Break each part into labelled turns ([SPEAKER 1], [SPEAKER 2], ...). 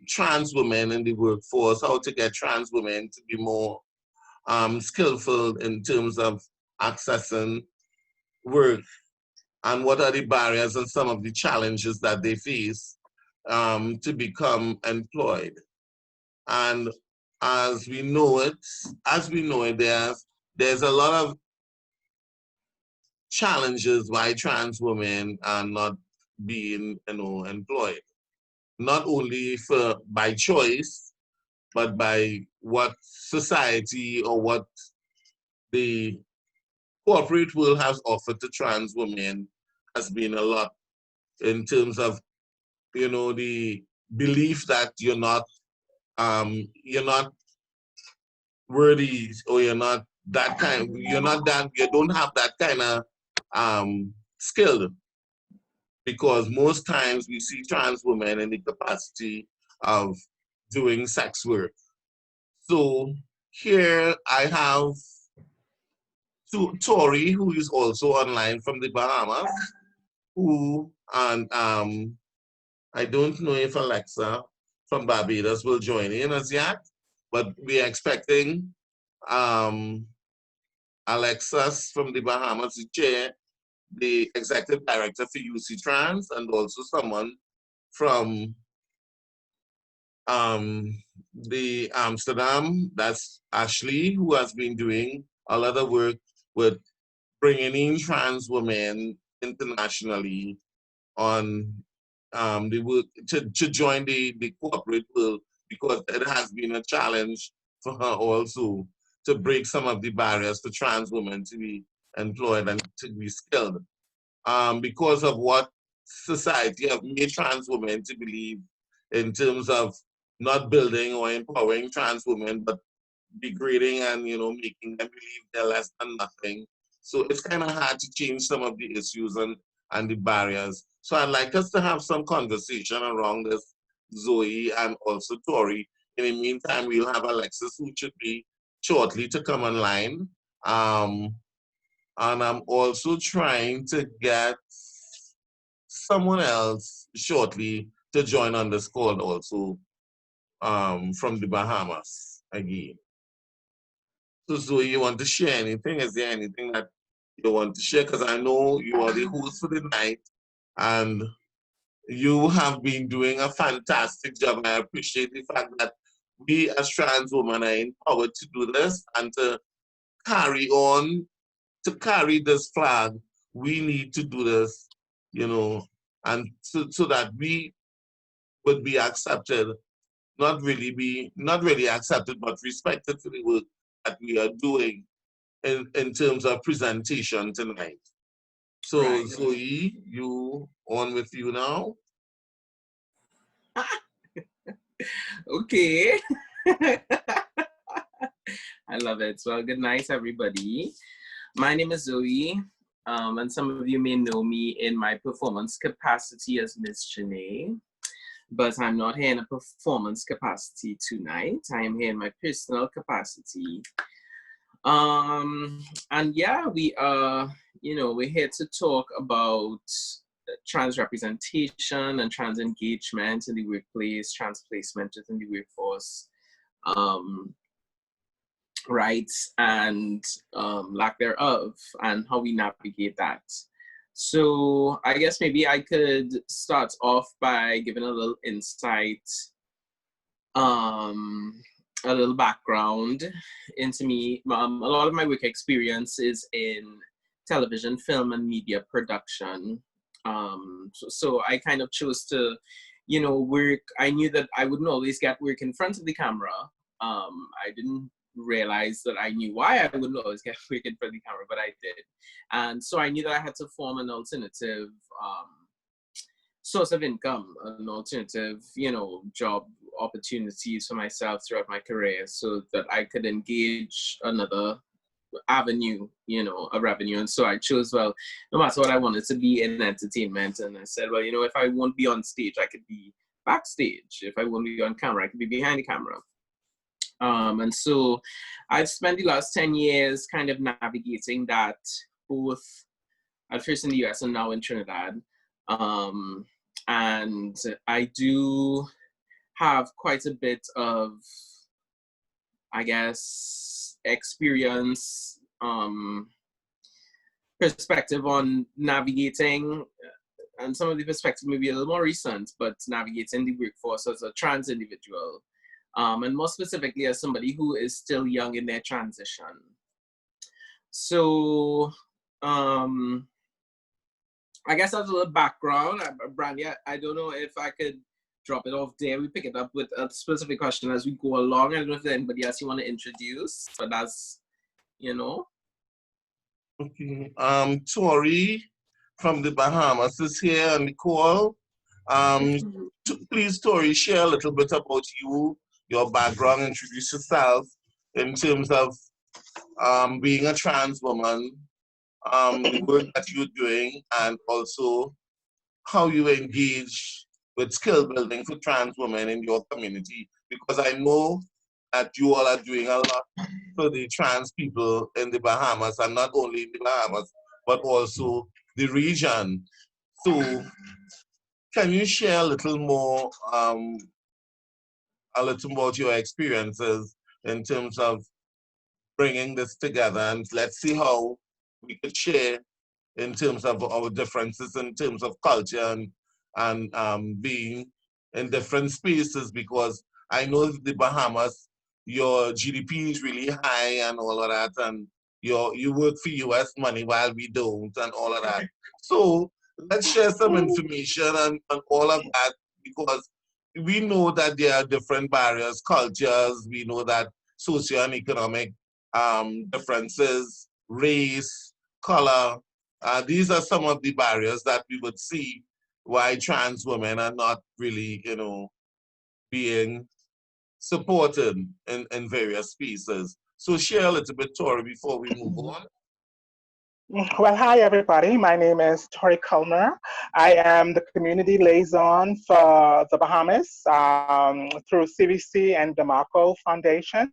[SPEAKER 1] trans women in the workforce, how to get trans women to be more skillful in terms of accessing work, and what are the barriers and some of the challenges that they face to become employed. And as we know it, there's a lot of challenges why trans women are not being, employed. Not only by choice, but by what society or what the corporate world has offered to trans women has been a lot, in terms of, the belief that you're not worthy, or you're not you don't have that kind of skill, because most times we see trans women in the capacity of doing sex work. So here I have Tori, who is also online from the Bahamas, and I don't know if Alexa from Barbados will join in as yet, but we are expecting Alexis from the Bahamas to chair, the executive director for UC Trans, and also someone from the Amsterdam, that's Ashley, who has been doing a lot of work with bringing in trans women internationally on the work to join the corporate world, because it has been a challenge for her also to break some of the barriers for trans women to be employed and to be skilled, because of what society have made trans women to believe in terms of not building or empowering trans women, but degrading and making them believe they're less than nothing. So it's kind of hard to change some of the issues and the barriers. So I'd like us to have some conversation around this, Zoe and also Tori. In the meantime, we'll have Alexis, who should be shortly to come online. And I'm also trying to get someone else shortly to join on this call also, from the Bahamas again. So Zoe, you want to share anything? Is there anything that you want to share? Because I know you are the host for the night, and you have been doing a fantastic job. I appreciate the fact that we as trans women are empowered to do this and to carry on, to carry this flag. We need to do this, and so that we would be accepted, not really accepted, but respected for the work that we are doing in terms of presentation tonight. So right. Zoe, you on with you now.
[SPEAKER 2] Okay. I love it. Well, good night, everybody. My name is Zoe, and some of you may know me in my performance capacity as Miss Janae, but I'm not here in a performance capacity tonight. I am here in my personal capacity. And yeah, we are, we're here to talk about trans representation and trans engagement in the workplace, trans placement within the workforce, rights and lack thereof, and how we navigate that. So I guess maybe I could start off by giving a little insight, a little background into me. A lot of my work experience is in television, film, and media production. So I kind of chose to, work. I knew that I wouldn't always get work in front of the camera. I didn't realize that I knew why I wouldn't always get work in front of the camera, but I did. And so I knew that I had to form an alternative source of income, an alternative, job opportunities for myself throughout my career, so that I could engage another avenue, a revenue. And so I chose, well, no matter what, I wanted to be in entertainment. And I said, well, if I won't be on stage, I could be backstage. If I won't be on camera, I could be behind the camera. And so I've spent the last 10 years kind of navigating that, both at first in the US and now in Trinidad. And I do have quite a bit of, I guess, experience, perspective on navigating, and some of the perspective may be a little more recent, but navigating the workforce as a trans individual, and more specifically as somebody who is still young in their transition. So, I guess as a little background, Brandy, I don't know if I could drop it off there. We pick it up with a specific question as we go along. I don't know if there's anybody else you want to introduce, but that's, you know.
[SPEAKER 1] Okay. Tori from the Bahamas is here on the call. Please, Tori, share a little bit about you, your background, introduce yourself in terms of being a trans woman, the work that you're doing, and also how you engage with skill building for trans women in your community. Because I know that you all are doing a lot for the trans people in the Bahamas, and not only in the Bahamas, but also the region. So can you share a little more, a little about your experiences in terms of bringing this together, and let's see how we could share in terms of our differences in terms of culture and being in different spaces, because I know the Bahamas, your GDP is really high and all of that, and you work for US money while we don't and all of that. So let's share some information and all of that, because we know that there are different barriers, cultures, we know that socio and economic differences, race, color. These are some of the barriers that we would see why trans women are not really, being supported in various spaces. So share a little bit, Tori, before we move on.
[SPEAKER 3] Well, hi everybody. My name is Tori Culmer. I am the community liaison for the Bahamas through CVC and DeMarco Foundation.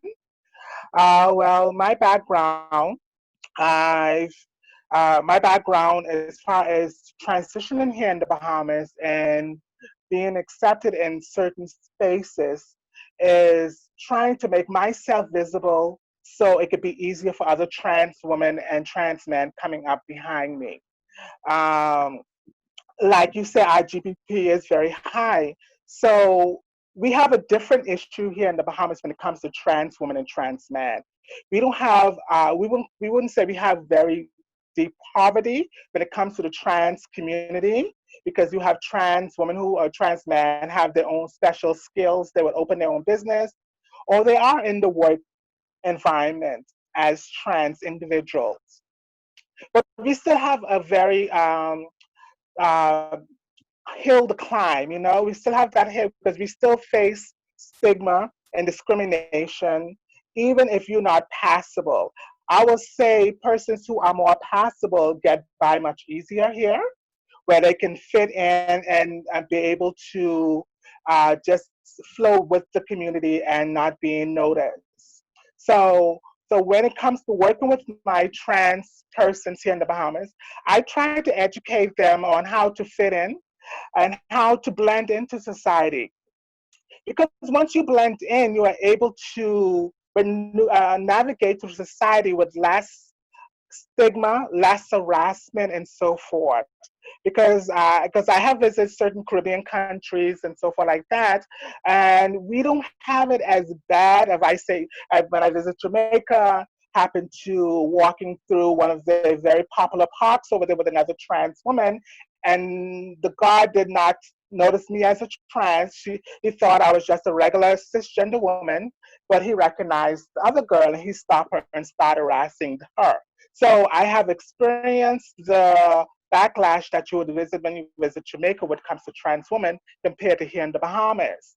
[SPEAKER 3] Well, my background, I've my background as far as transitioning here in the Bahamas and being accepted in certain spaces is trying to make myself visible so it could be easier for other trans women and trans men coming up behind me. Um, like you said, our GDP is very high. So we have a different issue here in the Bahamas when it comes to trans women and trans men. We don't have, we wouldn't say we have very deep poverty when it comes to the trans community, because you have trans women who are trans men have their own special skills. They would open their own business, or they are in the work environment as trans individuals. But we still have a very uh, hill to climb. We still have that hill because we still face stigma and discrimination, even if you're not passable. I will say persons who are more passable get by much easier here, where they can fit in and be able to just flow with the community and not being noticed. So, so when it comes to working with my trans persons here in the Bahamas, I try to educate them on how to fit in and how to blend into society. Because once you blend in, you are able to navigate through society with less stigma, less harassment, and so forth. Because I have visited certain Caribbean countries and so forth like that, and we don't have it as bad as I say. When I visit Jamaica, happened to walking through one of the very popular parks over there with another trans woman, and the guard did not notice me as a trans. He thought I was just a regular cisgender woman, but he recognized the other girl and he stopped her and started harassing her. So I have experienced the backlash that you would visit when you visit Jamaica when it comes to trans women compared to here in the Bahamas.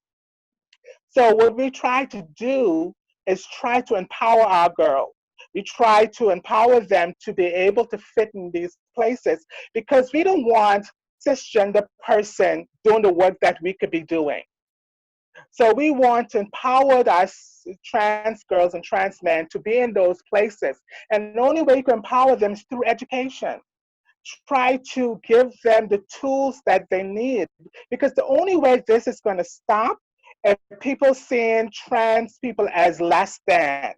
[SPEAKER 3] So what we try to do is try to empower our girls. We try to empower them to be able to fit in these places, because we don't want cisgender person doing the work that we could be doing. So we want to empower us trans girls and trans men to be in those places. And the only way you can empower them is through education. Try to give them the tools that they need, because the only way this is going to stop if people seeing trans people as less than,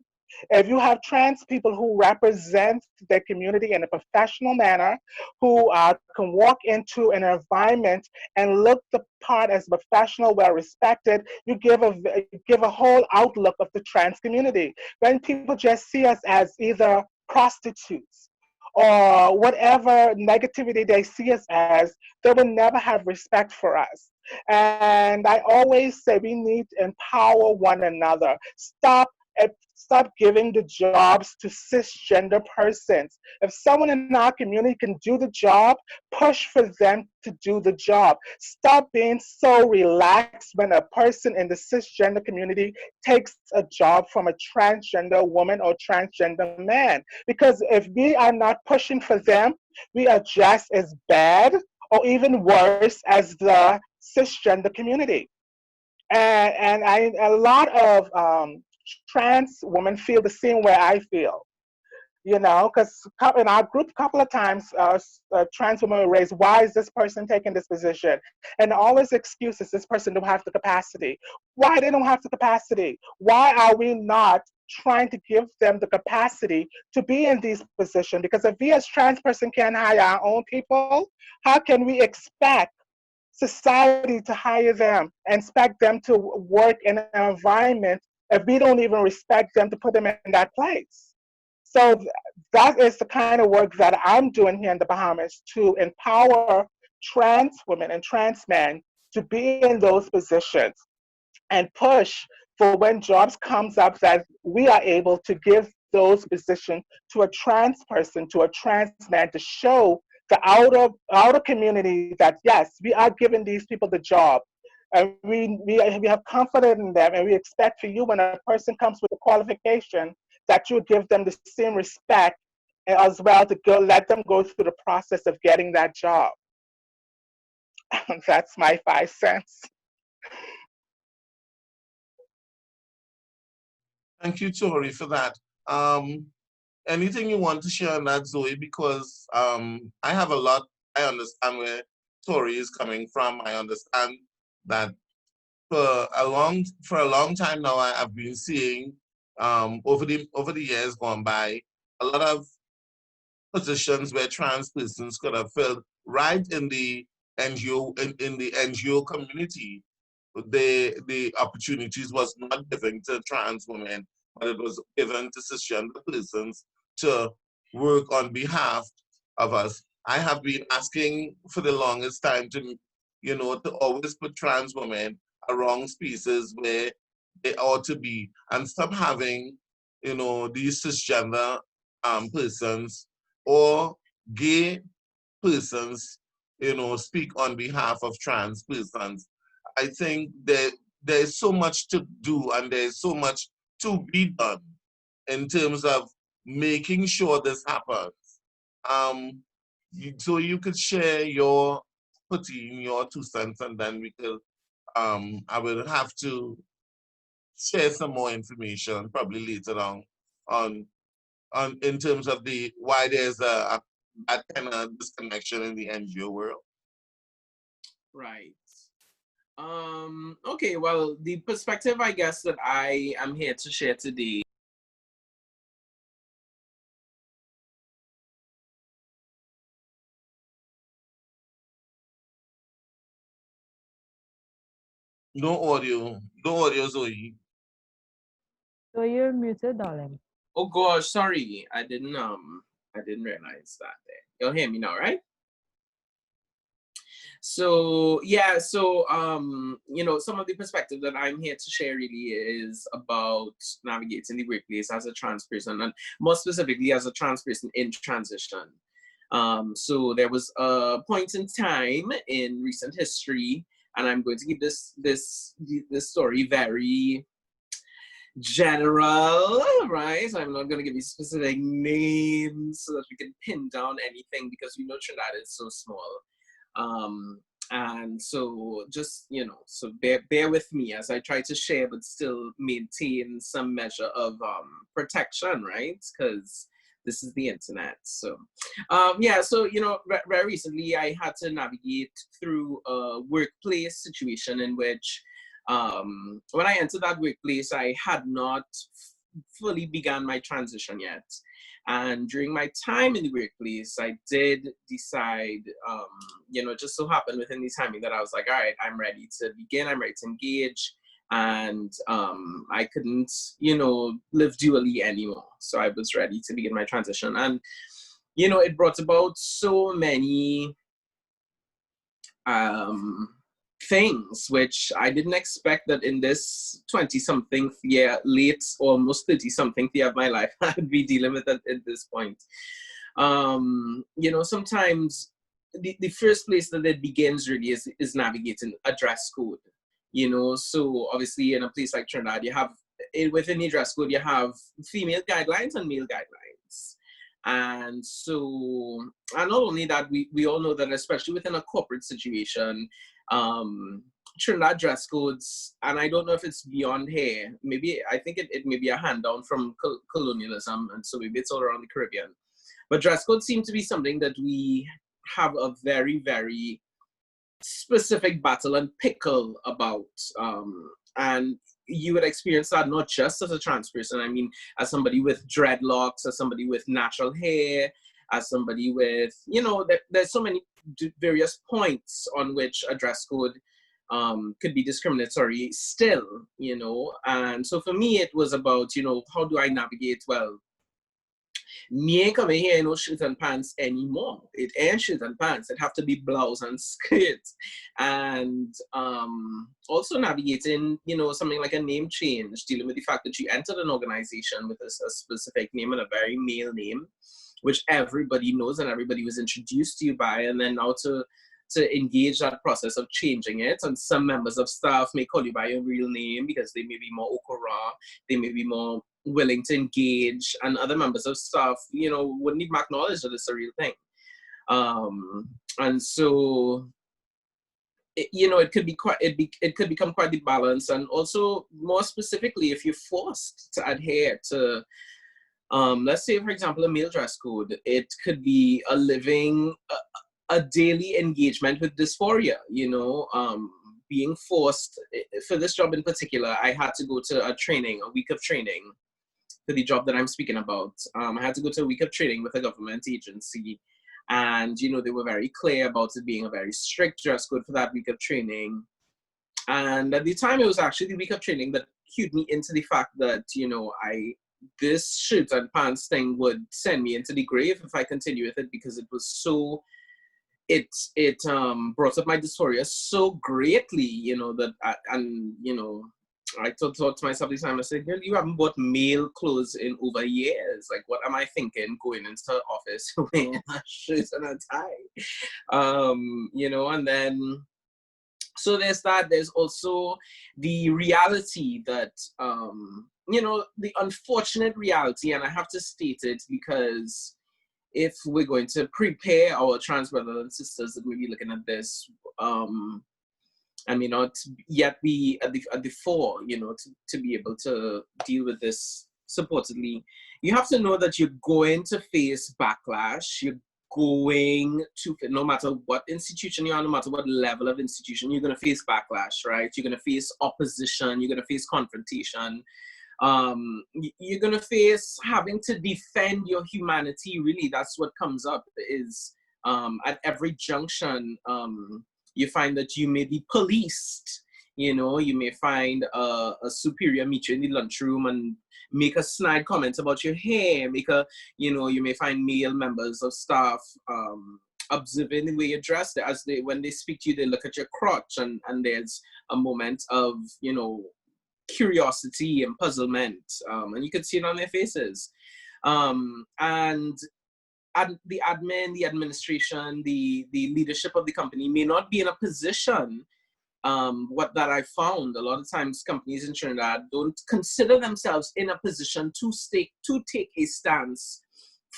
[SPEAKER 3] if you have trans people who represent their community in a professional manner, who can walk into an environment and look the part as professional, well respected, you give a whole outlook of the trans community. When people just see us as either prostitutes or whatever negativity they see us as, they will never have respect for us. And I always say we need to empower one another. Stop giving the jobs to cisgender persons. If someone in our community can do the job, push for them to do the job. Stop being so relaxed when a person in the cisgender community takes a job from a transgender woman or transgender man. Because if we are not pushing for them, we are just as bad or even worse as the cisgender community. And a lot of trans women feel the same way I feel, you know, because in our group, a couple of times, trans women will raise, why is this person taking this position? And always excuses, this person don't have the capacity. Why they don't have the capacity? Why are we not trying to give them the capacity to be in these positions? Because if we as trans person can't hire our own people, how can we expect society to hire them and expect them to work in an environment if we don't even respect them to put them in that place? So that is the kind of work that I'm doing here in the Bahamas, to empower trans women and trans men to be in those positions and push for when jobs comes up that we are able to give those positions to a trans person, to a trans man, to show the outer community that yes, we are giving these people the job. And we have confidence in them, and we expect for you, when a person comes with a qualification, that you give them the same respect as well, to go, let them go through the process of getting that job. That's my 5 cents.
[SPEAKER 1] Thank you, Tori, for that. Anything you want to share on that, Zoe? Because I have a lot. I understand where Tori is coming from. I understand that for a long time now, I have been seeing over the years gone by, a lot of positions where trans persons could have filled right in the NGO in the NGO community. The opportunities was not given to trans women, but it was given to cisgender persons to work on behalf of us. I have been asking for the longest time to, to always put trans women around spaces where they ought to be, and stop having, these cisgender persons or gay persons, speak on behalf of trans persons. I think that there's so much to do and there's so much to be done in terms of making sure this happens. So you could share your putting your 2 cents, and then we could I will have to share some more information probably later on in terms of the why there's that kind of disconnection in the NGO world.
[SPEAKER 2] Right. Okay, well, the perspective I guess that I am here to share today.
[SPEAKER 1] No audio, Zoe.
[SPEAKER 4] So you're muted, darling.
[SPEAKER 2] Oh gosh, sorry, I didn't realize that there. You'll hear me now, right? So yeah, so some of the perspective that I'm here to share really is about navigating the workplace as a trans person, and more specifically as a trans person in transition. So there was a point in time in recent history, and I'm going to keep this story very general, right? So I'm not going to give you specific names so that we can pin down anything, because we know Trinidad is so small. And so just, so bear with me as I try to share, but still maintain some measure of protection, right? Because this is the internet. So, yeah, so, very recently I had to navigate through a workplace situation in which when I entered that workplace, I had not fully began my transition yet. And during my time in the workplace, I did decide, just so happened within the timing that I was like, all right, I'm ready to begin, I'm ready to engage. And I couldn't, live dually anymore. So I was ready to begin my transition. And, it brought about so many things which I didn't expect that in this 20-something year, late, almost 30-something year of my life, I'd be dealing with it at this point. Sometimes the first place that it begins really is navigating a dress code. So obviously in a place like Trinidad, you have, within the dress code, you have female guidelines and male guidelines. And so, and not only that, we all know that, especially within a corporate situation, Trinidad dress codes, and I don't know if it's beyond here, maybe, I think it may be a hand down from colonialism, and so maybe it's all around the Caribbean. But dress codes seem to be something that we have a very, very specific battle and pickle about. And you would experience that not just as a trans person, I mean, as somebody with dreadlocks, as somebody with natural hair, as somebody with, there's so many various points on which a dress code could be discriminatory still, and so for me it was about, how do I navigate, well, me ain't coming here in no shirt and pants anymore. It ain't shirt and pants. It have to be blouse and skirt. And also navigating, something like a name change, dealing with the fact that you entered an organization with a specific name and a very male name, which everybody knows and everybody was introduced to you by, and then now to engage that process of changing it. And some members of staff may call you by your real name because they may be more okora, they may be more willing to engage, and other members of staff, wouldn't even acknowledge that it's a real thing. And so, it could be it could become quite the balance. And also, more specifically, if you're forced to adhere to, let's say, for example, a male dress code, it could be a living, a daily engagement with dysphoria, being forced. For this job in particular, I had to go to a week of training for the job that I'm speaking about. I had to go to a week of training with a government agency, and they were very clear about it being a very strict dress code for that week of training. And at the time, it was actually the week of training that cued me into the fact that this shirt and pants thing would send me into the grave if I continue with it, because it was so, it brought up my dysphoria so greatly, that I thought to myself this time, I said, girl, you haven't bought male clothes in over years. Like, what am I thinking going into the office wearing a shirt and a tie? And then, so there's that. There's also the reality that, the unfortunate reality, and I have to state it because if we're going to prepare our trans brothers and sisters that may be looking at this, I may not yet be at the fore, to be able to deal with this supportedly. You have to know that you're going to face backlash. You're going to, no matter what institution you are, no matter what level of institution, you're going to face backlash, right? You're going to face opposition. You're going to face confrontation. You're going to face having to defend your humanity. Really, that's what comes up is at every junction. You find that you may be policed. You may find a superior meet you in the lunchroom and make a snide comment about your hair. You may find male members of staff observing the way you're dressed. When they speak to you, they look at your crotch, and there's a moment of, curiosity and puzzlement, and you can see it on their faces. And the admin, the administration, the leadership of the company may not be in a position, what that I found, a lot of times companies in Trinidad don't consider themselves in a position to take a stance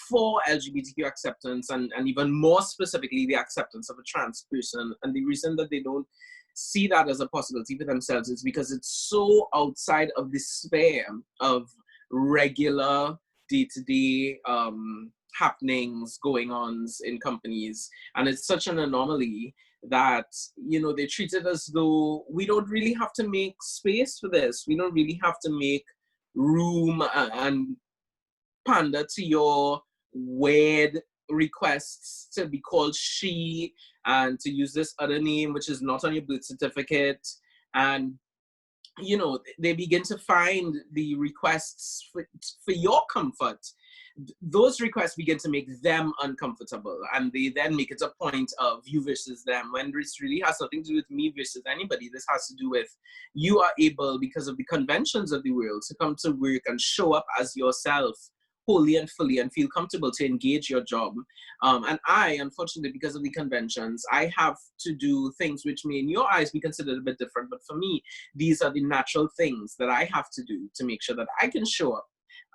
[SPEAKER 2] for LGBTQ acceptance, and even more specifically, the acceptance of a trans person. And the reason that they don't see that as a possibility for themselves is because it's so outside of the sphere of regular day-to-day happenings, going-ons in companies. And it's such an anomaly that, you know, they treat it as though we don't really have to make space for this. We don't really have to make room and pander to your weird requests to be called she and to use this other name which is not on your birth certificate. And you know, they begin to find the requests for your comfort. Those requests begin to make them uncomfortable, and they then make it a point of you versus them, when this really has nothing to do with me versus anybody. This has to do with you are able, because of the conventions of the world, to come to work and show up as yourself wholly and fully and feel comfortable to engage your job. And I, unfortunately, because of the conventions, I have to do things which may in your eyes be considered a bit different, but for me, these are the natural things that I have to do to make sure that I can show up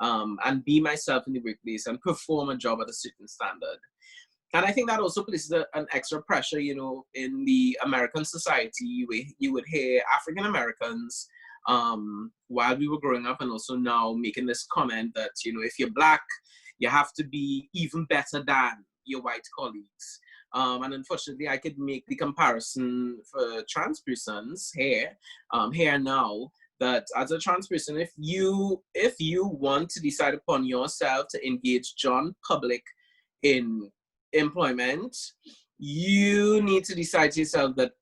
[SPEAKER 2] and be myself in the workplace and perform a job at a certain standard. And I think that also places an extra pressure, you know, in the American society. You would hear African Americans while we were growing up, and also now making this comment that, you know, if you're Black, you have to be even better than your white colleagues. And unfortunately, I could make the comparison for trans persons here now, that as a trans person, if you want to decide upon yourself to engage John Public in employment, you need to decide to yourself that,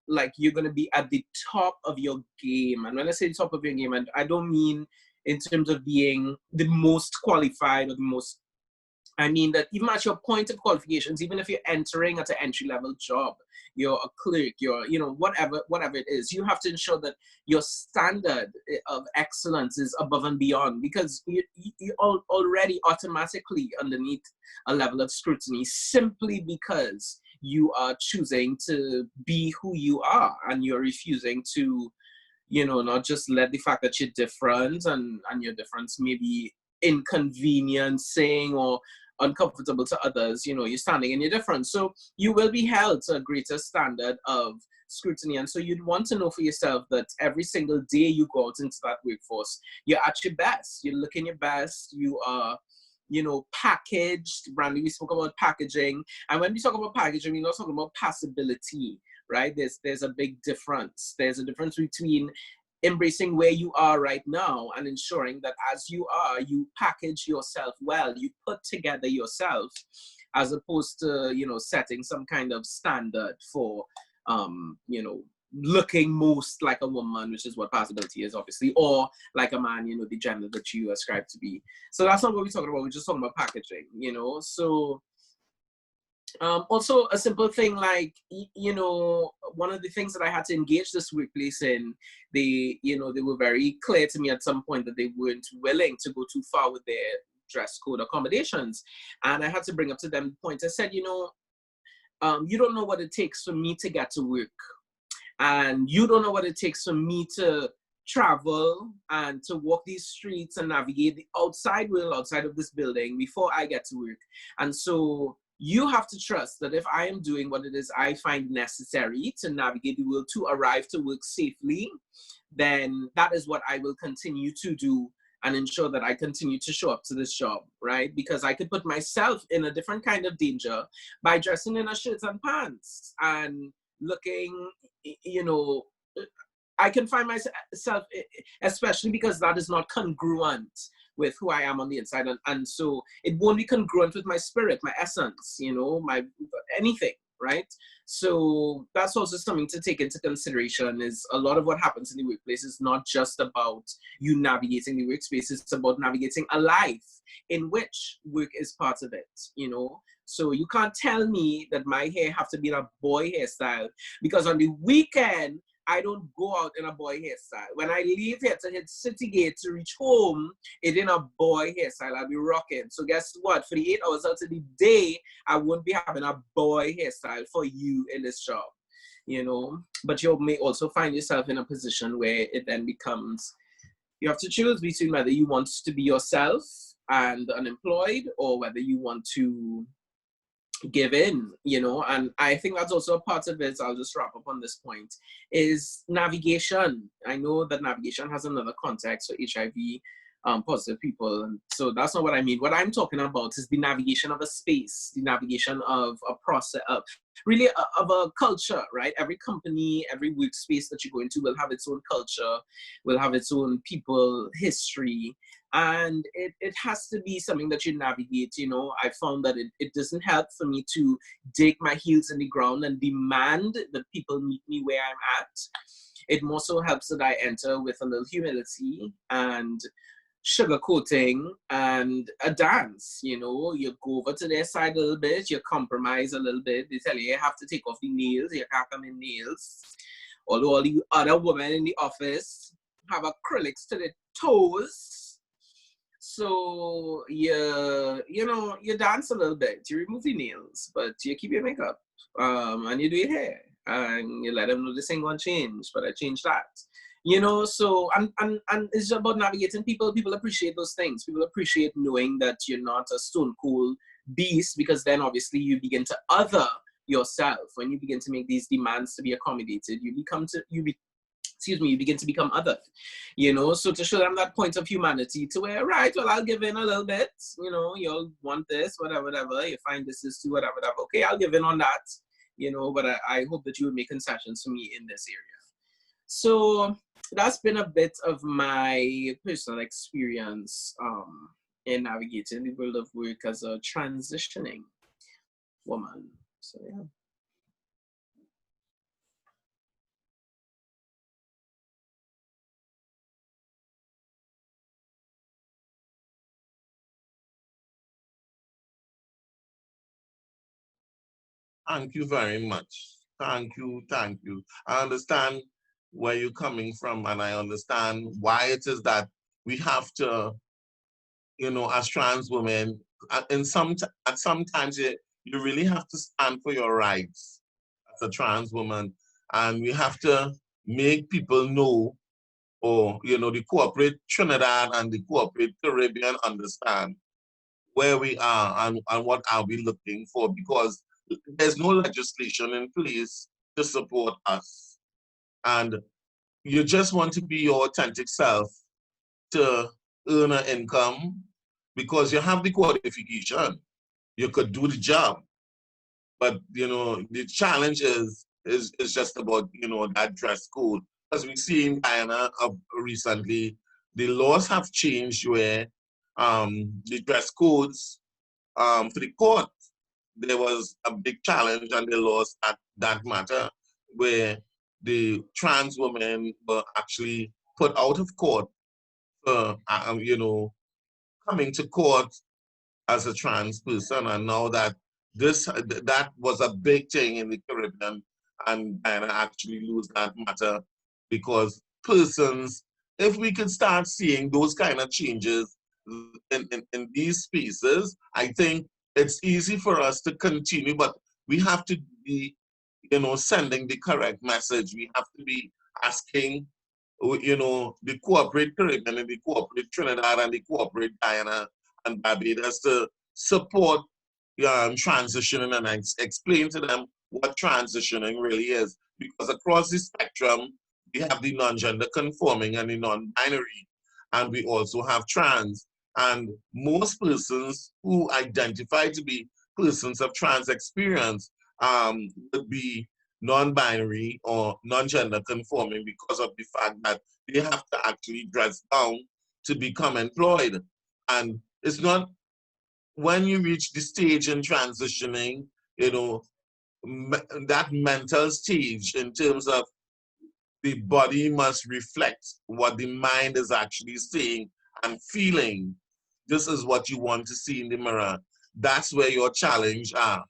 [SPEAKER 2] like, you're going to be at the top of your game. And when I say top of your game, I don't mean in terms of being the most qualified or the most, I mean that even at your point of qualifications, even if you're entering at an entry-level job, you're a clerk, you're, you know, whatever it is, you have to ensure that your standard of excellence is above and beyond, because you're already automatically underneath a level of scrutiny simply because you are choosing to be who you are, and you're refusing to, you know, not just let the fact that you're different and your difference may be inconveniencing or uncomfortable to others, you know, you're standing in your difference. So you will be held to a greater standard of scrutiny. And so you'd want to know for yourself that every single day you go out into that workforce, you're at your best, you're looking your best, you are, you know, packaged. Brandy, we spoke about packaging. And when we talk about packaging, we're not talking about passability, right? There's a big difference. There's a difference between embracing where you are right now and ensuring that as you are, you package yourself well, you put together yourself, as opposed to, you know, setting some kind of standard for, you know, looking most like a woman, which is what possibility is, obviously, or like a man, you know, the gender that you ascribe to be. So that's not what we're talking about. We're just talking about packaging, you know. So also a simple thing like, you know, one of the things that I had to engage this workplace in, they were very clear to me at some point that they weren't willing to go too far with their dress code accommodations. And I had to bring up to them the point. I said, you know, you don't know what it takes for me to get to work. And you don't know what it takes for me to travel and to walk these streets and navigate the outside world outside of this building before I get to work. And so you have to trust that if I am doing what it is I find necessary to navigate the world to arrive to work safely, then that is what I will continue to do and ensure that I continue to show up to this job, right? Because I could put myself in a different kind of danger by dressing in a shirt and pants and looking, you know, I can find myself, especially because that is not congruent with who I am on the inside. And so it won't be congruent with my spirit, my essence, you know, my anything, right? So that's also something to take into consideration, is a lot of what happens in the workplace is not just about you navigating the workspace, it's about navigating a life in which work is part of it, you know? So you can't tell me that my hair have to be in a boy hairstyle, because on the weekend, I don't go out in a boy hairstyle. When I leave here to hit City Gate to reach home, it in a boy hairstyle, I'll be rocking. So guess what? For the 8 hours out of the day, I won't be having a boy hairstyle for you in this job, you know? But you may also find yourself in a position where it then becomes, you have to choose between whether you want to be yourself and unemployed, or whether you want to give in, you know. And I think that's also a part of it. I'll just wrap up on this point, is navigation. I know that navigation has another context for HIV, positive people. And so that's not what I mean. What I'm talking about is the navigation of a space, the navigation of a process, of really of a culture, right? Every company, every workspace that you go into will have its own culture, will have its own people, history. And it has to be something that you navigate. You know, I found that it doesn't help for me to dig my heels in the ground and demand that people meet me where I'm at. It more so helps that I enter with a little humility and sugarcoating and a dance. You know, you go over to their side a little bit, you compromise a little bit. They tell you have to take off the nails, you can't come in nails. Although all the other women in the office have acrylics to their toes. So you know, you dance a little bit, you remove the nails, but you keep your makeup, and you do your hair, and you let them know this ain't gonna change, but I changed that. You know, so and it's just about navigating people. People appreciate those things. People appreciate knowing that you're not a stone cold beast, because then obviously you begin to other yourself. When you begin to make these demands to be accommodated, you begin to become othered, you know. So to show them that point of humanity, to where, right, well, I'll give in a little bit, you know, you'll want this, whatever, you find this is too, whatever, okay, I'll give in on that, you know, but I hope that you would make concessions for me in this area. So that's been a bit of my personal experience in navigating the world of work as a transitioning woman. So yeah.
[SPEAKER 1] Thank you very much. Thank you, thank you. I understand where you're coming from, and I understand why it is that we have to, you know, as trans women, at sometimes you really have to stand for your rights as a trans woman, and we have to make people know, or, you know, the corporate Trinidad and the corporate Caribbean understand where we are and what are we looking for, because there's no legislation in place to support us. And you just want to be your authentic self to earn an income because you have the qualification. You could do the job. But, you know, the challenge is just about, you know, that dress code. As we see in Guyana recently, the laws have changed where the dress codes for the court, there was a big challenge and they lost that matter, where the trans women were actually put out of court for, you know, coming to court as a trans person. And now that that was a big thing in the Caribbean, and I actually lose that matter, because persons, if we could start seeing those kind of changes in these spaces, I think it's easy for us to continue, but we have to be, you know, sending the correct message. We have to be asking, you know, the corporate Caribbean and the corporate Trinidad and the corporate Guyana and Barbados to support transitioning, and explain to them what transitioning really is. Because across the spectrum, we have the non-gender conforming and the non-binary, and we also have trans. And most persons who identify to be persons of trans experience would be non-binary or non-gender conforming, because of the fact that they have to actually dress down to become employed. And it's not, when you reach the stage in transitioning, you know, that mental stage in terms of the body must reflect what the mind is actually saying and feeling. This is what you want to see in the mirror. That's where your challenge are.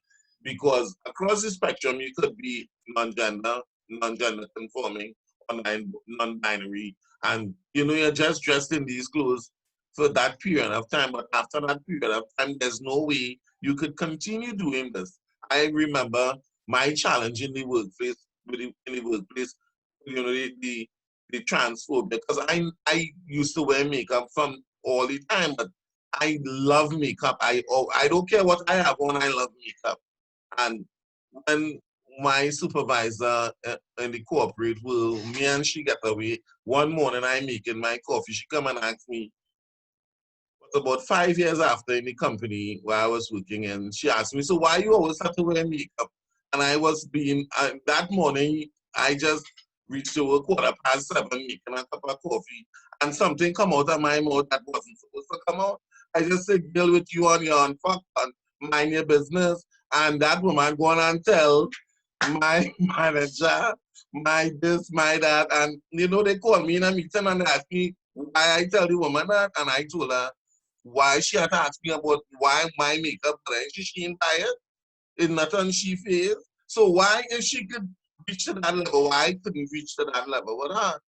[SPEAKER 1] Because across the spectrum, you could be non-gender, non-gender conforming, or non-binary, and you know, you're just dressed in these clothes for that period of time. But after that period of time, there's no way you could continue doing this. I remember my challenge in the workplace, you know, the transphobia, because I used to wear makeup from all the time, but I love makeup. I don't care what I have on, I love makeup. And when my supervisor in the corporate world, me and she get away, one morning I making my coffee, she come and ask me, about 5 years after in the company where I was working, and she asked me, so why you always have to wear makeup? And I was being, that morning, I just reached over 7:15, making a cup of coffee, and something come out of my mouth that wasn't supposed to come out. I just said, deal with you on your own, fuck, and mind your business. And that woman go on and tell my manager, my this, my that, and you know, they called me in a meeting and they asked me why I tell the woman that, and I told her why she had to ask me about why my makeup brand. She ain't buy it. It's not on she face. So why if she could reach to that level, why I couldn't reach to that level with her?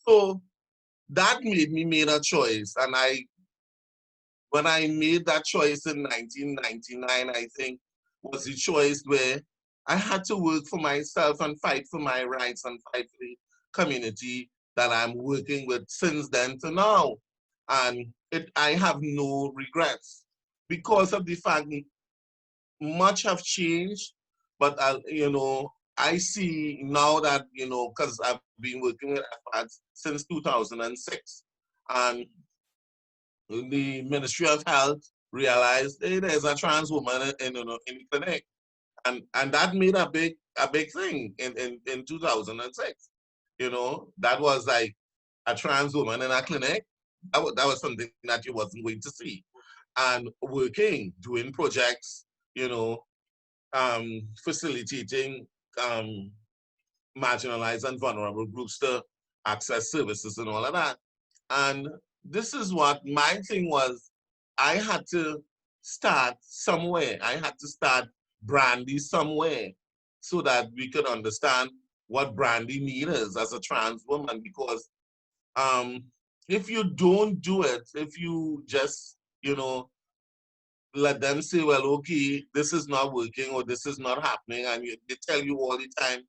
[SPEAKER 1] So that made me made a choice. And when I made that choice in 1999, I think was the choice where I had to work for myself and fight for my rights and fight for the community that I'm working with since then to now. And I have no regrets because of the fact that much have changed, but I see now that, because I've been working with FADs since 2006, and the Ministry of Health realized, hey, there's a trans woman in the clinic, and that made a big thing in 2006. That was like a trans woman in a clinic. That was something that you wasn't going to see, and working, doing projects, you know, facilitating marginalized and vulnerable groups to access services and all of that. And this is what my thing was. I had to start somewhere. I had to start Brandy somewhere so that we could understand what Brandy needs as a trans woman. Because um, if you don't do it, if you just, let them say, well, okay, this is not working or this is not happening, and they tell you all the time,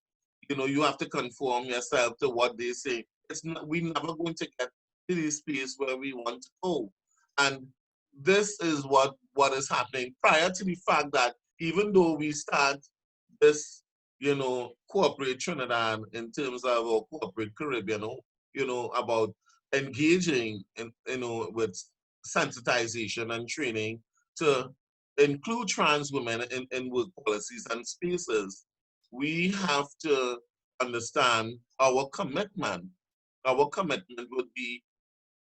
[SPEAKER 1] you have to conform yourself to what they say. We're never going to get to this space where we want to go. And this is what is happening prior to the fact that even though we start this, corporate Trinidad in terms of our corporate Caribbean, about engaging with sensitization and training to include trans women in work policies and spaces, we have to understand our commitment. Our commitment would be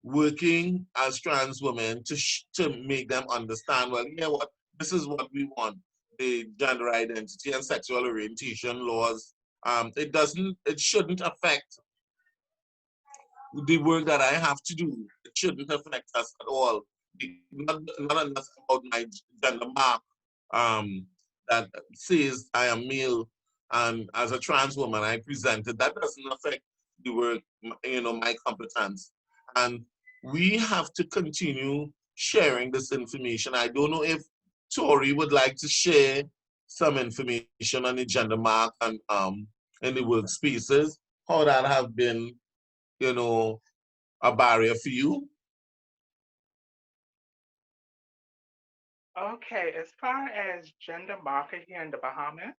[SPEAKER 1] working as trans women to make them understand, well, yeah, what this is what we want. The gender identity and sexual orientation laws, it shouldn't affect the work that I have to do. It shouldn't affect us at all. Not unless about my gender mark that says I am male, and as a trans woman I presented. That doesn't affect the work, my competence. And we have to continue sharing this information. I don't know if Tori would like to share some information on the gender mark and in the workspaces, how that have been, a barrier for you.
[SPEAKER 3] Okay, as far as gender marker here in the Bahamas,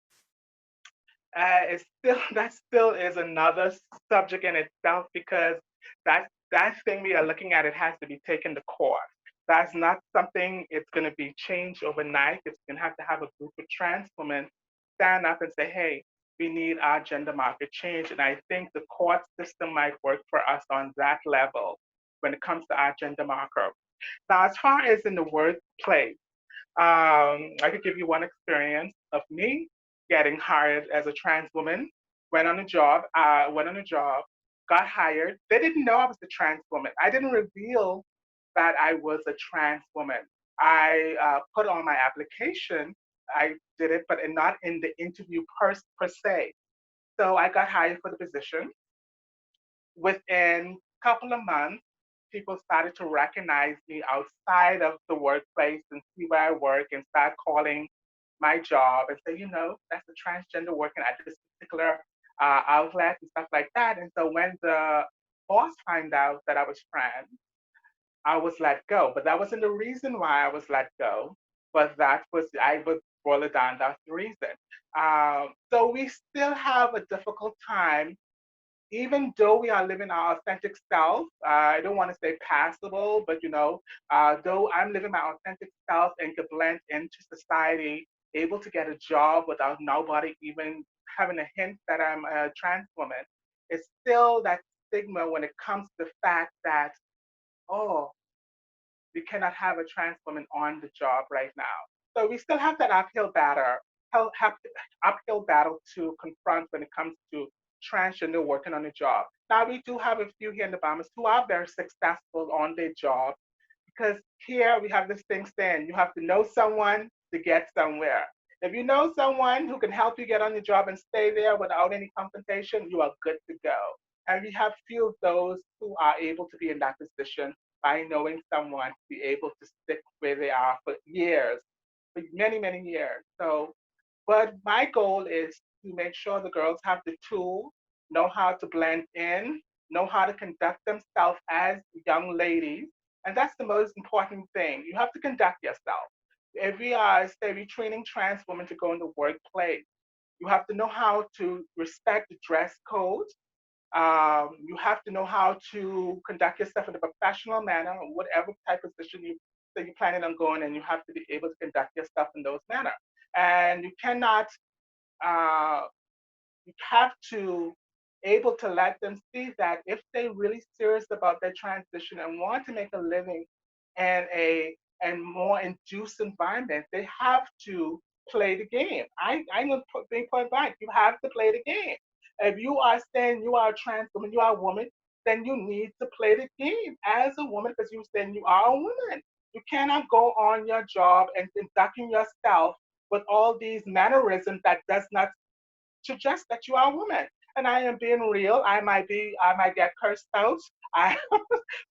[SPEAKER 3] it's still that still is another subject in itself because that thing we are looking at, it has to be taken to court. That's not something it's going to be changed overnight. It's going to have a group of trans women stand up and say, hey, we need our gender marker changed. And I think the court system might work for us on that level when it comes to our gender marker. Now, as far as in the workplace, I could give you one experience of me getting hired as a trans woman. Went on a job, got hired. They didn't know I was a trans woman. I didn't reveal that I was a trans woman. I put on my application. I did it, but not in the interview per se. So I got hired for the position. Within a couple of months, people started to recognize me outside of the workplace and see where I work and start calling my job and say, that's a transgender working at this particular outlet and stuff like that. And so when the boss found out that I was trans, I was let go. But that wasn't the reason why I was let go. But I would boil it down, that's the reason. So we still have a difficult time even though we are living our authentic self, I don't want to say passable, but though I'm living my authentic self and can blend into society, able to get a job without nobody even having a hint that I'm a trans woman, it's still that stigma when it comes to the fact that, oh, we cannot have a trans woman on the job right now. So we still have that uphill battle to confront when it comes to transgender working on the job. Now we do have a few here in the Bahamas who are very successful on their job because here we have this thing saying you have to know someone to get somewhere. If you know someone who can help you get on the job and stay there without any confrontation, you are good to go. And we have few of those who are able to be in that position by knowing someone to be able to stick where they are for years, for many, many years. So, but my goal is to make sure the girls have the tool, know how to blend in, know how to conduct themselves as young ladies. And that's the most important thing. You have to conduct yourself. If we are, say, we're training trans women to go in the workplace, you have to know how to respect the dress code. You have to know how to conduct yourself in a professional manner, or whatever type of position that you're planning on going, and you have to be able to conduct yourself in those manner. And you cannot uh, you have to able to let them see that if they're really serious about their transition and want to make a living in a and more induced environment, they have to play the game. I'm going to be point blank. You have to play the game. If you are saying you are a trans woman, you are a woman, then you need to play the game as a woman because you're saying you are a woman. You cannot go on your job and conducting yourself with all these mannerisms that does not suggest that you are a woman. And I am being real. I might get cursed out. I,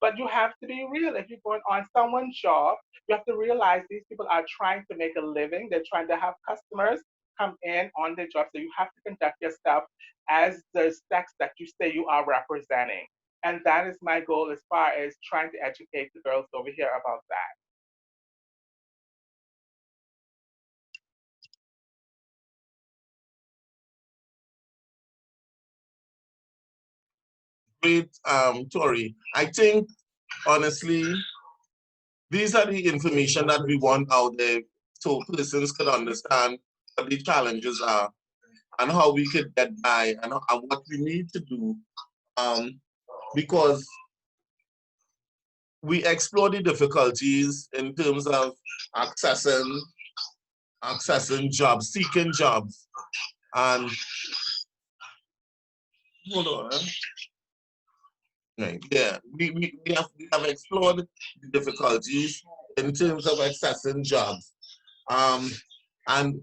[SPEAKER 3] but you have to be real. If you're going on someone's job, you have to realize these people are trying to make a living. They're trying to have customers come in on their job. So you have to conduct yourself as the sex that you say you are representing. And that is my goal as far as trying to educate the girls over here about that.
[SPEAKER 1] Great, Tori. I think, honestly, these are the information that we want out there so persons can understand what the challenges are and how we could get by and what we need to do. Because we explore the difficulties in terms of accessing jobs, seeking jobs. And hold on. Right. Yeah, we have explored the difficulties in terms of accessing jobs. And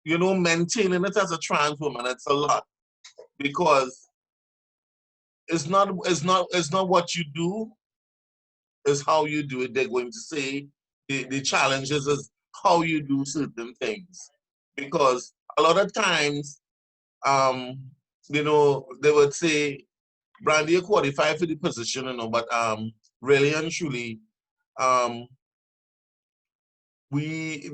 [SPEAKER 1] maintaining it as a trans woman, it's a lot because it's not what you do, it's how you do it. They're going to say the challenges is how you do certain things. Because a lot of times, they would say, Brandy, you qualify for the position, but really and truly, we,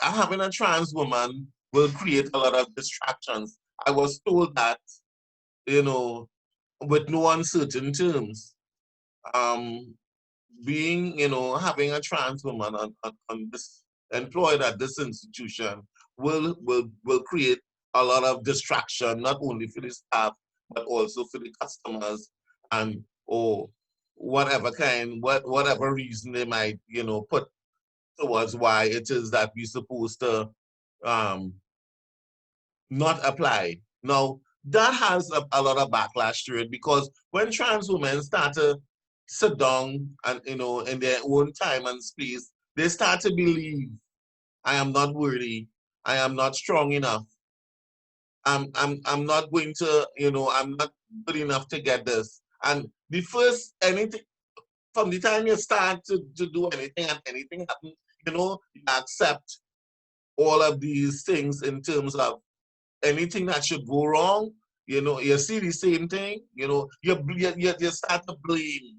[SPEAKER 1] having a trans woman will create a lot of distractions. I was told that, with no uncertain terms. Um, having a trans woman on this employed at this institution will create a lot of distraction, not only for the staff, but also for the customers and or whatever reason they might, put towards why it is that we're supposed to um, not apply. Now, that has a lot of backlash to it because when trans women start to sit down and, in their own time and space, they start to believe, I am not worthy, I am not strong enough, I'm not going to, I'm not good enough to get this. And the first anything, from the time you start to do anything and anything happens, you accept all of these things in terms of anything that should go wrong, you see the same thing, you start to blame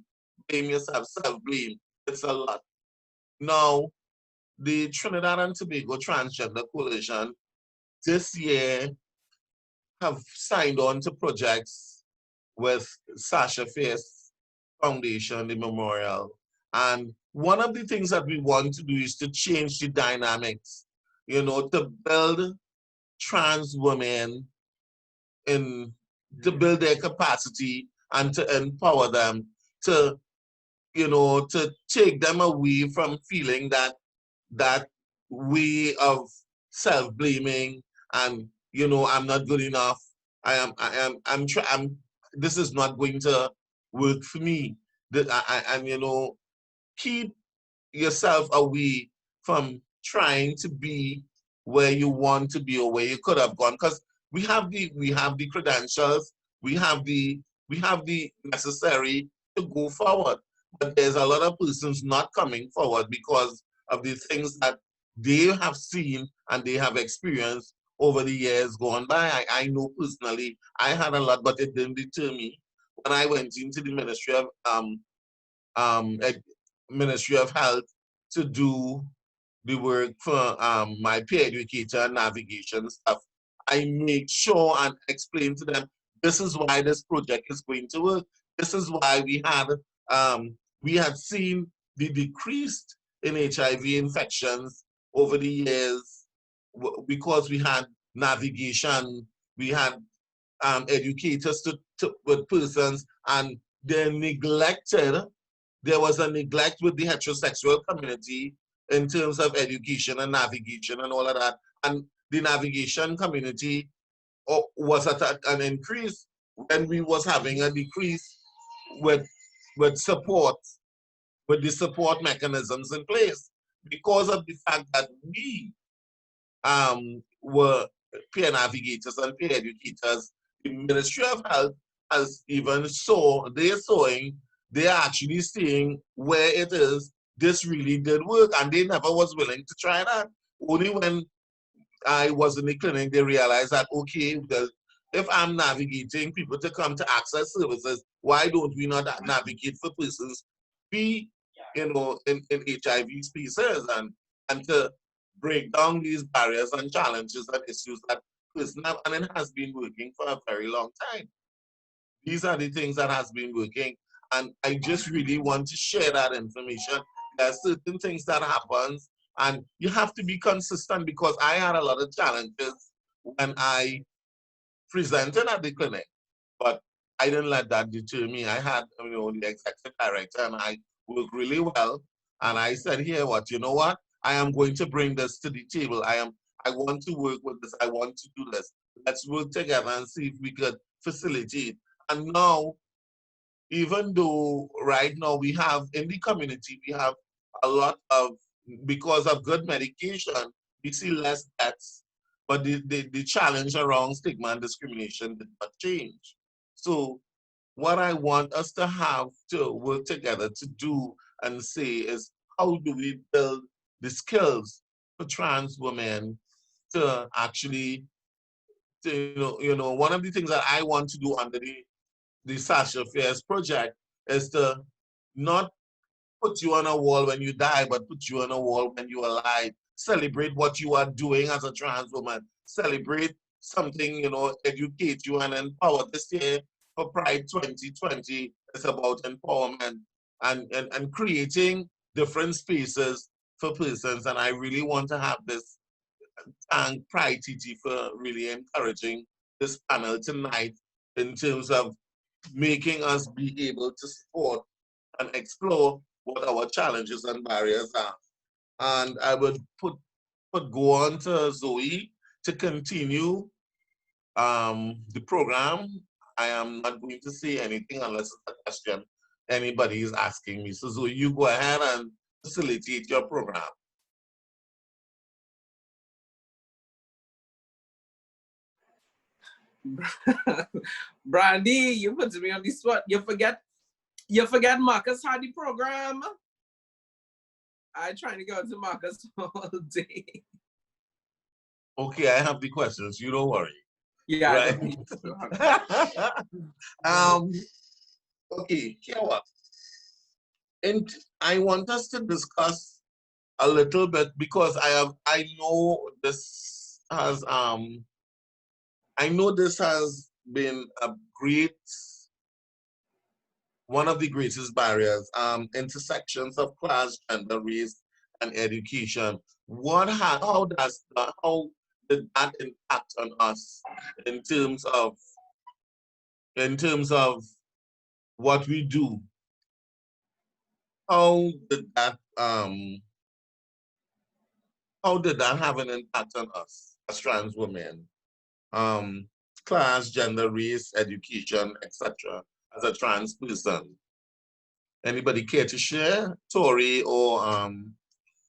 [SPEAKER 1] yourself, self-blame. It's a lot. Now, the Trinidad and Tobago Transgender Coalition this year have signed on to projects with Sasha Fierce Foundation, the memorial. And one of the things that we want to do is to change the dynamics, you know, to build trans women to build their capacity and to empower them to, you know, to take them away from feeling that way of self-blaming and, you know, I'm not good enough. This is not going to work for me. And, you know, keep yourself away from trying to be where you want to be or where you could have gone, because we have the credentials, we have the necessary to go forward, but there's a lot of persons not coming forward because of the things that they have seen and they have experienced over the years gone by. I know personally I had a lot, but it didn't deter me. When I went into the Ministry of Health to do the work for my peer educator and navigation stuff, I make sure and explain to them, this is why this project is going to work. This is why we had seen the decrease in HIV infections over the years because we had navigation, we had educators with persons, and they're neglected. There was a neglect with the heterosexual community in terms of education and navigation and all of that. And the navigation community was at an increase when we was having a decrease with support, with the support mechanisms in place, because of the fact that we were peer navigators and peer educators. The Ministry of Health has even they're actually seeing where it is this really did work, and they never was willing to try that. Only when I was in the clinic, they realized that, okay, if I'm navigating people to come to access services, why don't we not navigate for persons be, you know, in HIV spaces and to break down these barriers and challenges and issues that person have, and it has been working for a very long time. These are the things that has been working, and I just really want to share that information. There are certain things that happens, and you have to be consistent, because I had a lot of challenges when I presented at the clinic, but I didn't let that deter me. I had, you know, the executive director, and I worked really well. And I said, here, you know what? I am going to bring this to the table. I want to work with this. I want to do this. Let's work together and see if we could facilitate. And now, even though right now we have in the community, we have a lot of, because of good medication, we see less deaths, but the challenge around stigma and discrimination did not change. So what I want us to have to work together to do and say is, how do we build the skills for trans women to actually, you know, one of the things that I want to do under the Sasha Fierce project is to not put you on a wall when you die, but put you on a wall when you're alive. Celebrate what you are doing as a trans woman. Celebrate something, you know, educate you and empower. This year for Pride 2020 is about empowerment and creating different spaces for persons. And I really want to have this, thank PrideTT for really encouraging this panel tonight in terms of making us be able to support and explore what our challenges and barriers are. And I would go on to Zoe to continue the program. I am not going to say anything unless it's a question anybody is asking me. So Zoe, you go ahead and facilitate your program.
[SPEAKER 2] Brandy, you put me on the spot. You forget Marcus had the program. I trying to go to Marcus all day.
[SPEAKER 1] Okay, I have the questions. You don't worry.
[SPEAKER 2] Yeah.
[SPEAKER 1] Right. Okay, here what? And I want us to discuss a little bit, because I know this has I know this has been one of the greatest barriers, intersections of class, gender, race, and education. How did that impact on us in terms of what we do? How did that have an impact on us as trans women? Class, gender, race, education, etc. As a trans person. Anybody care to share? Tori or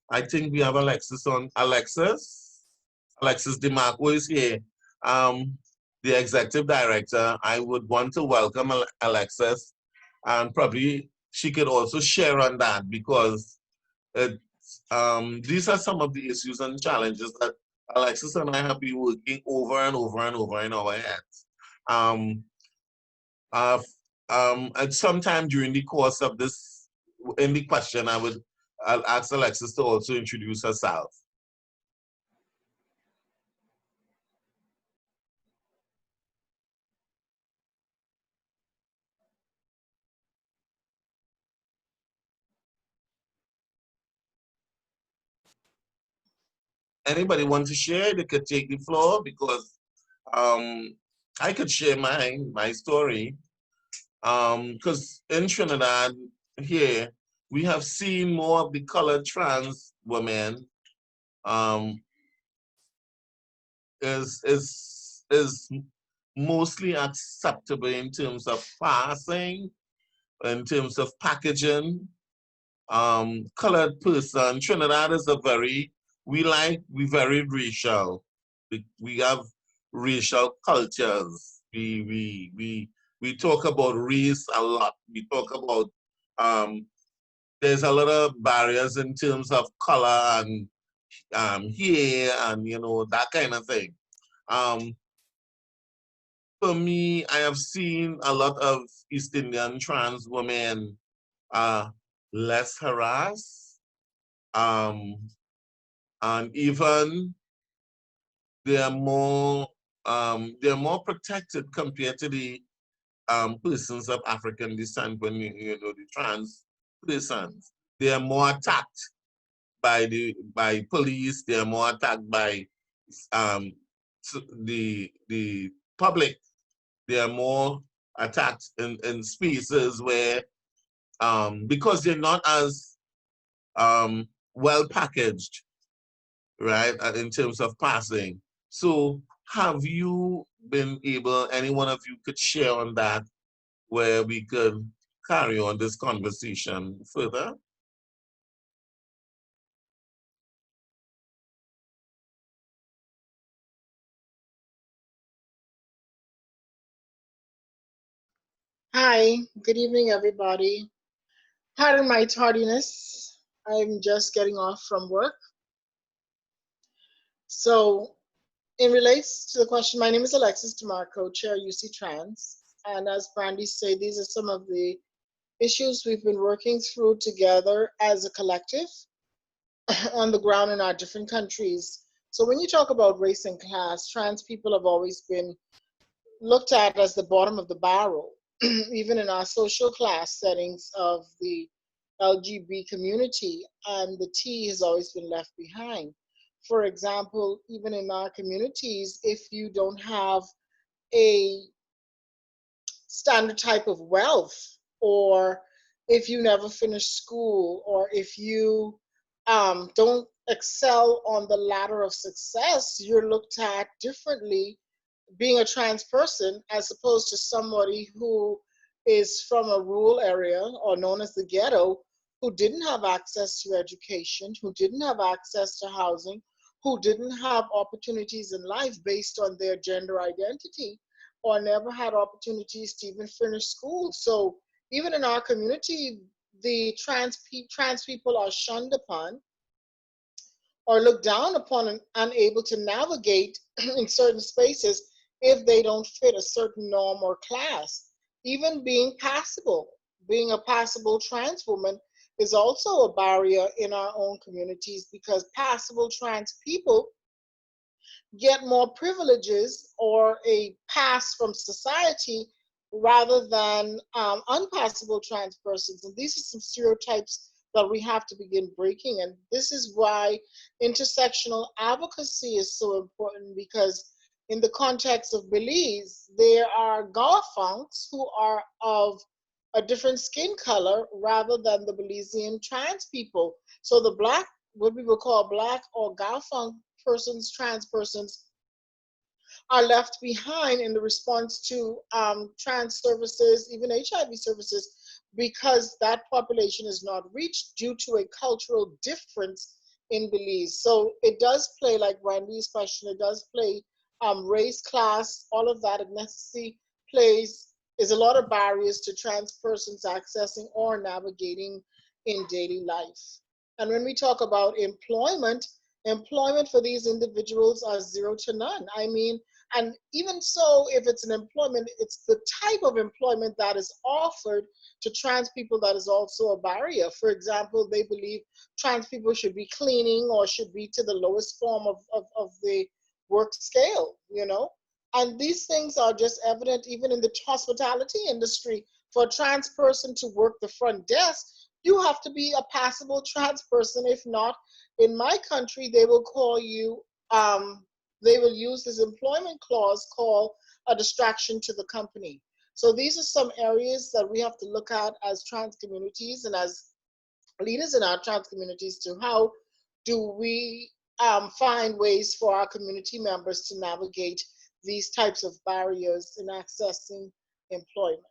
[SPEAKER 1] I think we have Alexis on. Alexis DeMarco is here. The executive director. I would want to welcome Alexis, and probably she could also share on that because these are some of the issues and challenges that Alexis and I have been working over and over and over in our heads. Uh, at some time during the course of this, in the question, I'll ask Alexis to also introduce herself. Anybody want to share? They could take the floor because I could share my story. Because in Trinidad here, we have seen more of the colored trans women is mostly acceptable in terms of passing, in terms of packaging. Colored person, Trinidad is we very racial. We have racial cultures. We talk about race a lot. We talk about there's a lot of barriers in terms of color and hair and that kind of thing. For me, I have seen a lot of East Indian trans women less harassed, and even they're more protected compared to the persons of African descent. When the trans persons, they are more attacked by police. They are more attacked by the public. They are more attacked in spaces where because they're not as well packaged, right, in terms of passing. So have you been able, any one of you could share on that where we could carry on this conversation further?
[SPEAKER 5] Hi, good evening, everybody. Pardon my tardiness. I'm just getting off from work. So, in relates to the question, my name is Alexis DeMarco, Chair UC Trans. And as Brandy said, these are some of the issues we've been working through together as a collective on the ground in our different countries. So when you talk about race and class, trans people have always been looked at as the bottom of the barrel, even in our social class settings of the LGBT community, and the T has always been left behind. For example, even in our communities, if you don't have a standard type of wealth, or if you never finish school, or if you don't excel on the ladder of success, you're looked at differently being a trans person as opposed to somebody who is from a rural area or known as the ghetto, who didn't have access to education, who didn't have access to housing, who didn't have opportunities in life based on their gender identity, or never had opportunities to even finish school. So even in our community, the trans people are shunned upon or looked down upon and unable to navigate in certain spaces if they don't fit a certain norm or class. Even being passable, being a passable trans woman is also a barrier in our own communities, because passable trans people get more privileges or a pass from society rather than unpassable trans persons. And these are some stereotypes that we have to begin breaking. And this is why intersectional advocacy is so important, because in the context of Belize, there are Garfunks who are of a different skin color rather than the Belizean trans people. So the black, what we would call black or Garfunk persons, trans persons, are left behind in the response to trans services, even HIV services, because that population is not reached due to a cultural difference in Belize. So it does play, like Randy's question, it does play race, class, all of that. Ethnicity plays, is a lot of barriers to trans persons accessing or navigating in daily life. And when we talk about employment, employment for these individuals are zero to none. I mean, and even so, if it's an employment, it's the type of employment that is offered to trans people that is also a barrier. For example, they believe trans people should be cleaning or should be to the lowest form of the work scale, you know? And these things are just evident even in the hospitality industry. For a trans person to work the front desk, you have to be a passable trans person. If not, in my country, they will call you, they will use this employment clause called a distraction to the company. So these are some areas that we have to look at as trans communities and as leaders in our trans communities, to how do we find ways for our community members to navigate these types of barriers in accessing employment.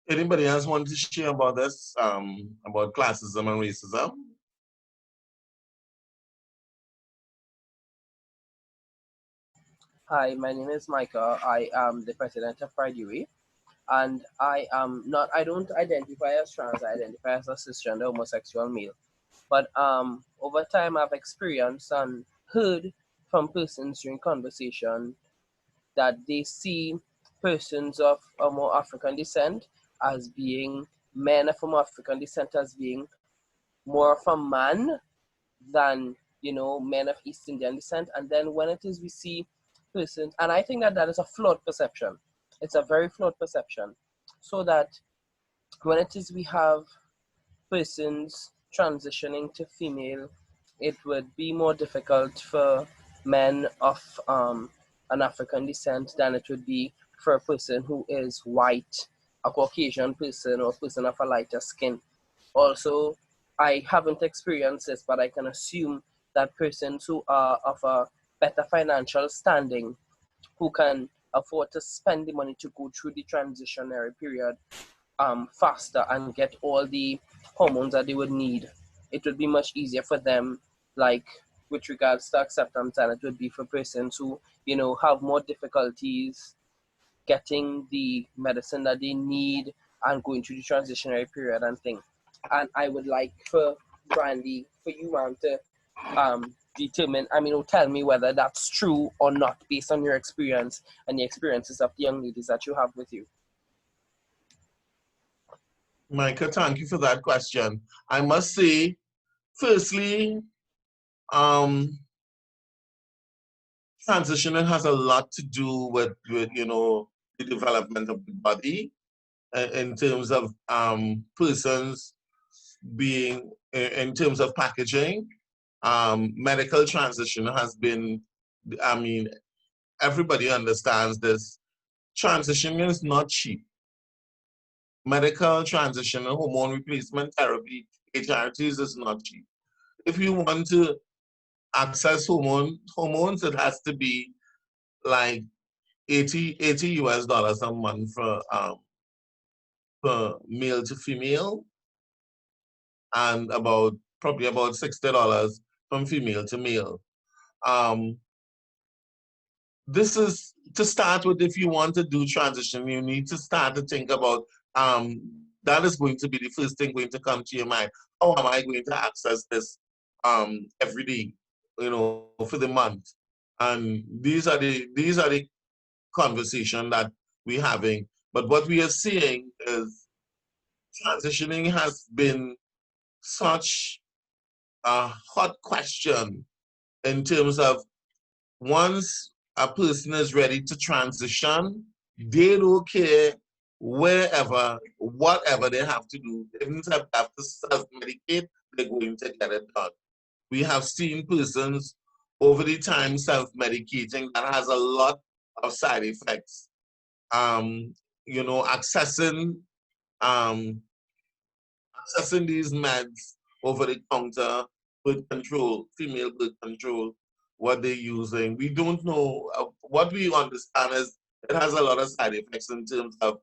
[SPEAKER 1] Anybody else want to share about this, about classism and racism?
[SPEAKER 6] Hi, my name is Micah. I am the president of PrideTT, and I don't identify as trans. I identify as a cisgender homosexual male. But over time, I've experienced and heard from persons during conversation that they see persons of a more African descent as being men of a more African descent as being more of a man than, you know, men of East Indian descent. And then when it is we see persons, and I think that that is a flawed perception. It's a very flawed perception. So that when it is we have persons transitioning to female, it would be more difficult for men of an African descent than it would be for a person who is white, a Caucasian person, or a person of a lighter skin. Also, I haven't experienced this, but I can assume that persons who are of a better financial standing, who can afford to spend the money to go through the transitionary period faster and get all the hormones that they would need, it would be much easier for them, like with regards to acceptance, than it would be for persons who, you know, have more difficulties getting the medicine that they need and going through the transitionary period and thing. And I would like for Brandy, for you, ma'am, to determine, I mean, or tell me whether that's true or not based on your experience and the experiences of the young ladies that you have with you.
[SPEAKER 1] Micah, thank you for that question. I must say, firstly, transitioning has a lot to do with you know, the development of the body in terms of persons being, in terms of packaging. Medical transition has been, I mean, everybody understands this. Transitioning is not cheap. Medical transition and hormone replacement therapy, HRTs, is not cheap. If you want to access hormones, it has to be like 80 US dollars a month for male to female, and probably about $60 from female to male. This is to start with. If you want to do transition, you need to start to think about that is going to be the first thing going to come to your mind. How am I going to access this every day, you know, for the month? And these are the conversation that we're having. But what we are seeing is transitioning has been such a hot question in terms of once a person is ready to transition, they don't care wherever, whatever they have to do. Even if they have to self-medicate, they're going to get it done. We have seen persons over the time self-medicating that has a lot of side effects. You know, um, accessing these meds over the counter, birth control, female birth control, what they're using. We don't know. What we understand is it has a lot of side effects in terms of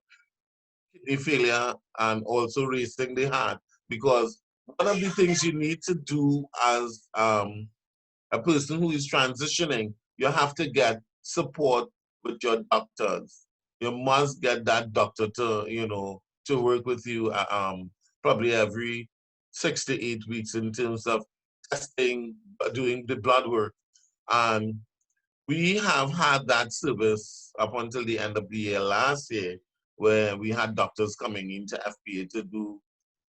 [SPEAKER 1] kidney failure and also racing the heart. Because one of the things you need to do as a person who is transitioning, you have to get support with your doctors. You must get that doctor to, you know, to work with you probably every 6 to 8 weeks in terms of testing, doing the blood work. And we have had that service up until the end of the year last year, where we had doctors coming into FPA to do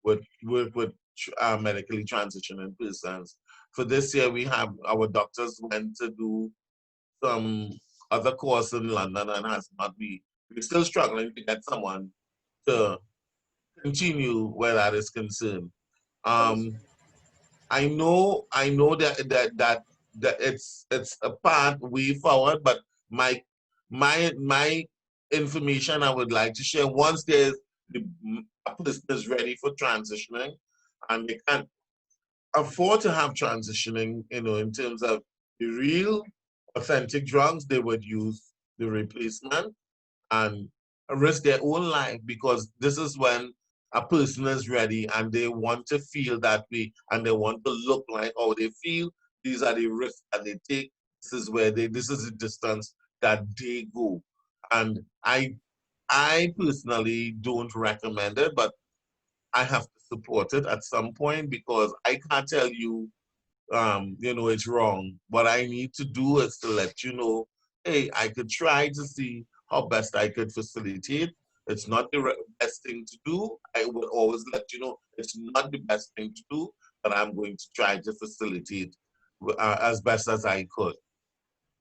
[SPEAKER 1] work with medically transitioning persons. For this year, we have our doctors went to do some other course in London and has not been. We're still struggling to get someone to continue where that is concerned. Um, I know that it's a path way forward, but my information I would like to share once there's a person is ready for transitioning and they can afford to have transitioning, you know, in terms of the real authentic drugs, they would use the replacement and risk their own life, because this is when a person is ready and they want to feel that way and they want to look like how they feel. These are the risks that they take. This is the distance that they go. And I personally don't recommend it, but I have to support it at some point because I can't tell you, you know, it's wrong. What I need to do is to let you know, hey, I could try to see how best I could facilitate. It's not the best thing to do. I would always let you know it's not the best thing to do, but I'm going to try to facilitate as best as I could.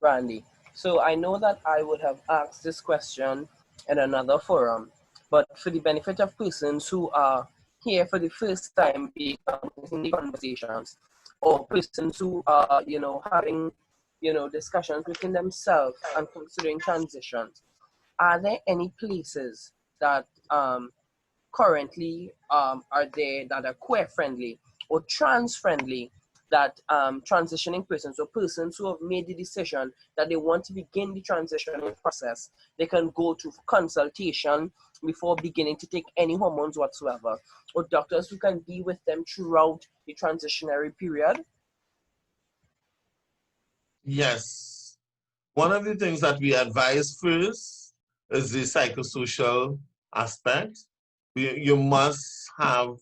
[SPEAKER 6] Randy. So I know that I would have asked this question in another forum, but for the benefit of persons who are here for the first time in the conversations, or persons who are, having, discussions within themselves and considering transitions, are there any places that currently are there that are queer friendly or trans friendly, that transitioning persons or persons who have made the decision that they want to begin the transitioning process, they can go to consultation before beginning to take any hormones whatsoever, or doctors who can be with them throughout the transitionary period?
[SPEAKER 1] Yes. One of the things that we advise first is the psychosocial aspect. You must have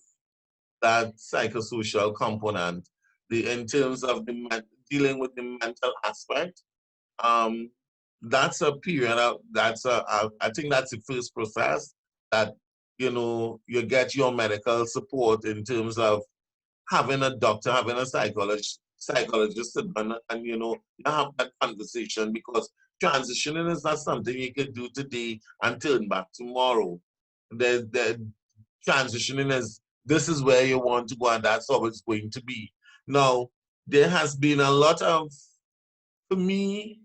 [SPEAKER 1] that psychosocial component, in terms of dealing with the mental aspect. Um, that's a period of, I think that's the first process that, you know, you get your medical support in terms of having a doctor, having a psychologist sit down and, you know, you have that conversation, because transitioning is not something you can do today and turn back tomorrow. The transitioning is, this is where you want to go and that's how it's going to be. Now, there has been a lot of, for me,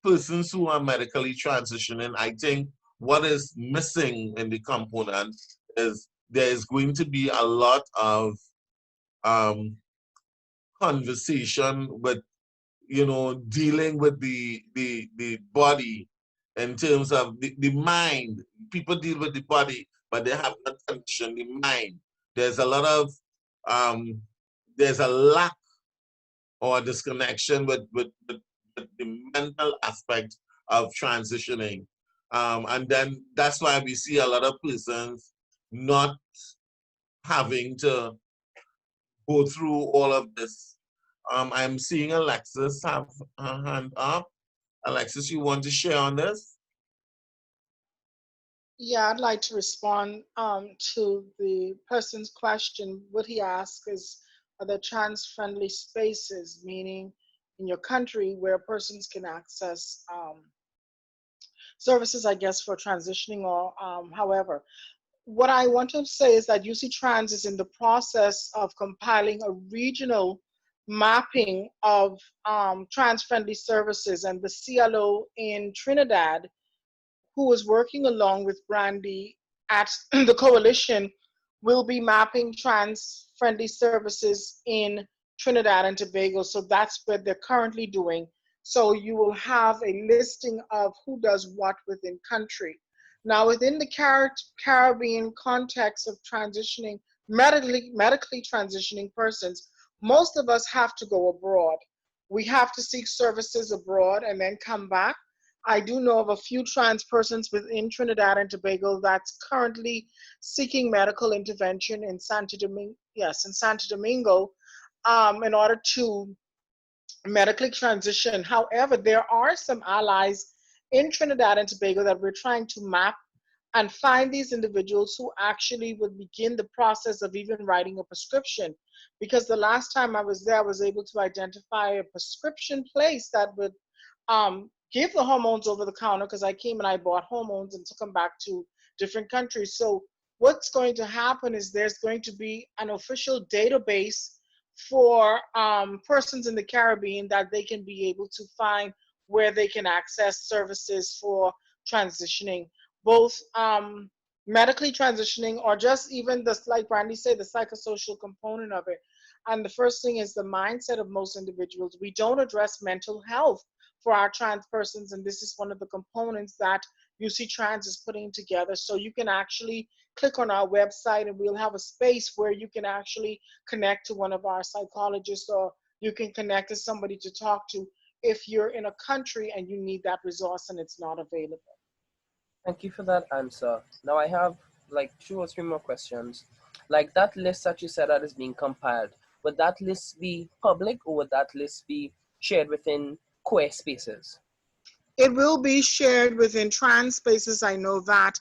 [SPEAKER 1] persons who are medically transitioning, I think what is missing in the component is there is going to be a lot of um, conversation with, you know, dealing with the body in terms of the mind. People deal with the body, but they have not conditioned the mind. There's a lot of there's a lack or disconnection with the mental aspect of transitioning. And then that's why we see a lot of persons not having to go through all of this. I'm seeing Alexis have her hand up. Alexis, you want to share on this?
[SPEAKER 5] Yeah, I'd like to respond to the person's question. What he asked is, are there trans-friendly spaces, meaning in your country where persons can access services, I guess, for transitioning or however. What I want to say is that UC Trans is in the process of compiling a regional mapping of trans-friendly services, and the CLO in Trinidad, who is working along with Brandy at the coalition, will be mapping trans-friendly services in Trinidad and Tobago. So that's what they're currently doing. So you will have a listing of who does what within country. Now, within the Caribbean context of transitioning, medically transitioning persons, most of us have to go abroad. We have to seek services abroad and then come back. I do know of a few trans persons within Trinidad and Tobago that's currently seeking medical intervention in Santo Domingo, yes, in Santo Domingo, in order to medically transition. However, there are some allies in Trinidad and Tobago that we're trying to map and find these individuals who actually would begin the process of even writing a prescription. Because the last time I was there, I was able to identify a prescription place that would give the hormones over the counter, because I came and I bought hormones and took them back to different countries. So what's going to happen is there's going to be an official database for persons in the Caribbean that they can be able to find where they can access services for transitioning, both medically transitioning or just even the, like Brandy said, the psychosocial component of it. And the first thing is the mindset of most individuals. We don't address mental health for our trans persons, and this is one of the components that UC Trans is putting together. So you can actually click on our website and we'll have a space where you can actually connect to one of our psychologists, or you can connect to somebody to talk to if you're in a country and you need that resource and it's not available.
[SPEAKER 6] Thank you for that answer. Now I have like 2 or 3 more questions. Like that list that you said that is being compiled, would that list be public or would that list be shared within queer spaces?
[SPEAKER 5] It will be shared within trans spaces. I know that.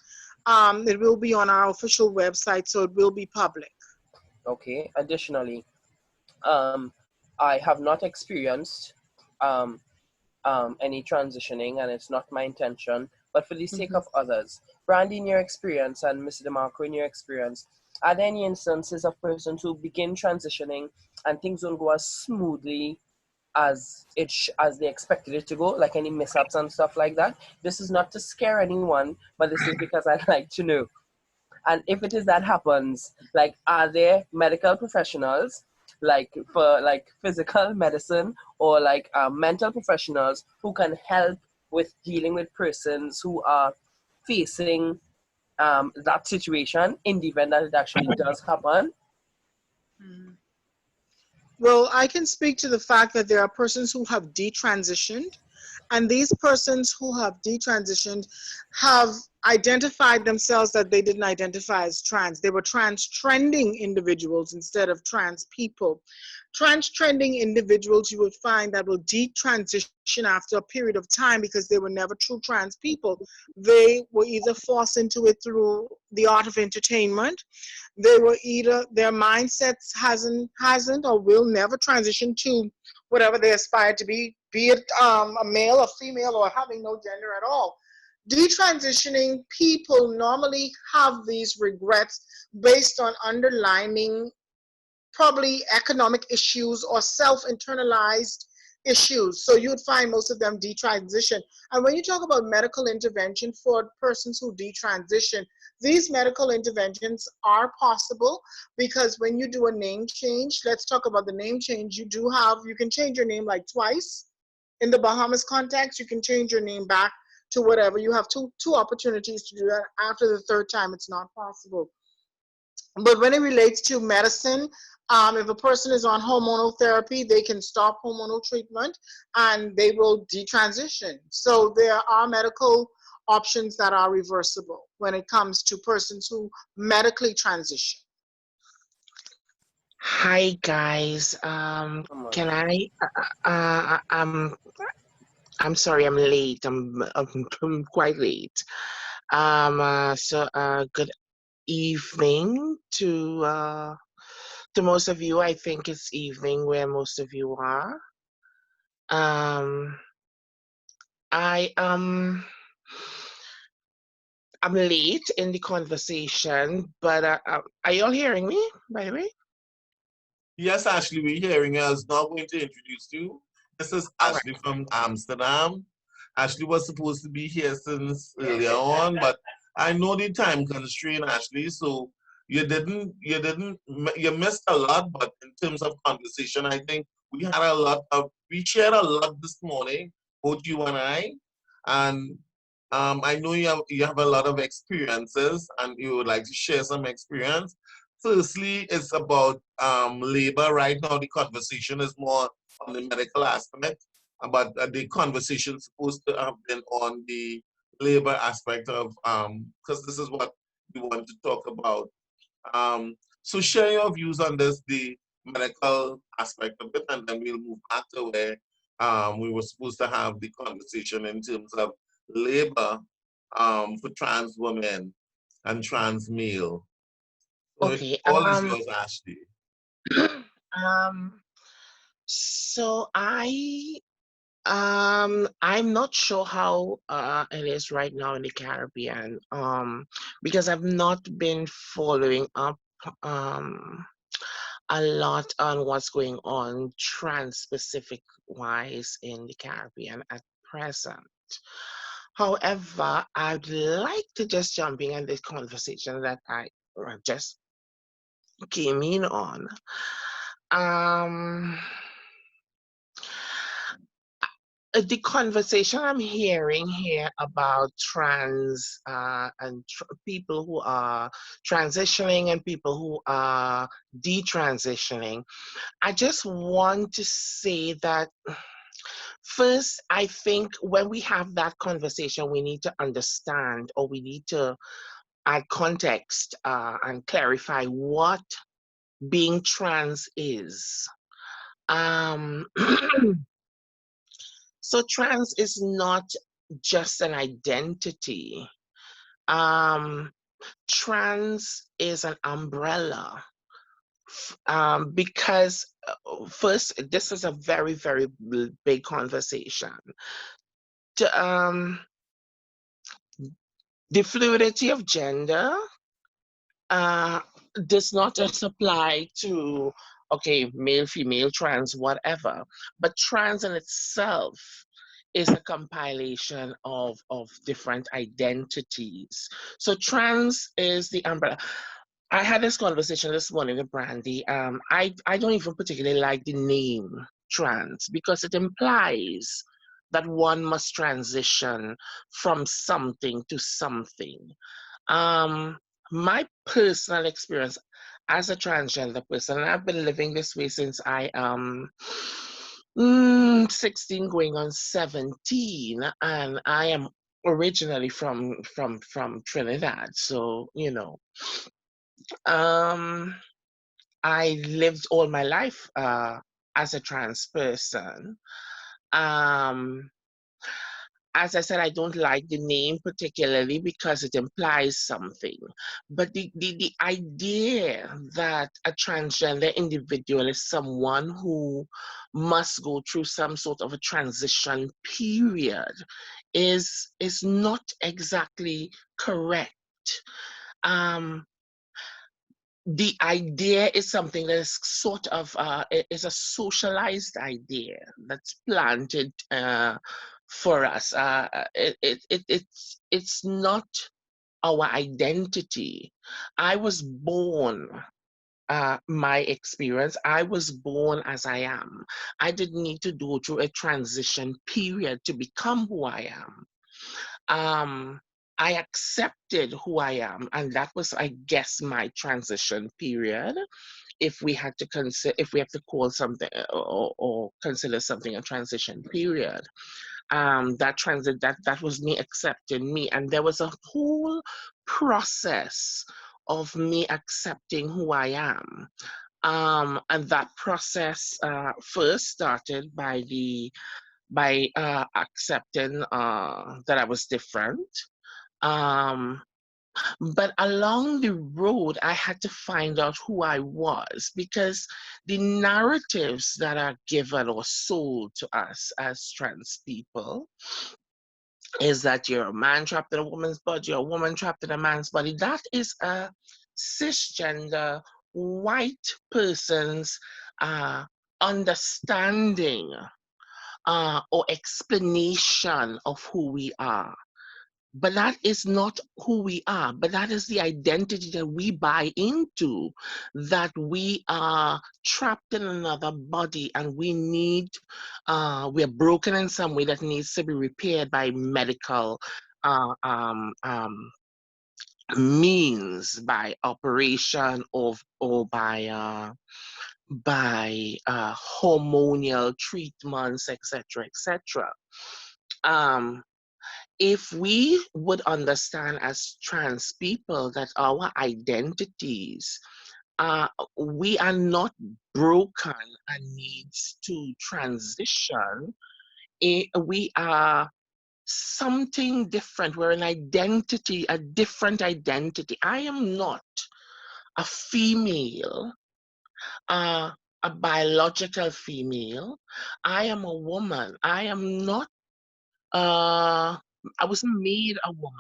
[SPEAKER 5] It will be on our official website, so it will be public.
[SPEAKER 6] Okay. Additionally, I have not experienced um, any transitioning, and it's not my intention. But for the sake of others, Brandy, in your experience, and Mr. DeMarco, in your experience, are there any instances of persons who begin transitioning and things don't go as smoothly as as they expected it to go, like any mishaps and stuff like that? This is not to scare anyone, but this is because I'd like to know. And if it is that happens, like, are there medical professionals, like for like physical medicine or like mental professionals who can help with dealing with persons who are facing that situation in the event that it actually does happen?
[SPEAKER 5] Well, I can speak to the fact that there are persons who have detransitioned, and these persons who have detransitioned have identified themselves that they didn't identify as trans. They were trans trending individuals instead of trans people. Trans trending individuals you would find that will detransition after a period of time because they were never true trans people. They were either forced into it through the art of entertainment. They were either their mindsets hasn't or will never transition to whatever they aspire to be it a male or female or having no gender at all. Detransitioning people normally have these regrets based on underlining probably economic issues or self-internalized issues. So you'd find most of them detransition. And when you talk about medical intervention for persons who detransition, these medical interventions are possible because when you do a name change, let's talk about the name change, you can change your name like twice. In the Bahamas context, you can change your name back to whatever. You have two opportunities to do that. After the third time, it's not possible. But when it relates to medicine, if a person is on hormonal therapy, they can stop hormonal treatment and they will detransition. So there are medical options that are reversible when it comes to persons who medically transition.
[SPEAKER 7] Hi guys.
[SPEAKER 6] Come on.
[SPEAKER 7] Can I? Uh, um, I'm sorry, I'm late. I'm quite late. Good evening to most of you. I think it's evening where most of you are. Um, I I'm late in the conversation, but are you all hearing me? By the way,
[SPEAKER 1] Yes, Ashley, we're hearing you. I was not going to introduce you. This is
[SPEAKER 7] all right.
[SPEAKER 1] Ashley from Amsterdam. Ashley was supposed to be here since earlier on, but I know the time constraint, Ashley. So you missed a lot. But in terms of conversation, I think we shared a lot this morning, both you and I, and I know you have a lot of experiences, and you would like to share some experience. Firstly, it's about labor. Right now, the conversation is more on the medical aspect, but the conversation is supposed to have been on the labor aspect of, because this is what we want to talk about. So share your views on this, the medical aspect of it, and then we'll move back to where we were supposed to have the conversation in terms of labor for trans women and trans male. So
[SPEAKER 7] Okay.
[SPEAKER 1] all is yours, Ashley.
[SPEAKER 7] um. So I'm not sure how it is right now in the Caribbean. Because I've not been following up um a lot on what's going on trans-specific wise in the Caribbean at present. However, I'd like to just jump in on this conversation that I just came in on. Um, the conversation I'm hearing here about trans and people who are transitioning and people who are detransitioning, I just want to say that first, I think when we have that conversation, we need to understand or we need to add context and clarify what being trans is. Um, so trans is not just an identity. Um, Trans is an umbrella because first, this is a very, very big conversation. To, the fluidity of gender uh, does not just apply to, okay, male, female, trans, whatever, but trans in itself is a compilation of different identities. So trans is the umbrella. I had this conversation this morning with Brandy. I don't even particularly like the name trans because it implies that one must transition from something to something. Um, my personal experience as a transgender person, and I've been living this way since I am 16 going on 17, and I am originally from Trinidad. So, um, I lived all my life as a trans person. Um, as I said, I don't like the name particularly because it implies something. But the idea that a transgender individual is someone who must go through some sort of a transition period is not exactly correct. Um, the idea is something that is sort of is a socialized idea that's planted for us. It's not our identity. I was born. My experience, I was born as I am. I didn't need to go through a transition period to become who I am. I accepted who I am, and that was, I guess, my transition period. If we had to consider, if we have to call something or consider something a transition period, that was me accepting me, and there was a whole process of me accepting who I am. And that process first started by accepting that I was different. Um, but along the road, I had to find out who I was, because the narratives that are given or sold to us as trans people is that you're a man trapped in a woman's body, you're a woman trapped in a man's body. That is a cisgender white person's uh, understanding or explanation of who we are. But that is not who we are, but that is the identity that we buy into, that we are trapped in another body and we need, we're broken in some way that needs to be repaired by medical means, by operation or by hormonal treatments, etc., etc. If we would understand as trans people that our identities, we are not broken and needs to transition. We are something different. We're an identity, a different identity. I am not a female, a biological female. I am a woman. I am not, I wasn't made a woman.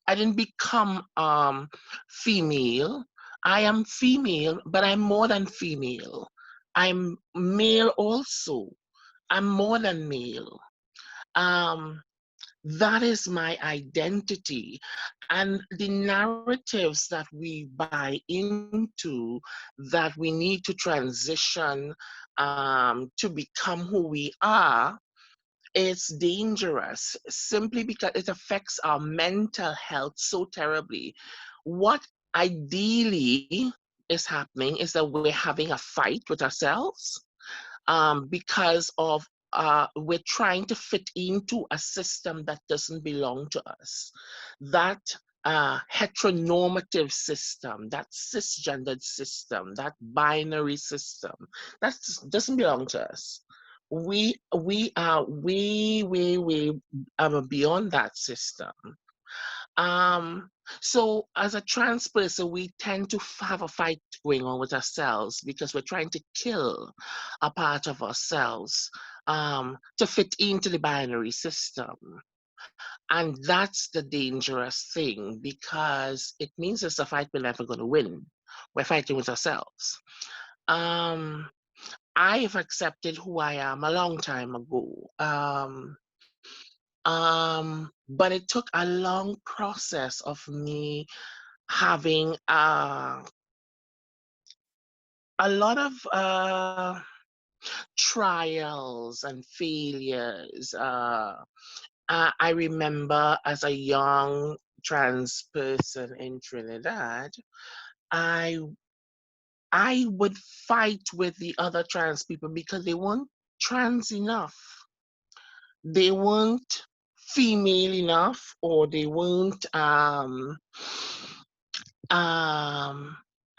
[SPEAKER 7] I didn't become female. I am female, but I'm more than female. I'm male also. I'm more than male. Um, that is my identity. And the narratives that we buy into, that we need to transition to become who we are, it's dangerous simply because it affects our mental health so terribly. What ideally is happening is that we're having a fight with ourselves because of we're trying to fit into a system that doesn't belong to us. That heteronormative system, that cisgendered system, that binary system, that doesn't belong to us. We are we beyond that system. So as a trans person, we tend to have a fight going on with ourselves because we're trying to kill a part of ourselves to fit into the binary system. And that's the dangerous thing, because it means it's a fight we're never going to win. We're fighting with ourselves. I have accepted who I am a long time ago. But it took a long process of me having a lot of trials and failures. I remember as a young trans person in Trinidad, I would fight with the other trans people because they weren't trans enough. They weren't female enough, or they weren't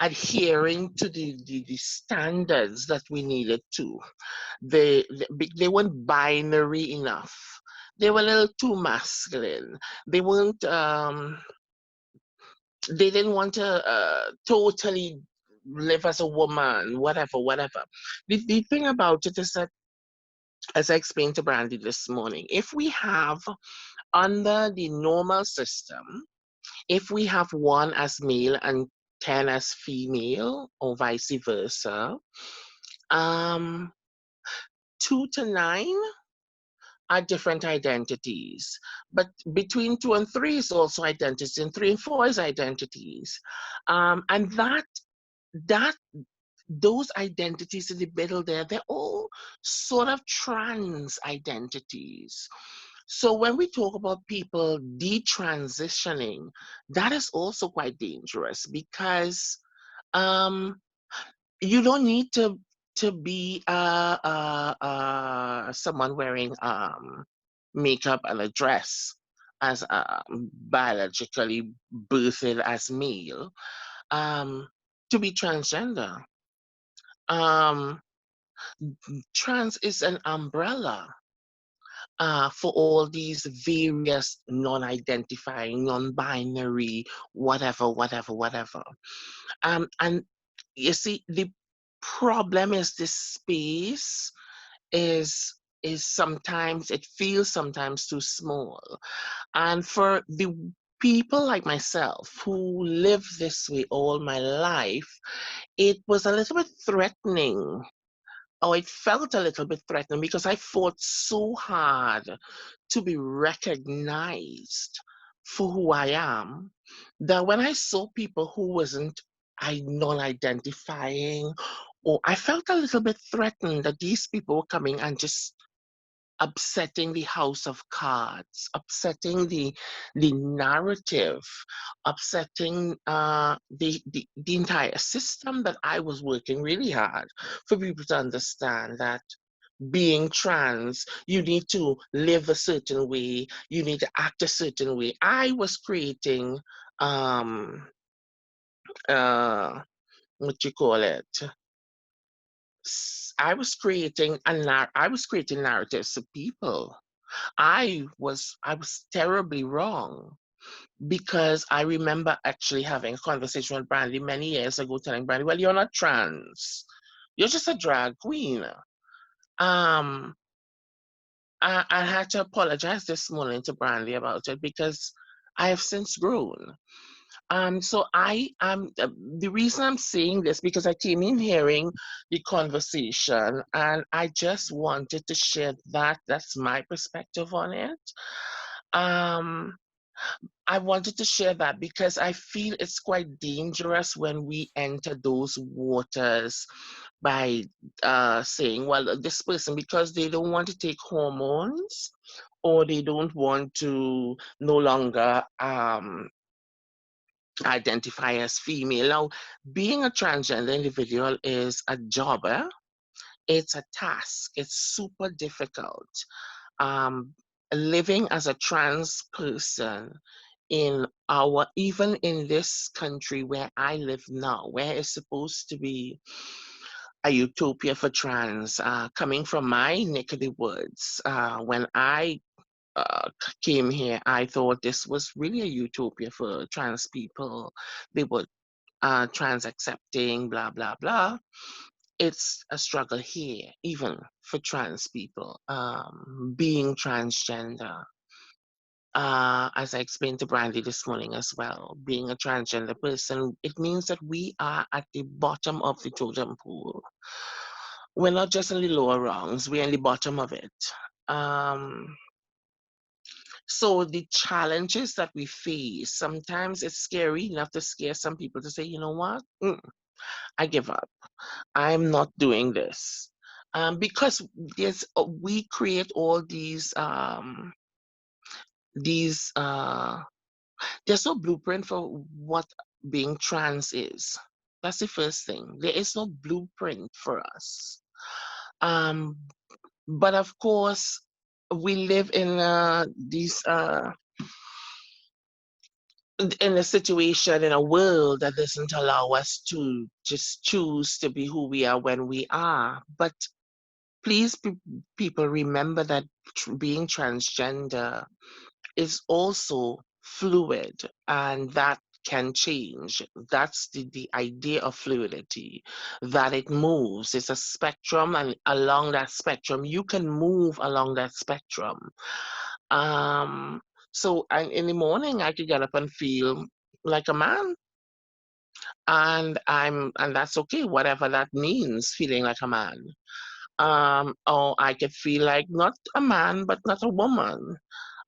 [SPEAKER 7] adhering to the standards that we needed to. They weren't binary enough. They were a little too masculine. They weren't they didn't want to totally live as a woman, whatever. The thing about it is that, as I explained to Brandy this morning, if we have under the normal system, if we have 1 as male and 10 as female, or vice versa, 2 to 9 are different identities. But between 2 and 3 is also identities, and 3 and 4 is identities. And that those identities in the middle there, they're all sort of trans identities. So when we talk about people detransitioning, that is also quite dangerous, because you don't need to be someone wearing makeup and a dress as biologically birthed as male to be transgender. Trans is an umbrella. for all these various non-identifying, non-binary, whatever. And you see, the problem is this space is sometimes, it feels sometimes too small. And for the people like myself who live this way all my life, it was a little bit threatening. Oh, it felt a little bit threatening because I fought so hard to be recognized for who I am, that when I saw people who wasn't non-identifying, or I felt a little bit threatened that these people were coming and just upsetting the house of cards, upsetting the narrative, upsetting the entire system that I was working really hard for people to understand that being trans, you need to live a certain way, you need to act a certain way. I was creating what you call it? I was creating narratives for people. I was terribly wrong, because I remember actually having a conversation with Brandy many years ago, telling Brandy, "Well, you're not trans, you're just a drag queen." Um, I had to apologize this morning to Brandy about it because I have since grown. So the reason I'm saying this, because I came in hearing the conversation and I just wanted to share that. That's my perspective on it. Um, I wanted to share that because I feel it's quite dangerous when we enter those waters by saying, well, this person, because they don't want to take hormones or they don't want to no longer identify as female. Now, being a transgender individual is a job. It's a task. It's super difficult. Um, Living as a trans person even in this country where I live now, where it's supposed to be a utopia for trans, coming from my neck of the woods, when I came here, I thought this was really a utopia for trans people. They were trans accepting, blah, blah, blah. It's a struggle here, even for trans people, being transgender. As I explained to Brandy this morning as well, being a transgender person, it means that we are at the bottom of the totem pole. We're not just in the lower rungs, we're in the bottom of it. So the challenges that we face, sometimes it's scary enough to scare some people to say, you know what, I give up. I'm not doing this. Because we create all these there's no blueprint for what being trans is. That's the first thing. There is no blueprint for us. Um, but of course, we live in in a situation, in a world that doesn't allow us to just choose to be who we are when we are. But please, people, remember that being transgender is also fluid, and that can change. That's the idea of fluidity, that it moves. It's a spectrum, and along that spectrum, you can move along that spectrum. So in the morning, I could get up and feel like a man, and that's okay, whatever that means, feeling like a man. Or I could feel like not a man, but not a woman.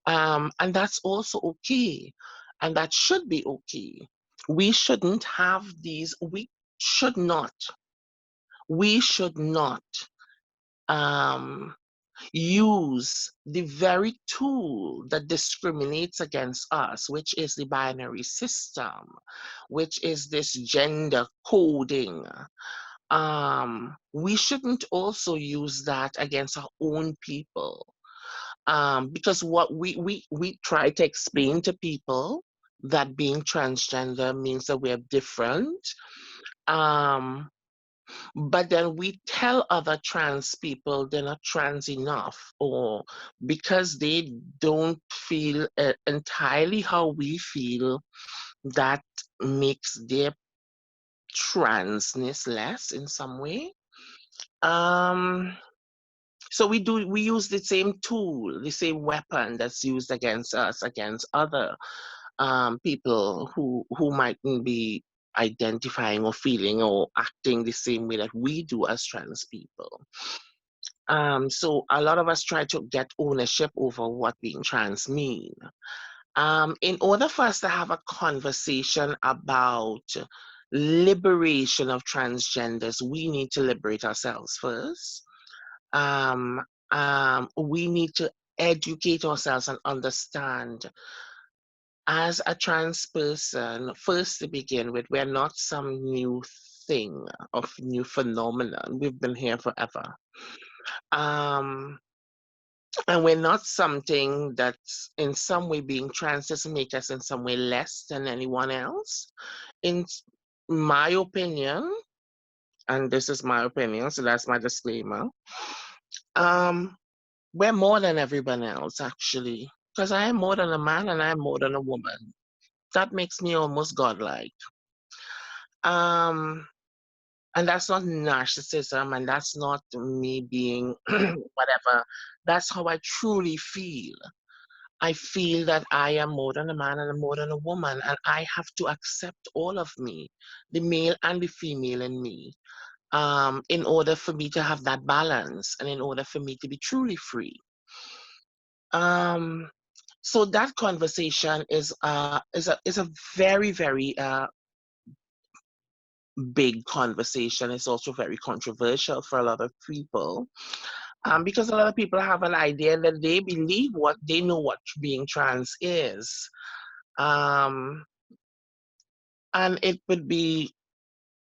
[SPEAKER 7] And that's also okay. And that should be okay. We shouldn't have should not, we should not um, use the very tool that discriminates against us, which is the binary system, which is this gender coding. We shouldn't also use that against our own people. Because what we try to explain to people, that being transgender means that we're different. Um, But then we tell other trans people they're not trans enough, or because they don't feel entirely how we feel, that makes their transness less in some way. So we use the same tool, the same weapon that's used against us, against other people who mightn't be identifying or feeling or acting the same way that we do as trans people. So a lot of us try to get ownership over what being trans mean. In order for us to have a conversation about liberation of transgenders, we need to liberate ourselves first. We need to educate ourselves and understand, as a trans person, first to begin with, we're not some new thing of new phenomenon. We've been here forever. Um, and we're not something that's in some way being trans doesn't make us in some way less than anyone else. In my opinion, and this is my opinion, so that's my disclaimer. We're more than everyone else, actually, because I am more than a man and I am more than a woman. That makes me almost godlike. And that's not narcissism, and that's not me being whatever. That's how I truly feel. I feel that I am more than a man and I'm more than a woman, and I have to accept all of me, the male and the female in me, in order for me to have that balance and in order for me to be truly free. So that conversation is a very, very big conversation. It's also very controversial for a lot of people, because a lot of people have an idea that they believe what they know what being trans is, and it would be,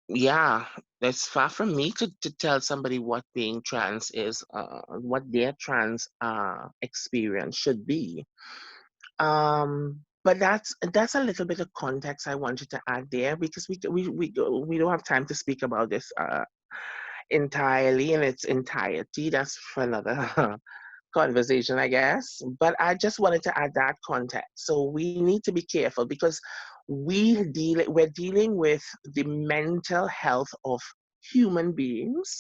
[SPEAKER 7] yeah, it's far from me to tell somebody what being trans is, what their trans experience should be. But that's a little bit of context I wanted to add there, because we don't have time to speak about this entirely in its entirety. That's for another conversation, I guess. But I just wanted to add that context. So we need to be careful, because we're dealing with the mental health of human beings.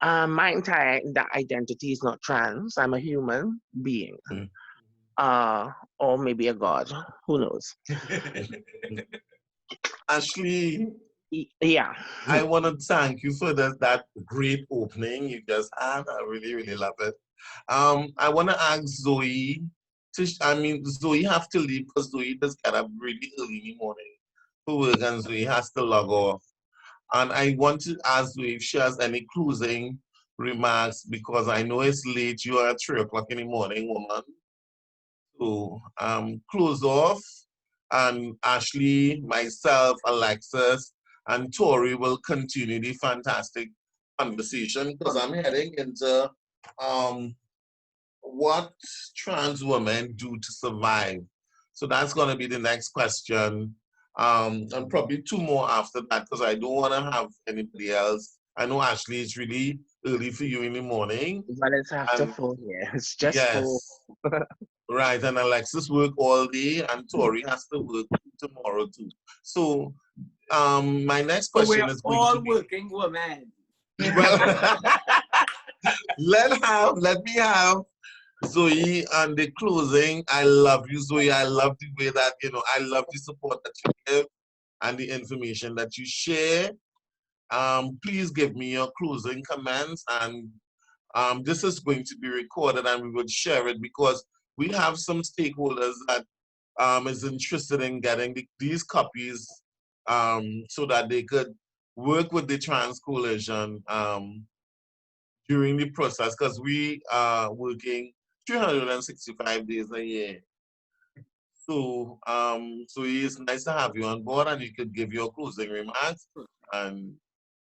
[SPEAKER 7] My entire identity is not trans. I'm a human being. Or maybe a god, who knows?
[SPEAKER 1] Ashley,
[SPEAKER 7] Yeah.
[SPEAKER 1] I want to thank you for that great opening you just had. I really, really love it. I want to ask Zoe. Zoe have to leave because Zoe just get up really early in the morning for work, and Zoe has to log off. And I want to ask Zoe if she has any closing remarks, because I know it's late. You are at 3 o'clock in the morning, woman. So close off, and Ashley, myself, Alexis, and Tori will continue the fantastic conversation, because I'm heading into what trans women do to survive. So that's going to be the next question. And probably 2 more after that, because I don't want to have anybody else. I know, Ashley, it's really early for you in the morning.
[SPEAKER 7] But it's after 4 here. It's just 4.
[SPEAKER 1] Yes. Right, and Alexis work all day, and Tori has to work tomorrow too. So, my next question is going
[SPEAKER 2] all
[SPEAKER 1] to be,
[SPEAKER 2] working women.
[SPEAKER 1] well, let me have Zoe on the closing. I love you, Zoe. I love the way that, I love the support that you give and the information that you share. Please give me your closing comments, and this is going to be recorded and we would share it, because we have some stakeholders that is interested in getting these copies, so that they could work with the Trans Coalition during the process, because we are working 365 days a year. So, so it's nice to have you on board, and you could give your closing remarks, and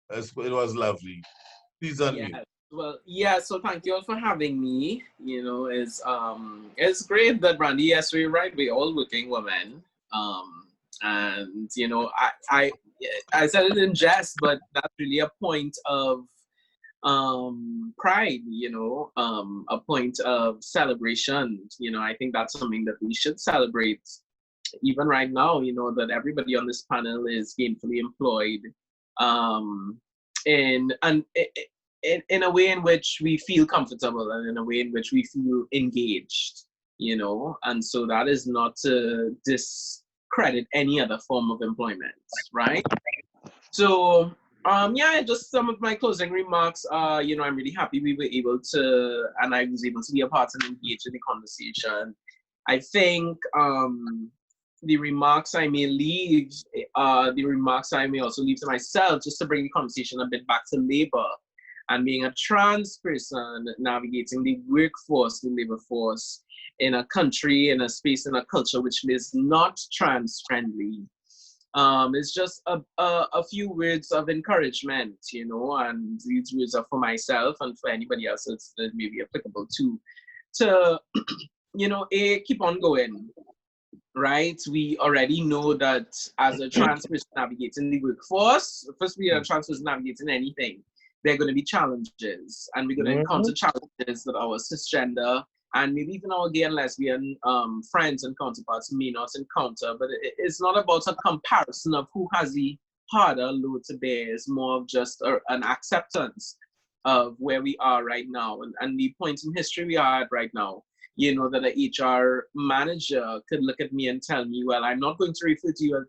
[SPEAKER 1] it was lovely. Please unmute.
[SPEAKER 2] Yeah. Well, yeah, so thank you all for having me. It's great that Brandy, yes, we're right, we're all working women. And I said it in jest, but that's really a point of pride, a point of celebration. I think that's something that we should celebrate even right now, that everybody on this panel is gainfully employed, in a way in which we feel comfortable and in a way in which we feel engaged, and so that is not to discredit any other form of employment, right? So yeah, just some of my closing remarks are, I'm really happy we were able to, and I was able to be a part and engage in the conversation. I think the remarks I may leave, the remarks I may also leave to myself, just to bring the conversation a bit back to labor and being a trans person navigating the workforce, the labor force, in a country, in a space, in a culture which is not trans friendly. It's just a few words of encouragement, and these words are for myself and for anybody else that may be applicable to keep on going, right? We already know that as a trans person navigating the workforce, first we are a trans person navigating anything, there are going to be challenges, and we're going to encounter challenges that our cisgender and maybe even our gay and lesbian friends and counterparts may not encounter. But it's not about a comparison of who has the harder load to bear. It's more of just an acceptance of where we are right now and the point in history we are at right now. That a HR manager could look at me and tell me, well, I'm not going to refer to you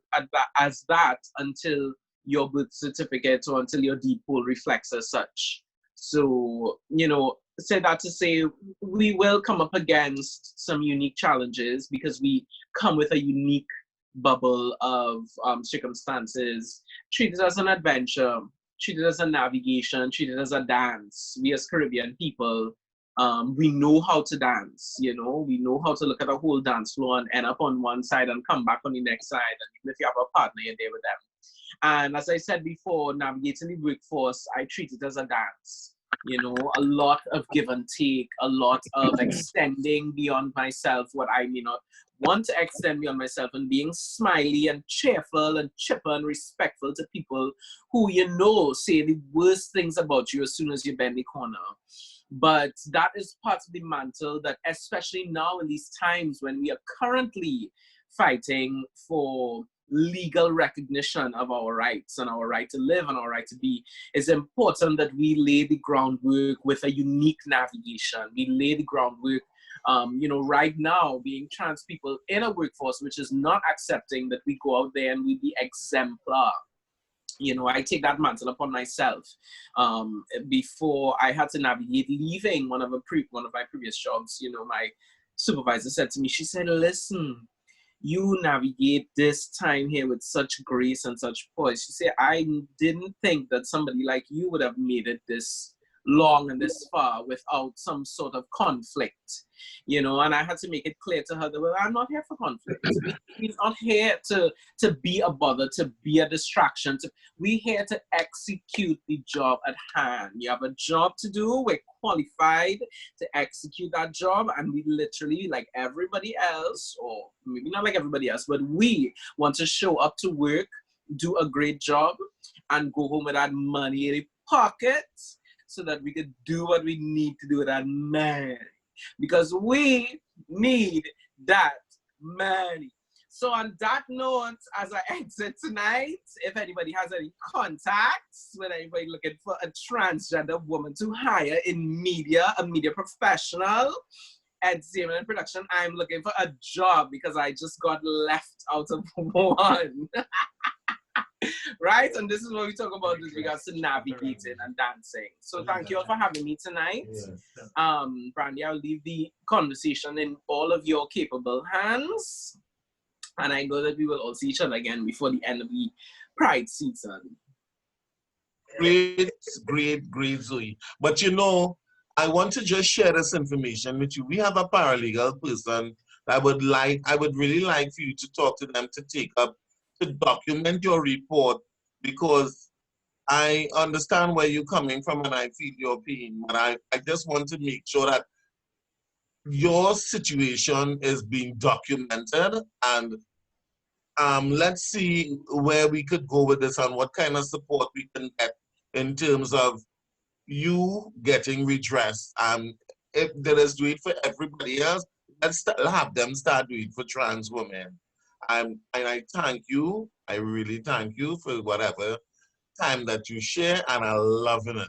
[SPEAKER 2] as that until your birth certificate or until your deed poll reflects as such. So, say that to say we will come up against some unique challenges because we come with a unique bubble of circumstances. Treat it as an adventure, treat it as a navigation, treat it as a dance. We as Caribbean people, we know how to dance, we know how to look at a whole dance floor and end up on one side and come back on the next side. And even if you have a partner, you're there with them. And as I said before, navigating the workforce, I treat it as a dance. A lot of give and take, a lot of extending beyond myself what I may not want to extend beyond myself, and being smiley and cheerful and chipper and respectful to people who, say the worst things about you as soon as you bend the corner. But that is part of the mantle that, especially now in these times when we are currently fighting for legal recognition of our rights and our right to live and our right to be, it's important that we lay the groundwork with a unique navigation. We lay the groundwork, right now, being trans people in a workforce which is not accepting that we go out there and we be exemplar. I take that mantle upon myself. Before I had to navigate leaving one of my previous jobs, my supervisor said to me, she said, listen, you navigate this time here with such grace and such poise. She said, I didn't think that somebody like you would have made it this long and this far without some sort of conflict, and I had to make it clear to her that, well, I'm not here for conflict. We're not here to be a bother, to be a distraction. We're here to execute the job at hand. You have a job to do. We're qualified to execute that job, and we literally, like everybody else, or maybe not like everybody else, but we want to show up to work, do a great job, and go home with that money in the pocket, so that we could do what we need to do with that money. Because we need that money. So on that note, as I exit tonight, if anybody has any contacts, with anybody looking for a transgender woman to hire in media, a media professional, entertainment and production, I'm looking for a job because I just got left out of one. Right? And this is what we talk about with regards to navigating and dancing. So thank you all for having me tonight. Brandy, I'll leave the conversation in all of your capable hands. And I know that we will all see each other again before the end of the Pride season.
[SPEAKER 1] Great, Zoe. But I want to just share this information with you. We have a paralegal person that I would really like for you to talk to them to take up, to document your report, because I understand where you're coming from and I feel your pain, but I just want to make sure that your situation is being documented and let's see where we could go with this and what kind of support we can get in terms of you getting redress. If there is do it for everybody else, have them start doing it for trans women. And I thank you. I really thank you for whatever time that you share, and I'm loving it.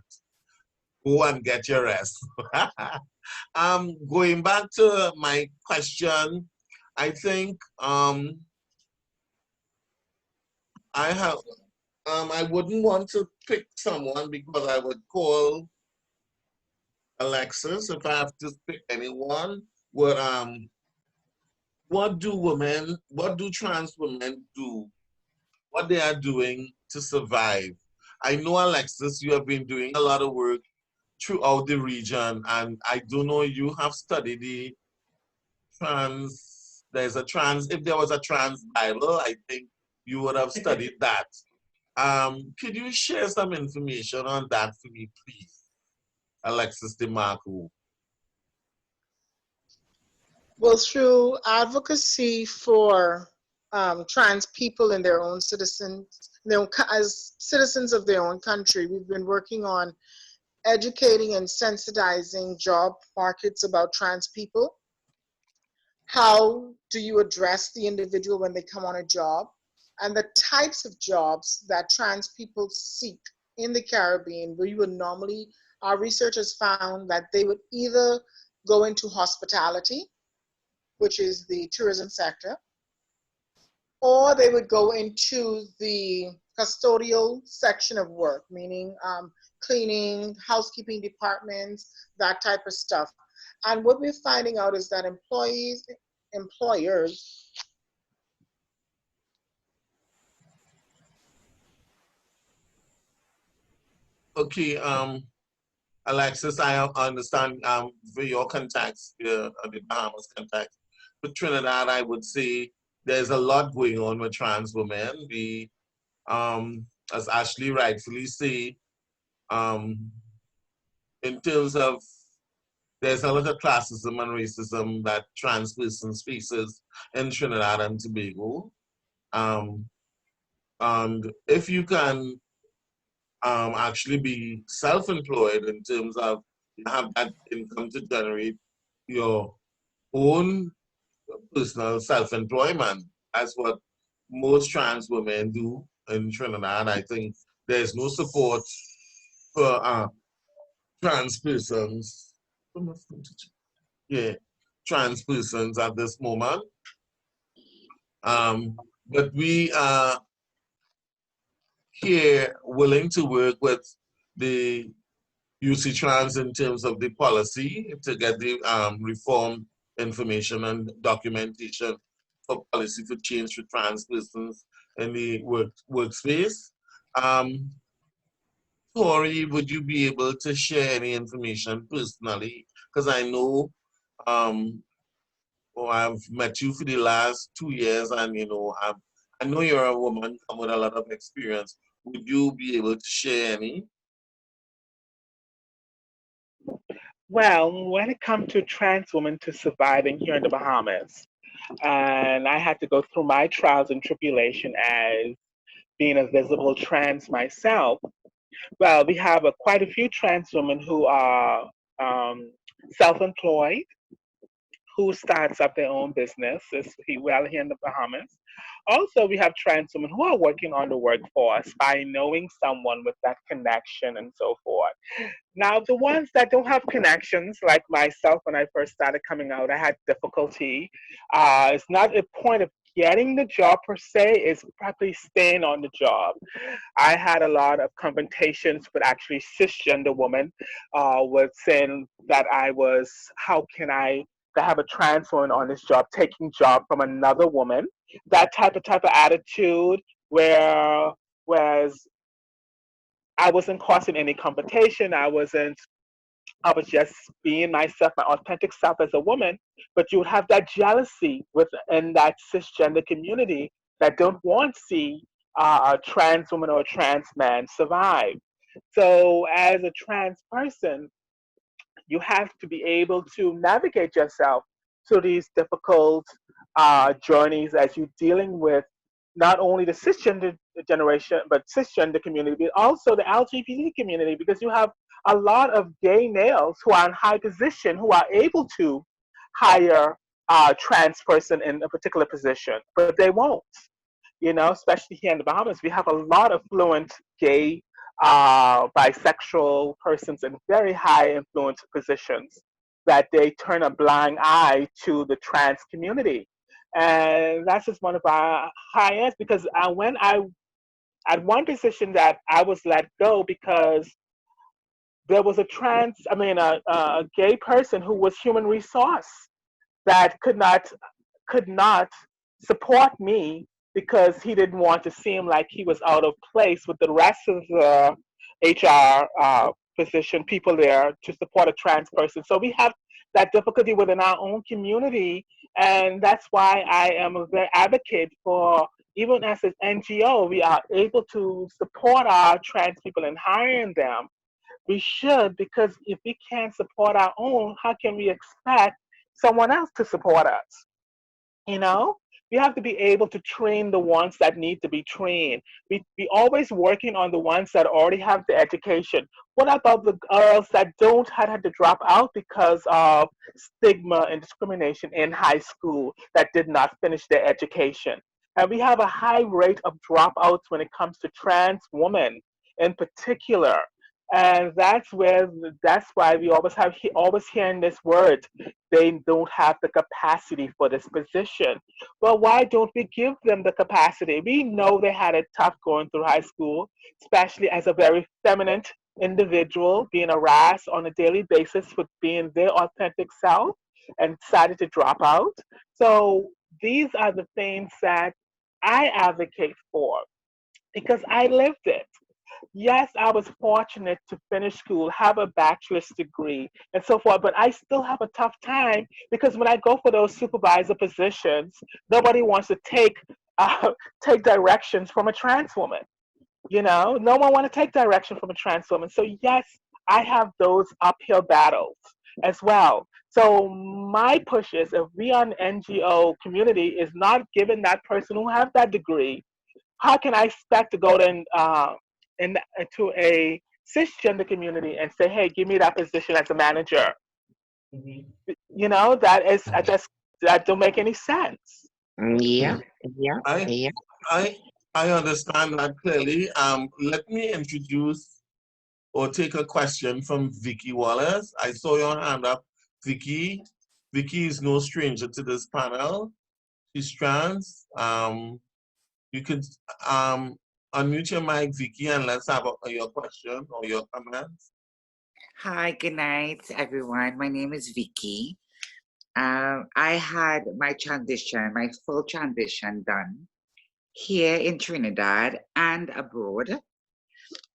[SPEAKER 1] Go and get your rest. Going back to my question, I think I have I wouldn't want to pick someone because I would call Alexis if I have to pick anyone. What what do trans women do? What they are doing to survive? I know, Alexis, you have been doing a lot of work throughout the region, and I do know you have studied the if there was a trans Bible, I think you would have studied that. Could you share some information on that for me, please, Alexis DeMarco?
[SPEAKER 5] Well, through advocacy for trans people and their own citizens, as citizens of their own country, we've been working on educating and sensitizing job markets about trans people. How do you address the individual when they come on a job? And the types of jobs that trans people seek in the Caribbean, where you would normally, our research has found that they would either go into hospitality, which is the tourism sector, or they would go into the custodial section of work, meaning cleaning, housekeeping departments, that type of stuff. And what we're finding out is that employers,
[SPEAKER 1] Okay, Alexis, I understand for your contacts, the Bahamas contacts. With Trinidad, I would say there's a lot going on with trans women. As Ashley rightfully say, um, in terms of there's a lot of classism and racism that trans persons faces in Trinidad and Tobago. Um, and if you can actually be self-employed in terms of you have that income to generate your own personal self-employment. That's what most trans women do in Trinidad. I think there's no support for trans persons. Yeah, trans persons at this moment. But we are here willing to work with the UC Trans in terms of the policy to get the reform information and documentation for policy for change for trans persons in the workspace. Tori, would you be able to share any information personally? Because I know I've met you for the last 2 years, and I know you're a woman come with a lot of experience. Would you be able to share any?
[SPEAKER 3] Well, when it comes to trans women to surviving here in the Bahamas, and I had to go through my trials and tribulation as being a visible trans myself. Well, we have quite a few trans women who are self-employed, who starts up their own business, well here in the Bahamas. Also, we have trans women who are working on the workforce by knowing someone with that connection and so forth. Now, the ones that don't have connections, like myself, when I first started coming out, I had difficulty. It's not a point of getting the job per se, it's probably staying on the job. I had a lot of confrontations with actually cisgender women with saying that how can I have a trans woman on this job, taking job from another woman, that type of attitude whereas I wasn't causing any competition. I was just being myself, my authentic self as a woman. But you would have that jealousy within that cisgender community that don't want to see a trans woman or a trans man survive. So, as a trans person, you have to be able to navigate yourself through these difficult journeys as you're dealing with not only the cisgender generation, but cisgender community, but also the LGBT community, because you have a lot of gay males who are in high position who are able to hire a trans person in a particular position, but they won't. You know, especially here in the Bahamas, we have a lot of fluent gay, bisexual persons in very high influence positions that they turn a blind eye to the trans community. And that's just one of our highest, because when I, at one position that I was let go because there was a a gay person who was human resource that could not support me because he didn't want to seem like he was out of place with the rest of the HR position people there to support a trans person. So we have that difficulty within our own community, and that's why I am a very advocate for, even as an NGO, we are able to support our trans people and hiring them. We should, because if we can't support our own, how can we expect someone else to support us? You know, we have to be able to train the ones that need to be trained. We always working on the ones that already have the education. What about the girls that don't had to drop out because of stigma and discrimination in high school, that did not finish their education? And we have a high rate of dropouts when it comes to trans women in particular. And that's why we always hearing this word, they don't have the capacity for this position. Well, why don't we give them the capacity? We know they had it tough going through high school, especially as a very feminine individual, being harassed on a daily basis for being their authentic self and decided to drop out. So these are the things that I advocate for because I lived it. Yes, I was fortunate to finish school, have a bachelor's degree, and so forth, but I still have a tough time because when I go for those supervisor positions, nobody wants to uh, take directions from a trans woman. You know, no one want to take direction from a trans woman. So yes, I have those uphill battles as well. So my push is, if we on NGO community is not giving that person who have that degree, how can I expect to go to a cisgender community and say, hey, give me that position as a manager?
[SPEAKER 1] Mhm.
[SPEAKER 3] You know, that don't make any sense.
[SPEAKER 7] Yeah, yeah,
[SPEAKER 1] I
[SPEAKER 7] yeah.
[SPEAKER 1] I I understand that clearly. Let me introduce or take a question from Vicky Wallace. I saw your hand up, Vicky. Vicky is no stranger to this panel. She's trans. You could unmute your mic, Vicky, and let's have your question or your comments.
[SPEAKER 8] Hi, good night, everyone. My name is Vicky. I had my full transition done here in Trinidad and abroad.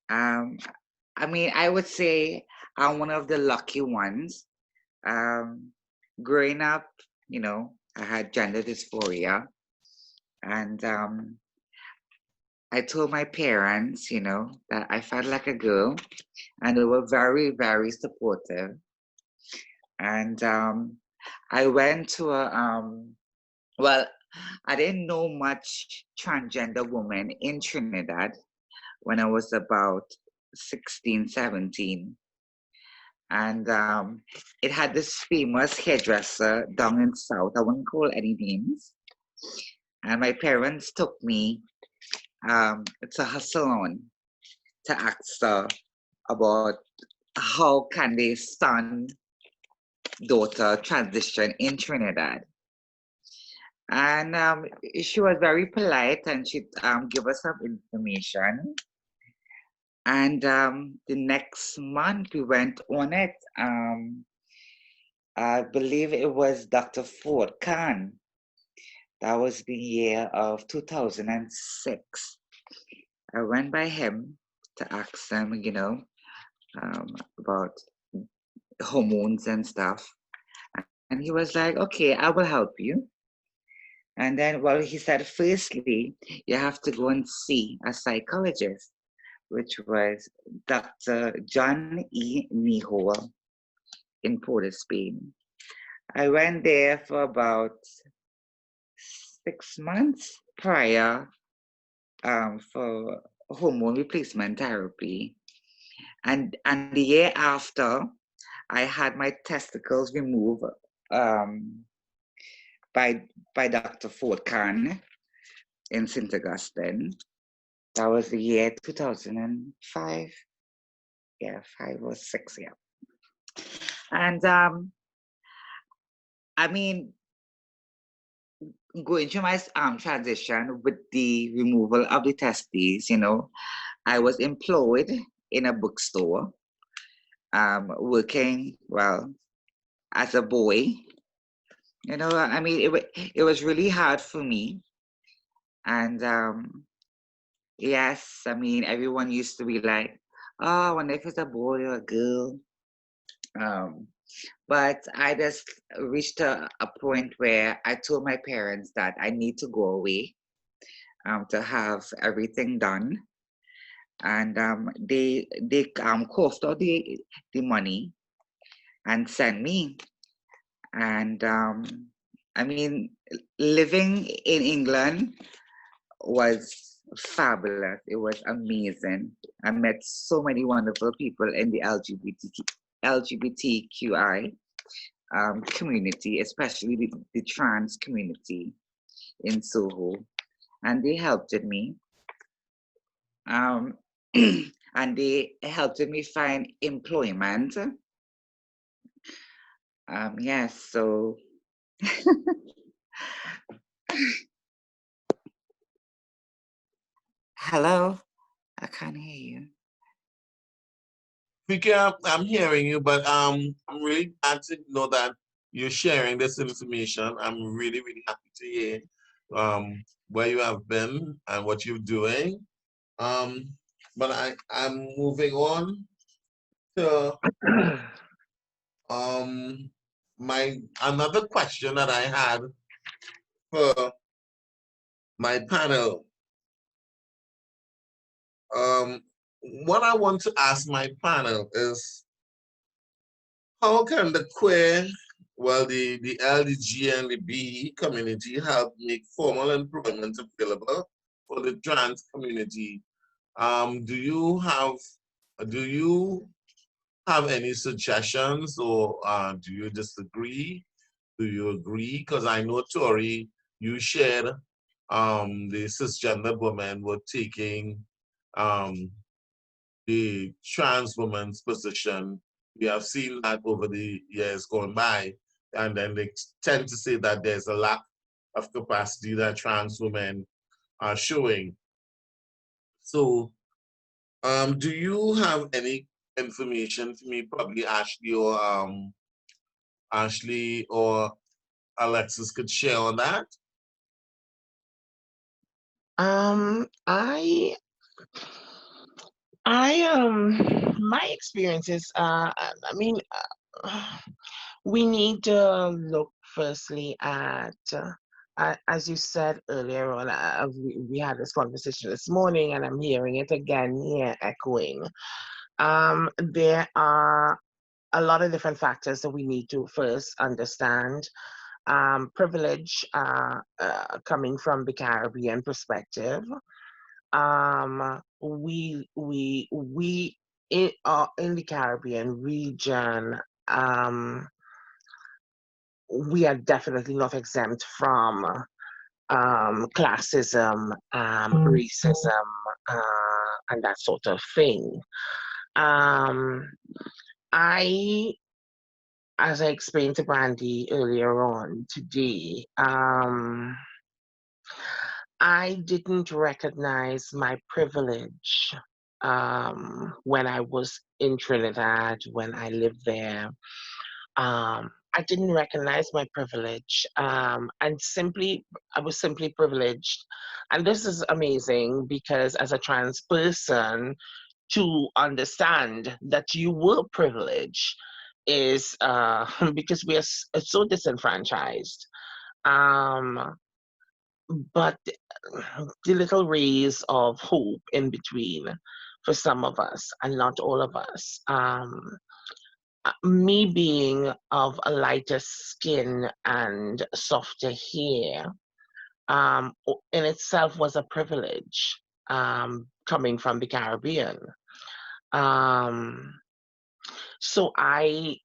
[SPEAKER 8] I would say I'm one of the lucky ones. Um, Growing up, I had gender dysphoria, and I told my parents, that I felt like a girl, and they were very, very supportive. And I went to well, I didn't know much transgender women in Trinidad when I was about 16, 17. And it had this famous hairdresser down in South. I won't call any names. And my parents took me to her salon to ask her about how can their son, daughter transition in Trinidad. And she was very polite, and she gave us some information. And the next month we went on it. I believe it was Dr. Ford Khan. That was the year of 2006. I went by him to ask them, about hormones and stuff. And he was like, okay, I will help you. And then, well, he said, firstly, you have to go and see a psychologist, which was Dr. John E. Nihol in Port Spain. I went there for about 6 months prior for hormone replacement therapy. And the year after, I had my testicles removed um, by Dr. Ford Khan in St. Augustine. That was the year 2005. Yeah, 5 or 6, yeah. And I mean, going through my transition with the removal of the testes, I was employed in a bookstore, working, well, as a boy. I mean, it was really hard for me. And yes, I mean, everyone used to be like, oh, I wonder if it's a boy or a girl. But I just reached a point where I told my parents that I need to go away to have everything done. And they coughed out the money and sent me. And I mean, living in England was fabulous. It was amazing. I met so many wonderful people in the LGBTQI community, especially the trans community in Soho, and they helped me. And they helped me find employment. Yes, so hello, I can't hear you.
[SPEAKER 1] Vicky, I'm hearing you, but I'm really glad to know that you're sharing this information. I'm really, really happy to hear where you have been and what you're doing. But I'm moving on to my another question that I had for my panel. What I want to ask my panel is, how can the queer, well, the LDG and the BE community help make formal employment available for the trans community? Do you have any suggestions, or do you disagree? Do you agree? Because I know, Tori, you shared the cisgender women were taking the trans woman's position. We have seen that over the years gone by, and then they tend to say that there's a lack of capacity that trans women are showing. So, do you have any information for me? Probably Ashley or Alexis could share on that.
[SPEAKER 7] My experiences, I mean, we need to look firstly at, as you said earlier on, we had this conversation this morning, and I'm hearing it again here echoing. There are a lot of different factors that we need to first understand. Privilege coming from the Caribbean perspective. We in the Caribbean region, we are definitely not exempt from classism, racism, and that sort of thing. I, as I explained to Brandy earlier on today, I didn't recognize my privilege when I was in Trinidad, when I lived there. I didn't recognize my privilege, and I was simply privileged. And this is amazing because as a trans person, to understand that you were privileged is because we are so disenfranchised. But the little rays of hope in between for some of us and not all of us. Me being of a lighter skin and softer hair in itself was a privilege. coming from the Caribbean. Um, so I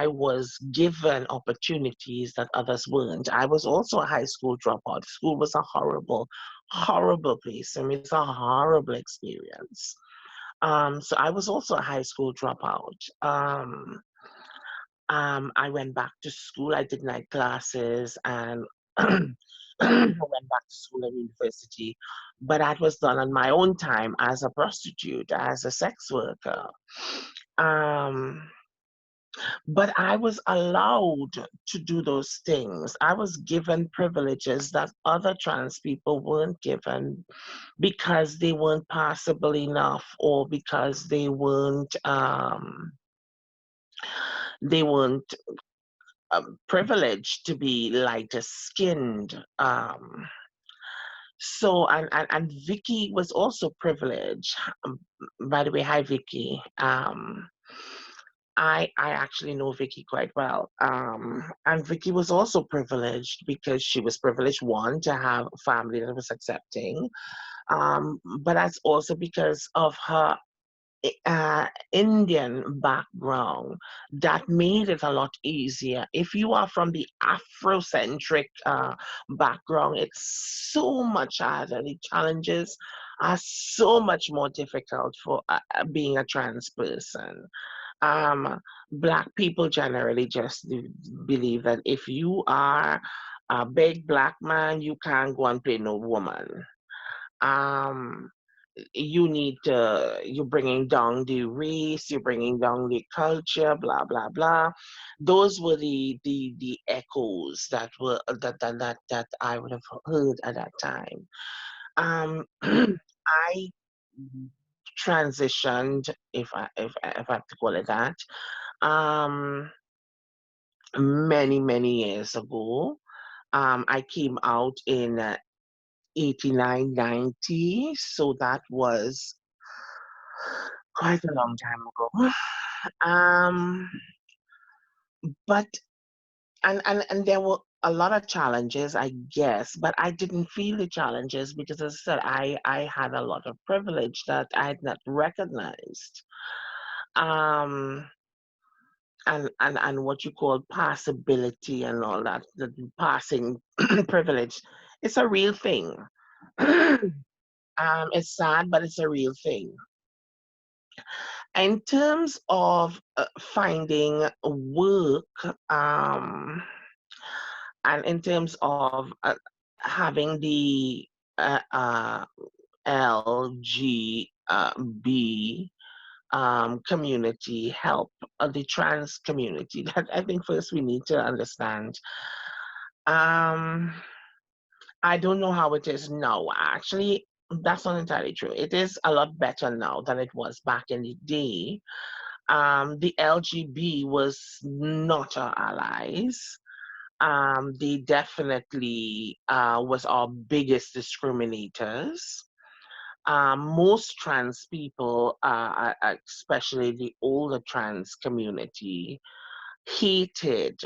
[SPEAKER 7] was given opportunities that others weren't. I was also a high school dropout. School was a horrible, horrible place. I mean, it's a horrible experience. So I was also a high school dropout. I went back to school. I did night classes and I went back to school and university, but that was done on my own time as a prostitute, as a sex worker. Um, but I was allowed to do those things. I was given privileges that other trans people weren't given because they weren't passable enough or because they weren't privileged to be lighter skinned. So and Vicky was also privileged. By the way, hi Vicky. I actually know Vicky quite well. And Vicky was also privileged because she was privileged, one, to have a family that was accepting, but that's also because of her Indian background that made it a lot easier. If you are from the Afrocentric background, it's so much harder. The challenges are so much more difficult for being a trans person. um, Black people generally just believe that if you are a big black man, you can't go and play no woman. Um, you're bringing down the race, you're bringing down the culture, blah blah blah. Those were the echoes that I would have heard at that time. I transitioned, if I have to call it that, um, many years ago. I came out in 89, 90, so that was quite a long time ago. Um, but and there were a lot of challenges, I guess, but I didn't feel the challenges because, as I said, I had a lot of privilege that I had not recognized. Um, and what you call passability and all that, the passing privilege, it's a real thing. It's sad, but it's a real thing. In terms of finding work, and in terms of having the LGB community help the trans community, that I think first we need to understand. Um, I don't know how it is now. Actually, that's not entirely true. It is a lot better now than it was back in the day. The LGB was not our allies. They definitely was our biggest discriminators. Most trans people, especially the older trans community, hated.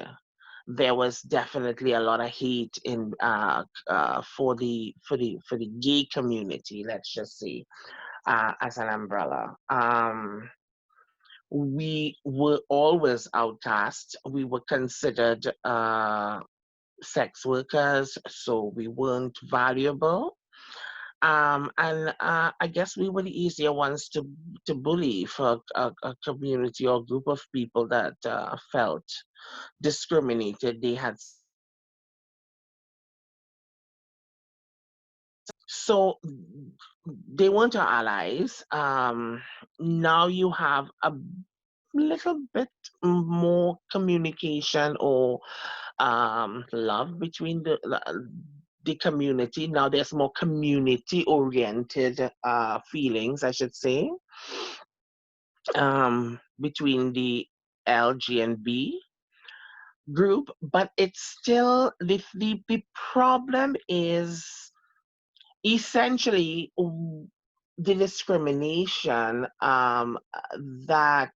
[SPEAKER 7] There was definitely a lot of hate in for the gay community. Let's just say, as an umbrella. We were always outcast. We were considered sex workers, so we weren't valuable. And I guess we were the easier ones to bully for a community or group of people that felt discriminated. They had so they weren't our allies. Now you have a little bit more communication or love between the community. Now there's more community oriented feelings, I should say, between the LG and B group, but it's still the problem is essentially the discrimination that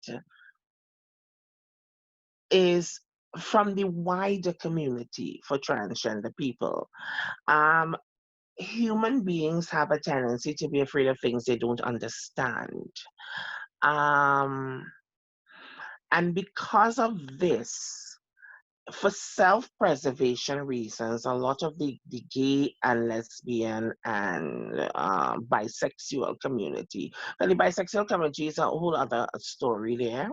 [SPEAKER 7] is from the wider community for transgender people. Um, human beings have a tendency to be afraid of things they don't understand. Um, and because of this, for self-preservation reasons, a lot of the gay and lesbian and bisexual community, and the bisexual community is a whole other story there.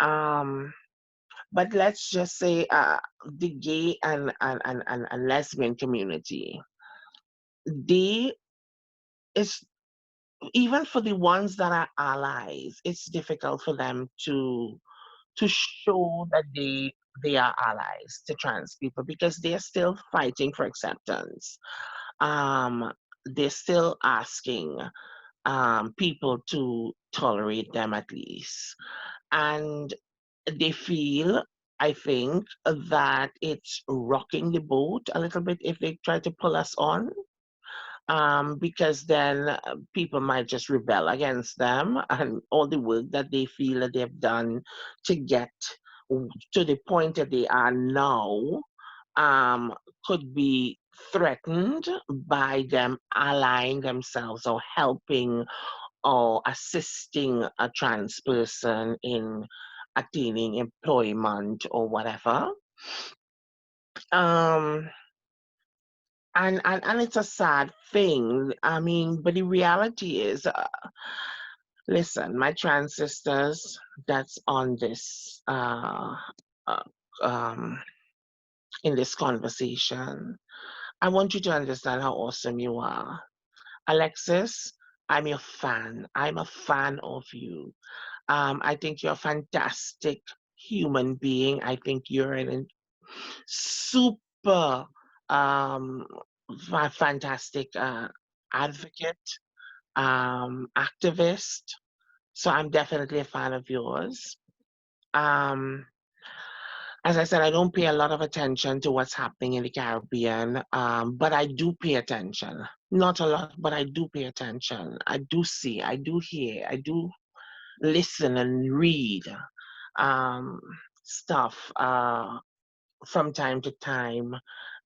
[SPEAKER 7] Um, but let's just say the gay and lesbian community, they it's even for the ones that are allies, it's difficult for them to show that they are allies to trans people because they're still fighting for acceptance. They're still asking people to tolerate them at least, and they feel, I think, that it's rocking the boat a little bit if they try to pull us on, because then people might just rebel against them and all the work that they feel that they've done to get to the point that they are now, um, could be threatened by them allying themselves or helping or assisting a trans person in attaining employment or whatever. Um, and it's a sad thing. I mean, but the reality is, listen, my trans sisters that's on this uh, um, in this conversation, I want you to understand how awesome you are. Alexis, I'm your fan. I'm a fan of you. I think you're a fantastic human being. I think you're an super fantastic advocate, activist. So I'm definitely a fan of yours. Um, as I said, I don't pay a lot of attention to what's happening in the Caribbean, but I do pay attention. Not a lot, but I do pay attention. I do see, I do hear, I do listen and read um, stuff from time to time.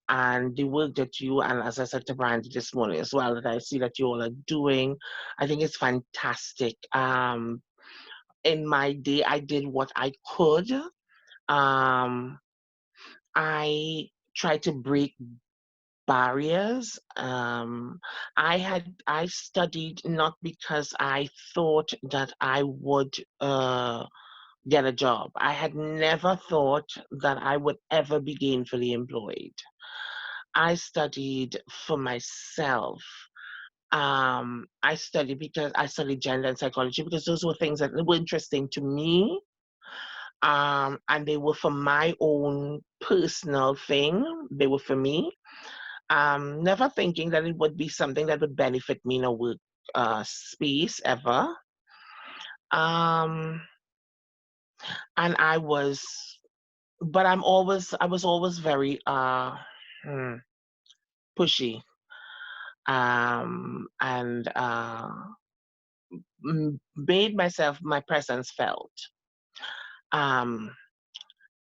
[SPEAKER 7] And the work that you, and as I said to Brandy this morning as well, that I see that you all are doing, I think it's fantastic. In my day, I did what I could. Um, I tried to break barriers. I studied not because I thought that I would get a job. I had never thought that I would ever be gainfully employed. I studied for myself. I studied because I studied gender and psychology because those were things that were interesting to me. And they were for my own personal thing. They were for me. Never thinking that it would be something that would benefit me in a work space ever. Um, and I was always very pushy, and made myself my presence felt. Um,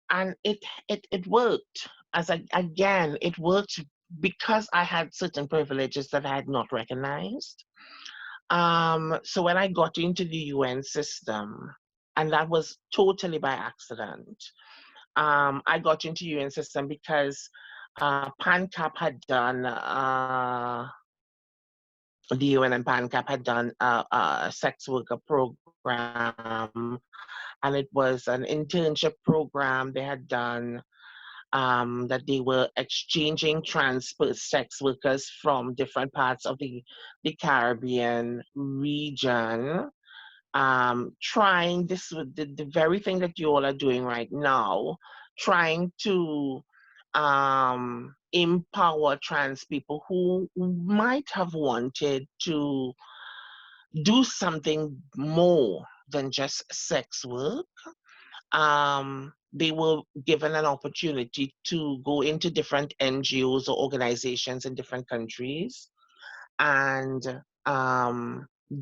[SPEAKER 7] and it worked. Again, it worked because I had certain privileges that I had not recognized. So when I got into the UN system, and that was totally by accident, I got into UN system because PANCAP had done the UN and PANCAP had done a sex worker program, and it was an internship program they had done, that they were exchanging trans sex workers from different parts of the Caribbean region, trying this the very thing that you all are doing right now, trying to empower trans people who might have wanted to do something more than just sex work. They were given an opportunity to go into different NGOs or organizations in different countries and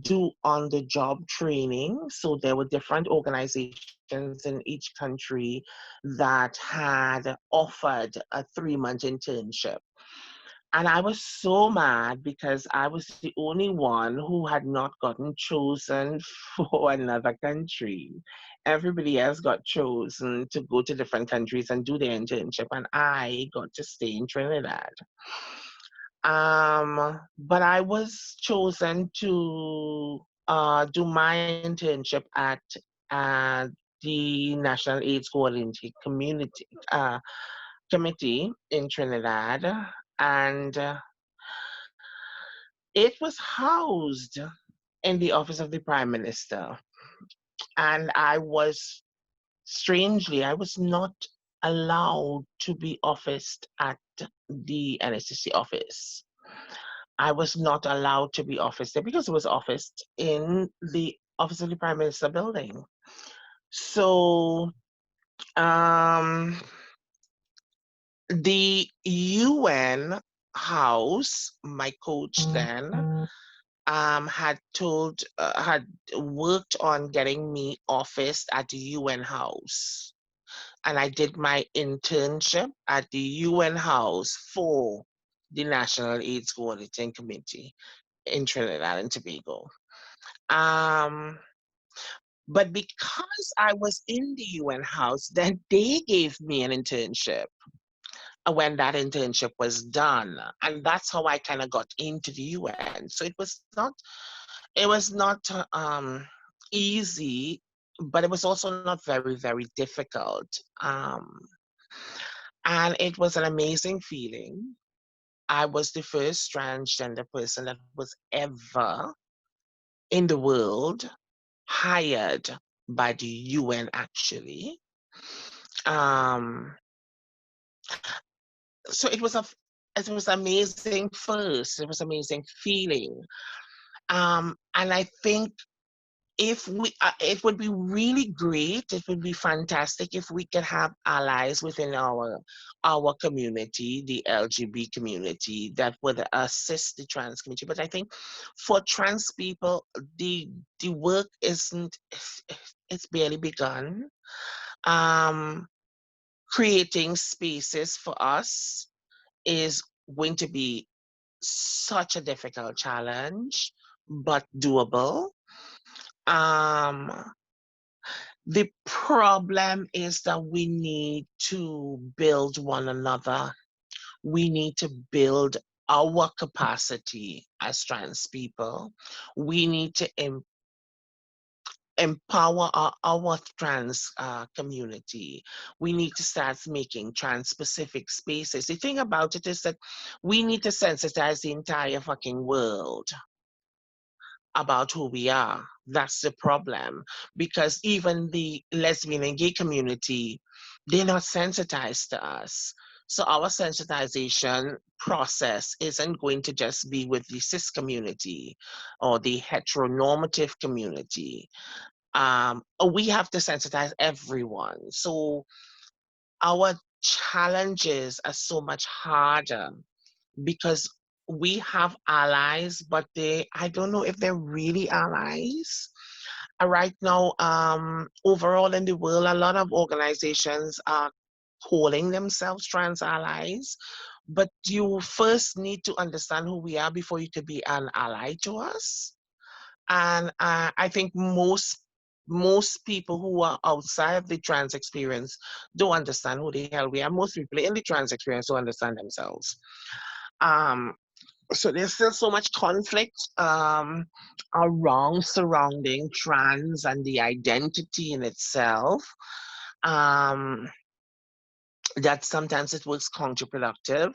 [SPEAKER 7] do on the job training. So there were different organizations in each country that had offered a 3-month internship. And I was so mad because I was the only one who had not gotten chosen for another country. Everybody else got chosen to go to different countries and do their internship, and I got to stay in Trinidad. But I was chosen to do my internship at the National AIDS Coordinating Committee in Trinidad, and it was housed in the office of the Prime Minister. And strangely, I was not allowed to be officed at the NSCC office. I was not allowed to be officed there because it was officed in the office of the Prime Minister building. So, um, the UN house, my coach then, had worked on getting me officed at the UN house, and I did my internship at the UN house for the National AIDS Coordinating Committee in Trinidad and Tobago. But because I was in the UN house, then they gave me an internship when that internship was done, and that's how I kind of got into the UN. So it was not easy, but it was also not very, very difficult. And it was an amazing feeling. I was the first transgender person that was ever in the world hired by the UN, actually. Um, so it was amazing first. It was amazing feeling. And I think it would be really great, it would be fantastic if we could have allies within our community, the LGBT community, that would assist the trans community. But I think for trans people, the work isn't, it's barely begun. um Creating spaces for us is going to be such a difficult challenge, but doable. um The problem is that we need to build one another. We need to build our capacity as trans people. We need to empower our trans community. We need to start making trans specific spaces. The thing about it is that we need to sensitize the entire fucking world about who we are. That's the problem. Because even the lesbian and gay community, they're not sensitized to us. So our sensitization process isn't going to just be with the cis community or the heteronormative community. We have to sensitize everyone. So our challenges are so much harder because we have allies, but I don't know if they're really allies. Right now, overall in the world, a lot of organizations are calling themselves trans allies, but you first need to understand who we are before you could be an ally to us. And I think most people who are outside of the trans experience don't understand who the hell we are. Most people in the trans experience don't understand themselves. Um, so there's still so much conflict around surrounding trans and the identity in itself, um, that sometimes it was counterproductive.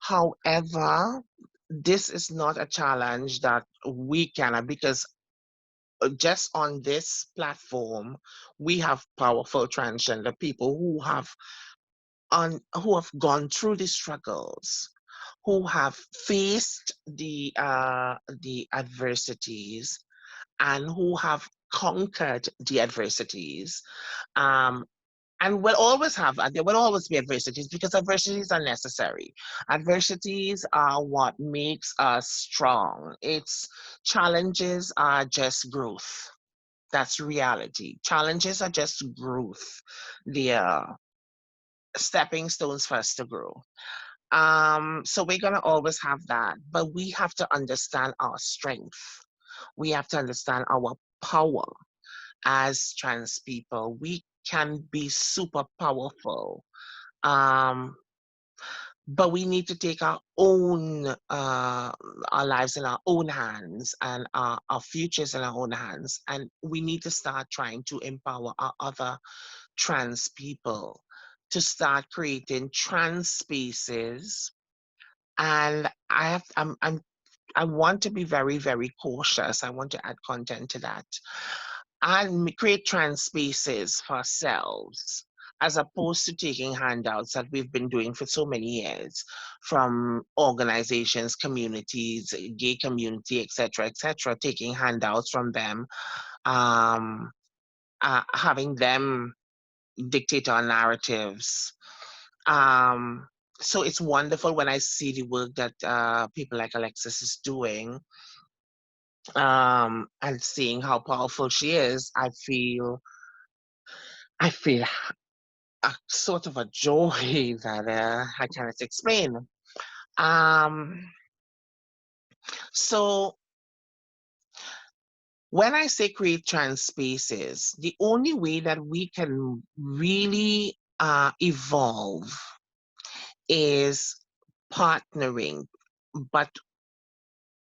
[SPEAKER 7] However, this is not a challenge that we can, because just on this platform, we have powerful transgender people who have gone through the struggles, who have faced the adversities, and who have conquered the adversities. Um, and will always have, and there will always be adversities, because adversities are necessary. Adversities are what makes us strong. It's challenges are just growth. That's reality. Challenges are just growth. They are stepping stones for us to grow. So we're gonna always have that, but we have to understand our strength. We have to understand our power as trans people. We can be super powerful. Um, but we need to take our own our lives in our own hands and our futures in our own hands, and we need to start trying to empower our other trans people to start creating trans spaces. And I want to be very, very cautious. I want to add content to that and create trans spaces for ourselves, as opposed to taking handouts that we've been doing for so many years from organizations, communities, gay community, etc., taking handouts from them, um, having them dictate our narratives. Um, so it's wonderful when I see the work that people like Alexis is doing, and seeing how powerful she is. I feel a sort of a joy that I cannot explain. Um, so when I say create trans spaces, the only way that we can really evolve is partnering, but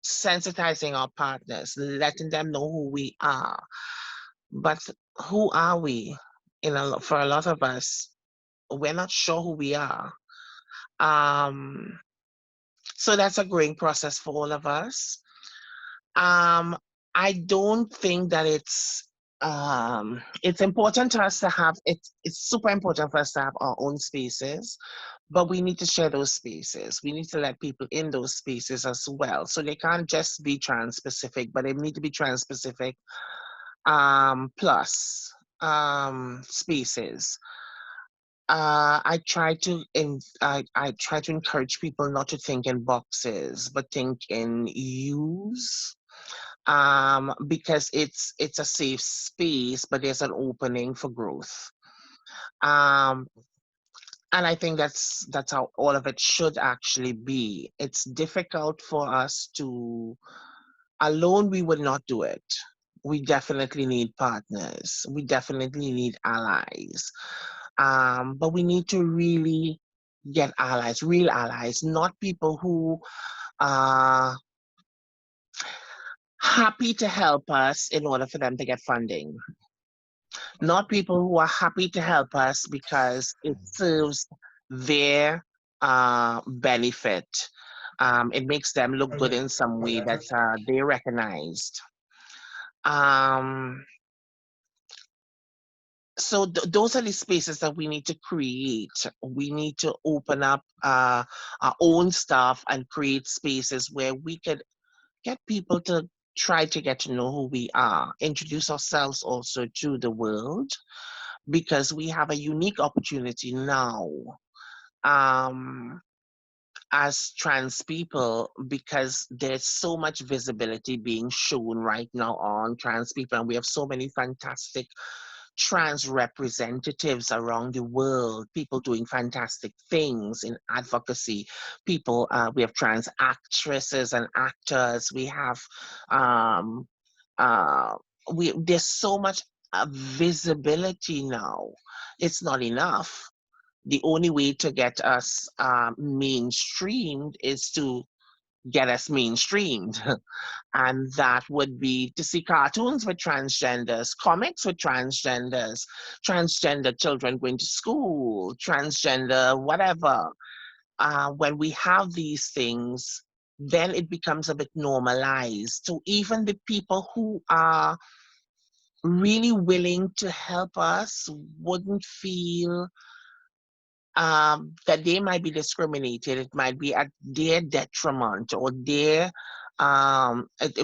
[SPEAKER 7] sensitizing our partners, letting them know who we are. But who are we? For a lot of us, we're not sure who we are. Um, so that's a growing process for all of us. I don't think that it's important to us to have it's super important for us to have our own spaces, but we need to share those spaces. We need to let people in those spaces as well. So they can't just be trans specific, but they need to be trans specific plus spaces. I try to encourage people not to think in boxes, but think in use. Because it's a safe space, but there's an opening for growth. Um, and I think that's how all of it should actually be. It's difficult for us to alone. We would not do it. We definitely need partners. We definitely need allies. But we need to really get allies, real allies, not people who are happy to help us in order for them to get funding, not people who are happy to help us because it serves their benefit. It makes them look good in some way that they recognized. Um, so those are the spaces that we need to create. We need to open up our own stuff and create spaces where we could get people to try to get to know who we are, introduce ourselves also to the world, because we have a unique opportunity now um, as trans people, because there's so much visibility being shown right now on trans people, and we have so many fantastic trans representatives around the world, people doing fantastic things in advocacy. People, we have trans actresses and actors. We have, uh, there's so much visibility now. It's not enough. The only way to get us mainstreamed is to get us mainstreamed. And that would be to see cartoons with transgenders, comics with transgenders, transgender children going to school, transgender whatever. When we have these things, then it becomes a bit normalized. So even the people who are really willing to help us wouldn't feel that they might be discriminated. It might be at their detriment, or it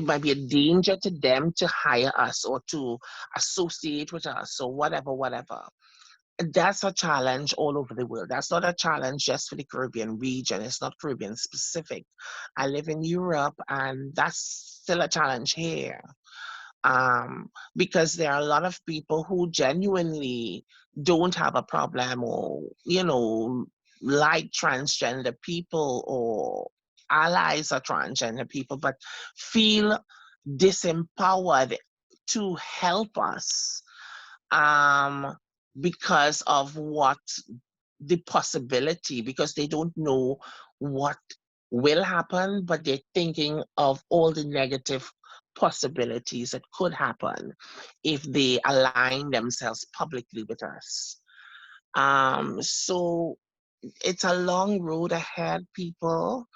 [SPEAKER 7] might be a danger to them to hire us or to associate with us or whatever. That's a challenge all over the world. That's not a challenge just for the Caribbean region. It's not Caribbean specific. I live in Europe, and that's still a challenge here. Because there are a lot of people who genuinely don't have a problem, or like transgender people or allies of transgender people, but feel disempowered to help us because of what the possibility, because they don't know what will happen, but they're thinking of all the negative possibilities that could happen if they align themselves publicly with us. So it's a long road ahead, people,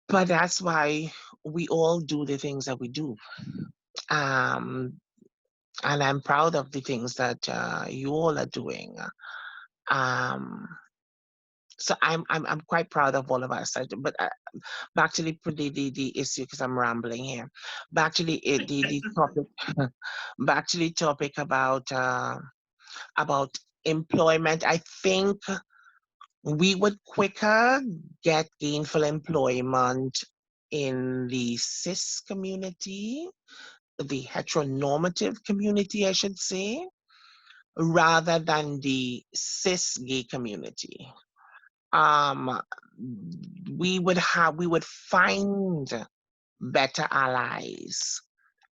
[SPEAKER 7] but that's why we all do the things that we do. Um, and I'm proud of the things that you all are doing. Um, so I'm quite proud of all of us. But back to the issue, because I'm rambling here. Back to the topic. Back to the topic about employment. I think we would quicker get gainful employment in the cis community, the heteronormative community, I should say, rather than the cis gay community. Um, we would find better allies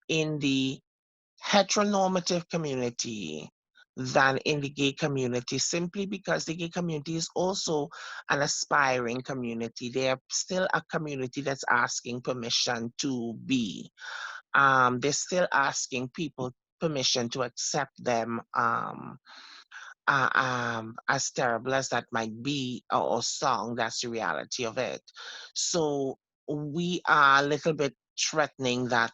[SPEAKER 7] in the heteronormative community than in the gay community, simply because the gay community is also an aspiring community. They are still a community that's asking permission to be. They're still asking people permission to accept them, as terrible as that might be, or song, that's the reality of it. So we are a little bit threatening that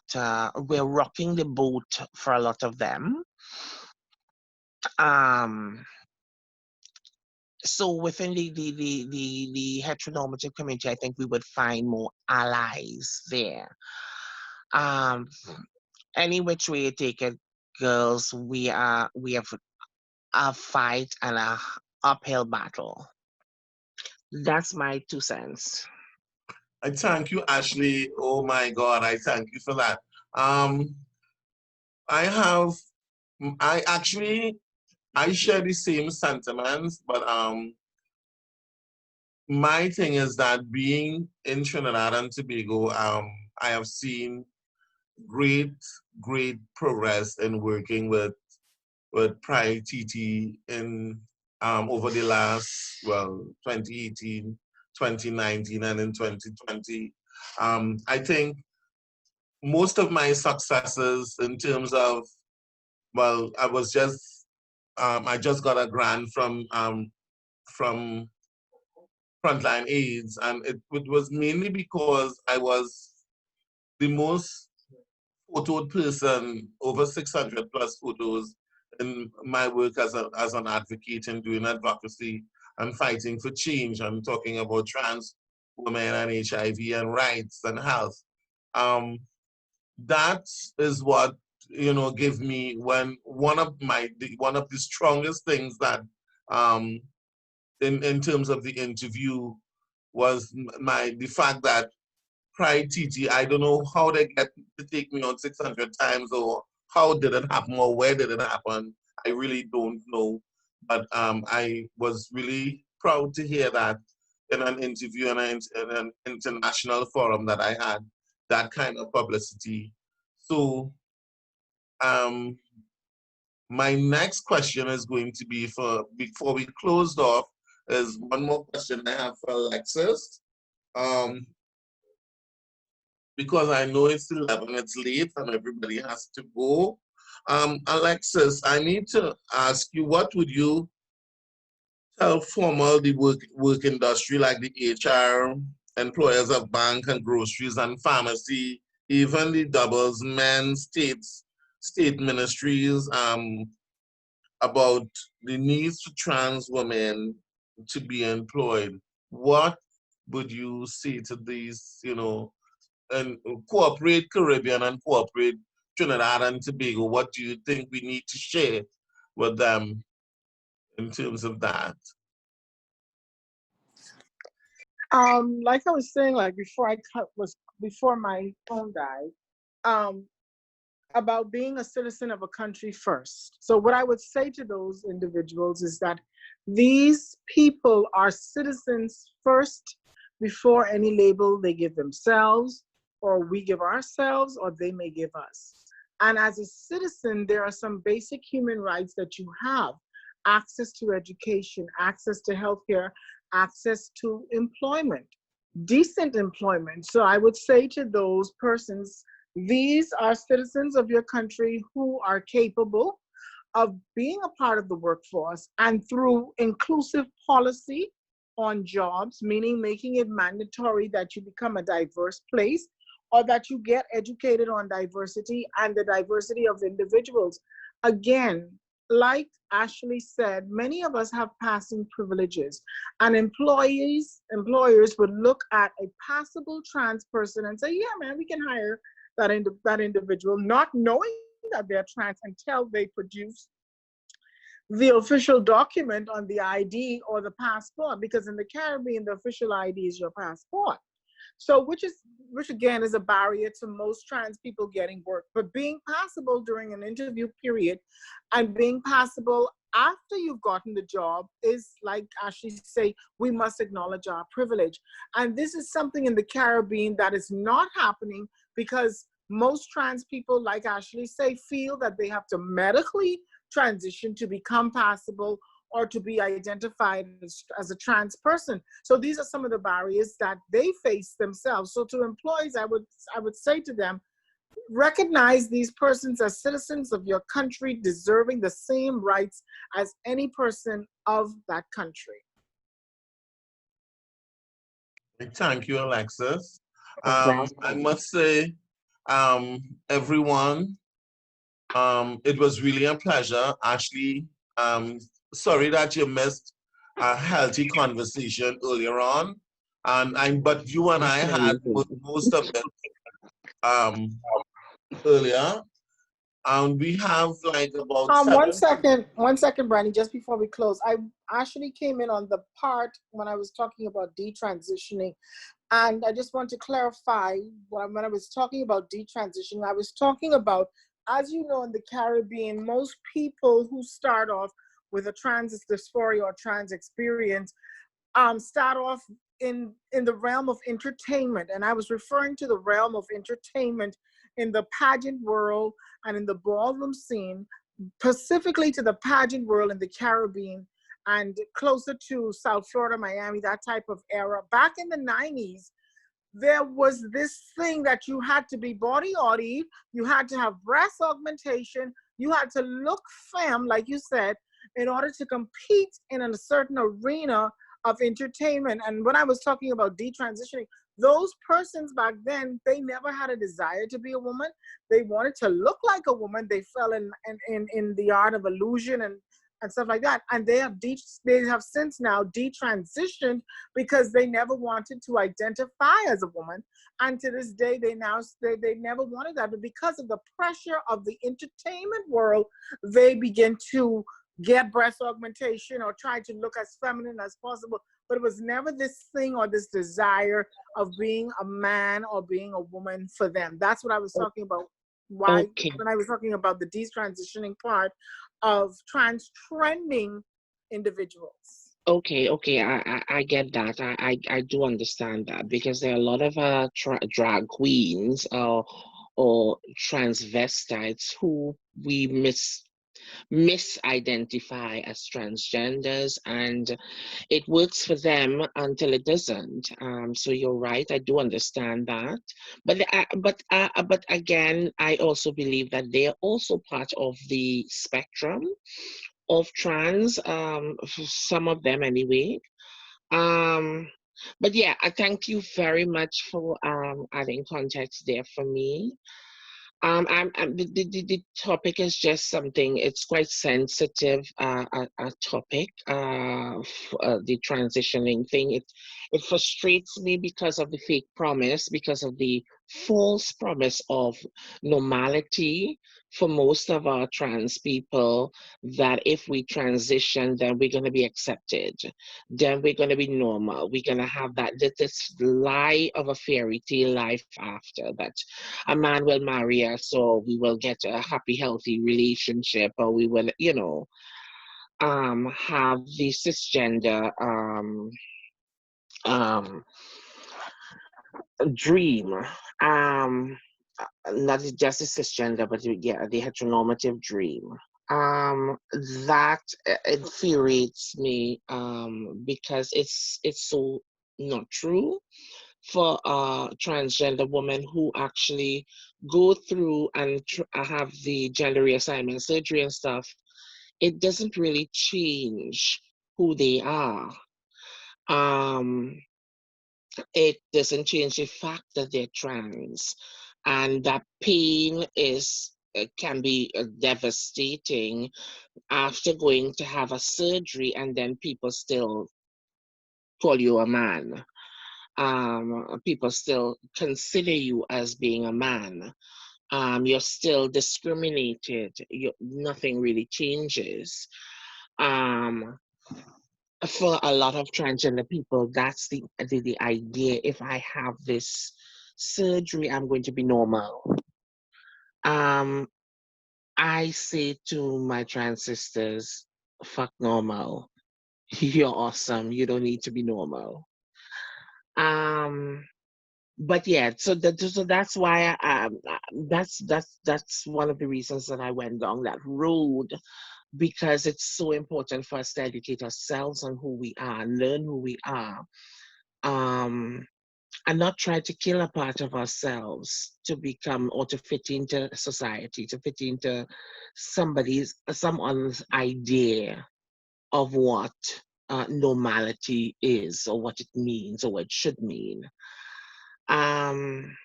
[SPEAKER 7] we're rocking the boat for a lot of them. Um, so within the heteronormative community, I think we would find more allies there. Um, any which way you take it, girls, we have a fight and a uphill battle. That's my 2 cents.
[SPEAKER 1] I thank you, Ashley. Oh my God, I thank you for that. Um, I have, I actually, I share the same sentiments, but my thing is that being in Trinidad and Tobago, I have seen great, great progress in working with PrideTT in over the last, well, 2018, 2019, and in 2020. I think most of my successes in terms of, well, I just got a grant from Frontline AIDS, and it was mainly because I was the most photoed person, over 600 plus photos in my work as an advocate and doing advocacy and fighting for change and talking about trans women and HIV and rights and health. Um, that is what give me when one of the strongest things that um, in terms of the interview was the fact that PrideTT, I don't know how they get to take me on 600 times, or how did it happen, or where did it happen. I really don't know. But I was really proud to hear that in an interview in an international forum that I had that kind of publicity. So um, my next question is going to be before we closed off, is one more question I have for Alexis. Um, because I know it's 11, it's late, and everybody has to go. Alexis, I need to ask you, what would you tell former the work industry, like the HR, employers of bank and groceries and pharmacy, even the doubles, men, state ministries, about the needs for trans women to be employed? What would you say to these, and cooperate Caribbean and cooperate Trinidad and Tobago? What do you think we need to share with them in terms of that?
[SPEAKER 5] Like I was saying, like before before my phone died, about being a citizen of a country first. So what I would say to those individuals is that these people are citizens first before any label they give themselves, or we give ourselves, or they may give us. And as a citizen, there are some basic human rights that you have: access to education, access to healthcare, access to employment, decent employment. So I would say to those persons, these are citizens of your country who are capable of being a part of the workforce, and through inclusive policy on jobs, meaning making it mandatory that you become a diverse place, or that you get educated on diversity and the diversity of individuals. Again, like Ashley said, many of us have passing privileges, and employers would look at a passable trans person and say, yeah, man, we can hire that individual, not knowing that they're trans until they produce the official document on the ID or the passport, because in the Caribbean, the official ID is your passport. So which again is a barrier to most trans people getting work. But being passable during an interview period and being passable after you've gotten the job is, like Ashley say, we must acknowledge our privilege. And this is something in the Caribbean that is not happening, because most trans people, like Ashley say, feel that they have to medically transition to become passable or to be identified as a trans person. So these are some of the barriers that they face themselves. So to employees, I would say to them, recognize these persons as citizens of your country, deserving the same rights as any person of that country.
[SPEAKER 1] Thank you, Alexis. I must say, everyone, it was really a pleasure. Ashley, sorry that you missed a healthy conversation earlier on, but you and I had most of it earlier, and we have like about
[SPEAKER 5] 1 second, Brandy, just before we close. I actually came in on the part when I was talking about detransitioning, and I just want to clarify when I was talking about detransitioning, I was talking about, as you know, in the Caribbean, most people who start off with a trans dysphoria or trans experience start off in the realm of entertainment. And I was referring to the realm of entertainment in the pageant world and in the ballroom scene, specifically to the pageant world in the Caribbean and closer to South Florida, Miami, that type of era. Back in the 90s, there was this thing that you had to be body, you had to have breast augmentation, you had to look femme, like you said, in order to compete in a certain arena of entertainment. And when I was talking about detransitioning, those persons back then, they never had a desire to be a woman. They wanted to look like a woman. They fell in the art of illusion and stuff like that. And they have since now detransitioned because they never wanted to identify as a woman. And to this day, they never wanted that. But because of the pressure of the entertainment world, they begin to get breast augmentation or try to look as feminine as possible. But it was never this thing or this desire of being a man or being a woman for them. That's what I was talking about. When I was talking about the detransitioning part of trending individuals.
[SPEAKER 7] Okay, I get that. I do understand that, because there are a lot of drag queens or transvestites who we misidentify as transgenders, and it works for them until it doesn't. So you're right, I do understand that, but again, I also believe that they are also part of the spectrum of trans, some of them anyway. But yeah, I thank you very much for adding context there for me. The topic is just something, it's quite sensitive, a topic, the transitioning thing. It frustrates me because of the fake promise, because of the false promise of normality for most of our trans people that if we transition, then we're going to be accepted, then we're going to be normal, we're going to have this lie of a fairy tale life after that. A man will marry us, or we will get a happy, healthy relationship, or we will, have the cisgender um, dream. Um, Not just the cisgender, but yeah, the heteronormative dream. Um, that infuriates me because it's so not true for transgender women who actually go through and have the gender reassignment surgery and stuff. It doesn't really change who they are. Um, it doesn't change the fact that they're trans, and that pain is can be devastating after going to have a surgery and then people still call you a man. People still consider you as being a man. You're still discriminated. Nothing really changes. Um, for a lot of transgender people, that's the idea. If I have this surgery, I'm going to be normal. Um, I say to my trans sisters, fuck normal. You're awesome. You don't need to be normal. Um, but yeah, so that's why that's one of the reasons that I went down that road, because it's so important for us to educate ourselves on who we are, learn who we are, um, and not try to kill a part of ourselves to become or to fit into society, to fit into someone's idea of what normality is, or what it means, or what it should mean. Um,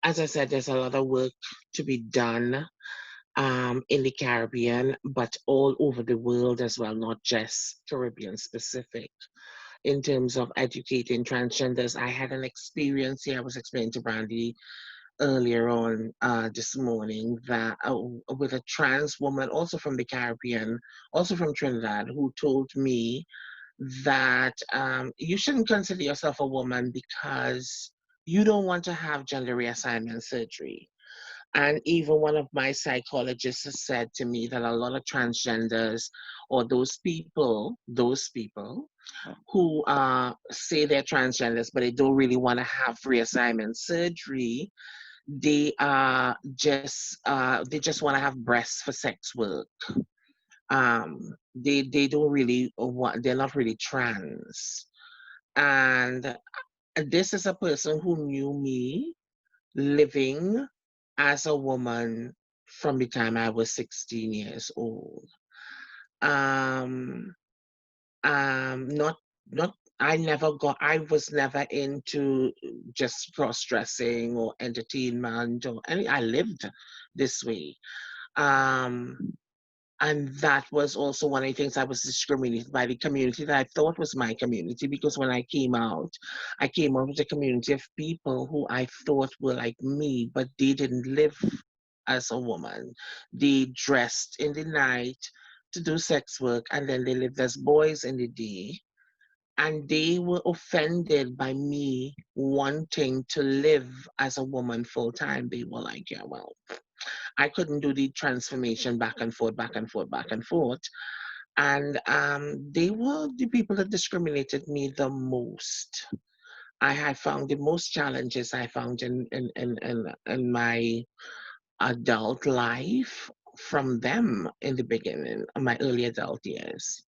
[SPEAKER 7] as I said, there's a lot of work to be done in the Caribbean, but all over the world as well, not just Caribbean specific. In terms of educating transgenders, I had an experience here. I was explaining to Brandy earlier on this morning that with a trans woman, also from the Caribbean, also from Trinidad, who told me that you shouldn't consider yourself a woman because you don't want to have gender reassignment surgery. And even one of my psychologists has said to me that a lot of transgenders, or those people who say they're transgenders, but they don't really want to have reassignment surgery, they just want to have breasts for sex work. They don't really want. They're not really trans. And this is a person who knew me living as a woman from the time I was 16 years old. Um, not I was never into just cross-dressing or entertainment or any. I lived this way. Um, and that was also one of the things. I was discriminated by the community that I thought was my community, because when I came out with a community of people who I thought were like me, but they didn't live as a woman. They dressed in the night to do sex work, and then they lived as boys in the day. And they were offended by me wanting to live as a woman full time. They were like, yeah, well, I couldn't do the transformation back and forth, back and forth, back and forth. And they were the people that discriminated me the most. I had found the most challenges I found in my adult life from them in the beginning, my early adult years.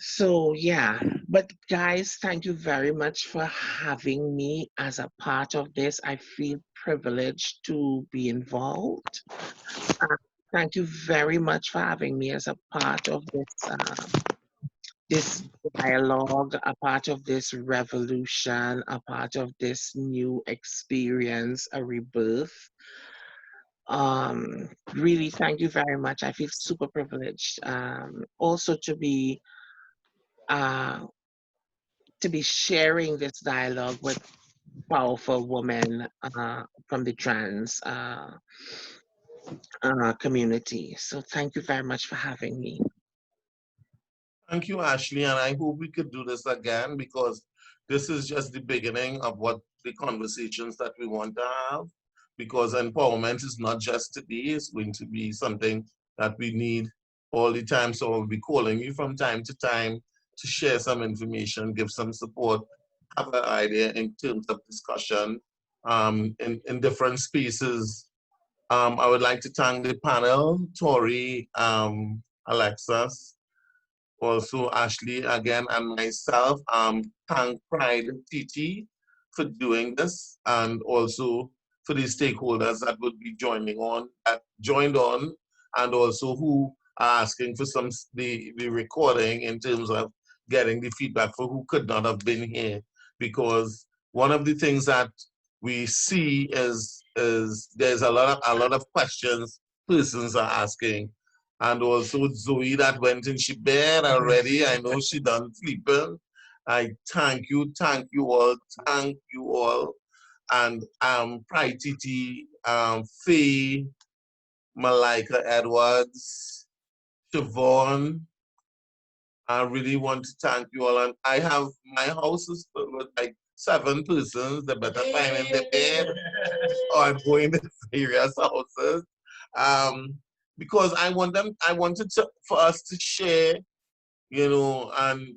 [SPEAKER 7] So yeah, but guys, thank you very much for having me as a part of this. I feel privileged to be involved. Uh, Thank you very much for having me as a part of this dialogue, a part of this revolution, a part of this new experience, a rebirth. Really, thank you very much. I feel super privileged. Also uh, to be sharing this dialogue with powerful women from the trans community. So thank you very much for having me.
[SPEAKER 1] Thank you, Ashley, and I hope we could do this again because this is just the beginning of what the conversations that we want to have. Because empowerment is not just today, it's going to be something that we need all the time. So I'll be calling you from time to time to share some information, give some support, have an idea in terms of discussion in different spaces. I would like to thank the panel, Tori, Alexis, also Ashley again, and myself. Thank PrideTT for doing this, and also for the stakeholders that would be joined on, and also who are asking for the recording in terms of getting the feedback for who could not have been here. Because one of the things that we see is there's a lot of questions persons are asking, and also Zoe that went in she bed already. I know she done sleeping. I thank you all. And PrideTT, Faye, Malika Edwards, Siobhan. I really want to thank you all. And I have my house is filled with like 7 persons. They better find in the bed or I'm going to various houses. Because I wanted for us to share, and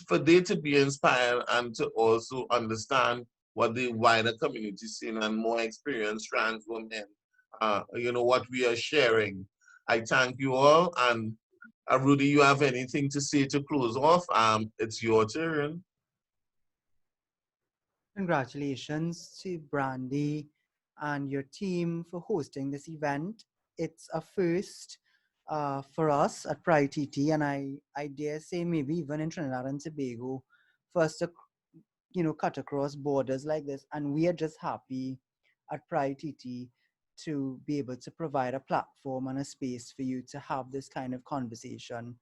[SPEAKER 1] for they to be inspired and to also understand what the wider community scene and more experienced trans women, what we are sharing. I thank you all, and Rudy, you have anything to say to close off? It's your turn.
[SPEAKER 9] Congratulations to Brandy and your team for hosting this event. It's a first for us at PrideTT, and I dare say maybe even in Trinidad and Tobago, for us to cut across borders like this. And we are just happy at PrideTT to be able to provide a platform and a space for you to have this kind of conversation.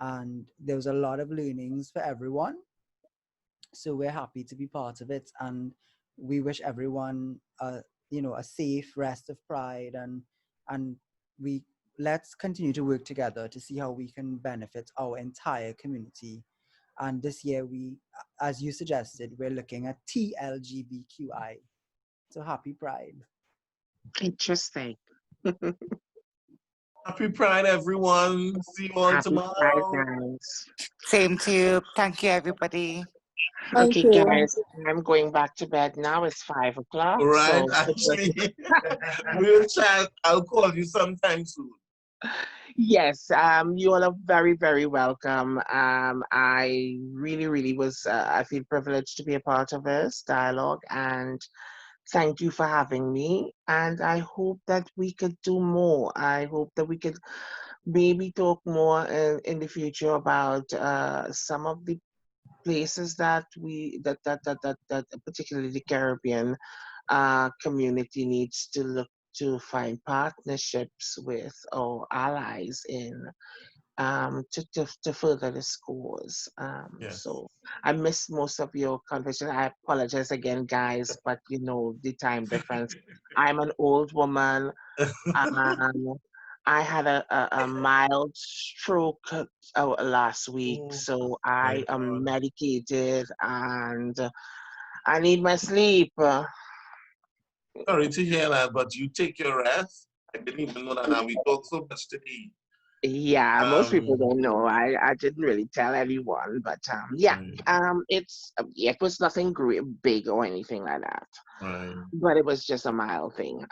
[SPEAKER 9] And there was a lot of learnings for everyone. So we're happy to be part of it, and we wish everyone a safe rest of Pride, and we let's continue to work together to see how we can benefit our entire community. And this year we, as you suggested, we're looking at TLGBTQI. So happy Pride.
[SPEAKER 7] Interesting.
[SPEAKER 1] Happy Pride, everyone. See you all
[SPEAKER 7] Happy Pride,
[SPEAKER 1] tomorrow.
[SPEAKER 7] guys.
[SPEAKER 8] Same to you. Thank you, everybody.
[SPEAKER 5] Thank
[SPEAKER 7] Okay,
[SPEAKER 5] you.
[SPEAKER 7] guys, I'm going back to bed now. It's 5 o'clock.
[SPEAKER 1] All right,
[SPEAKER 7] So
[SPEAKER 1] actually, we'll chat. I'll call you sometime soon.
[SPEAKER 7] yes, you all are very, very welcome. I really, really I feel privileged to be a part of this dialogue, and thank you for having me. And I hope that we could do more. I hope that we could maybe talk more in the future about some of the places that particularly the Caribbean community needs to look to find partnerships with our allies in to further the scores.
[SPEAKER 1] Yes.
[SPEAKER 7] So I missed most of your conversation. I apologize again, guys, but the time difference. I'm an old woman. Um, I had a mild stroke last week,
[SPEAKER 1] Oh,
[SPEAKER 7] so
[SPEAKER 1] my
[SPEAKER 7] I am
[SPEAKER 1] God.
[SPEAKER 7] medicated and I need my sleep.
[SPEAKER 1] Sorry to hear that, but you take your rest. I didn't even know that, and we talk so much today.
[SPEAKER 7] Yeah, most people
[SPEAKER 1] Um,
[SPEAKER 7] don't know. I didn't really tell anyone, but yeah,
[SPEAKER 1] right,
[SPEAKER 7] it was nothing big or anything like that,
[SPEAKER 1] right.
[SPEAKER 7] but it was just a mild thing.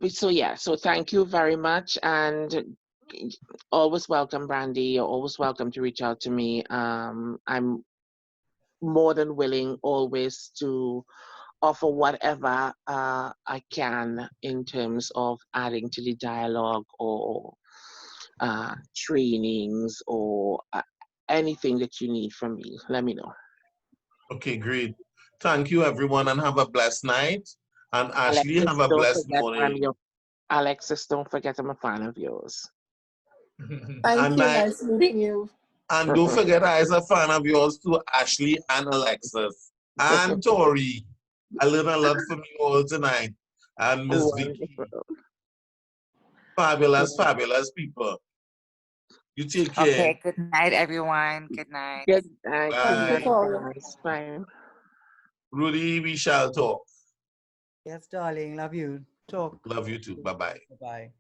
[SPEAKER 7] So yeah, so thank you very much, and always welcome, Brandy. You're always welcome to reach out to me. I'm more than willing always to offer whatever I can in terms of adding to the dialogue or trainings or anything that you need from me. Let me know.
[SPEAKER 1] Okay, great. Thank you, everyone, and have a blessed night. And Ashley,
[SPEAKER 7] Alexis,
[SPEAKER 1] have a
[SPEAKER 7] don't
[SPEAKER 1] blessed
[SPEAKER 7] forget
[SPEAKER 1] morning.
[SPEAKER 7] Alexis, don't forget I'm a fan of yours.
[SPEAKER 5] Thank
[SPEAKER 1] And
[SPEAKER 5] you.
[SPEAKER 1] my
[SPEAKER 5] Nice meeting you.
[SPEAKER 1] And don't forget, I is a fan of yours too, Ashley and Alexis and Tori. I learned a lot from you all tonight. And Miss Vicky.
[SPEAKER 10] Wonderful.
[SPEAKER 1] Fabulous, fabulous people. You take care.
[SPEAKER 8] Okay, good night, everyone. Good night.
[SPEAKER 10] Good night. Good
[SPEAKER 1] Bye.
[SPEAKER 10] night, guys. Bye.
[SPEAKER 1] Rudy, we shall talk.
[SPEAKER 9] Yes, darling. Love you. Talk.
[SPEAKER 1] Love you too. Bye-bye.
[SPEAKER 9] Bye.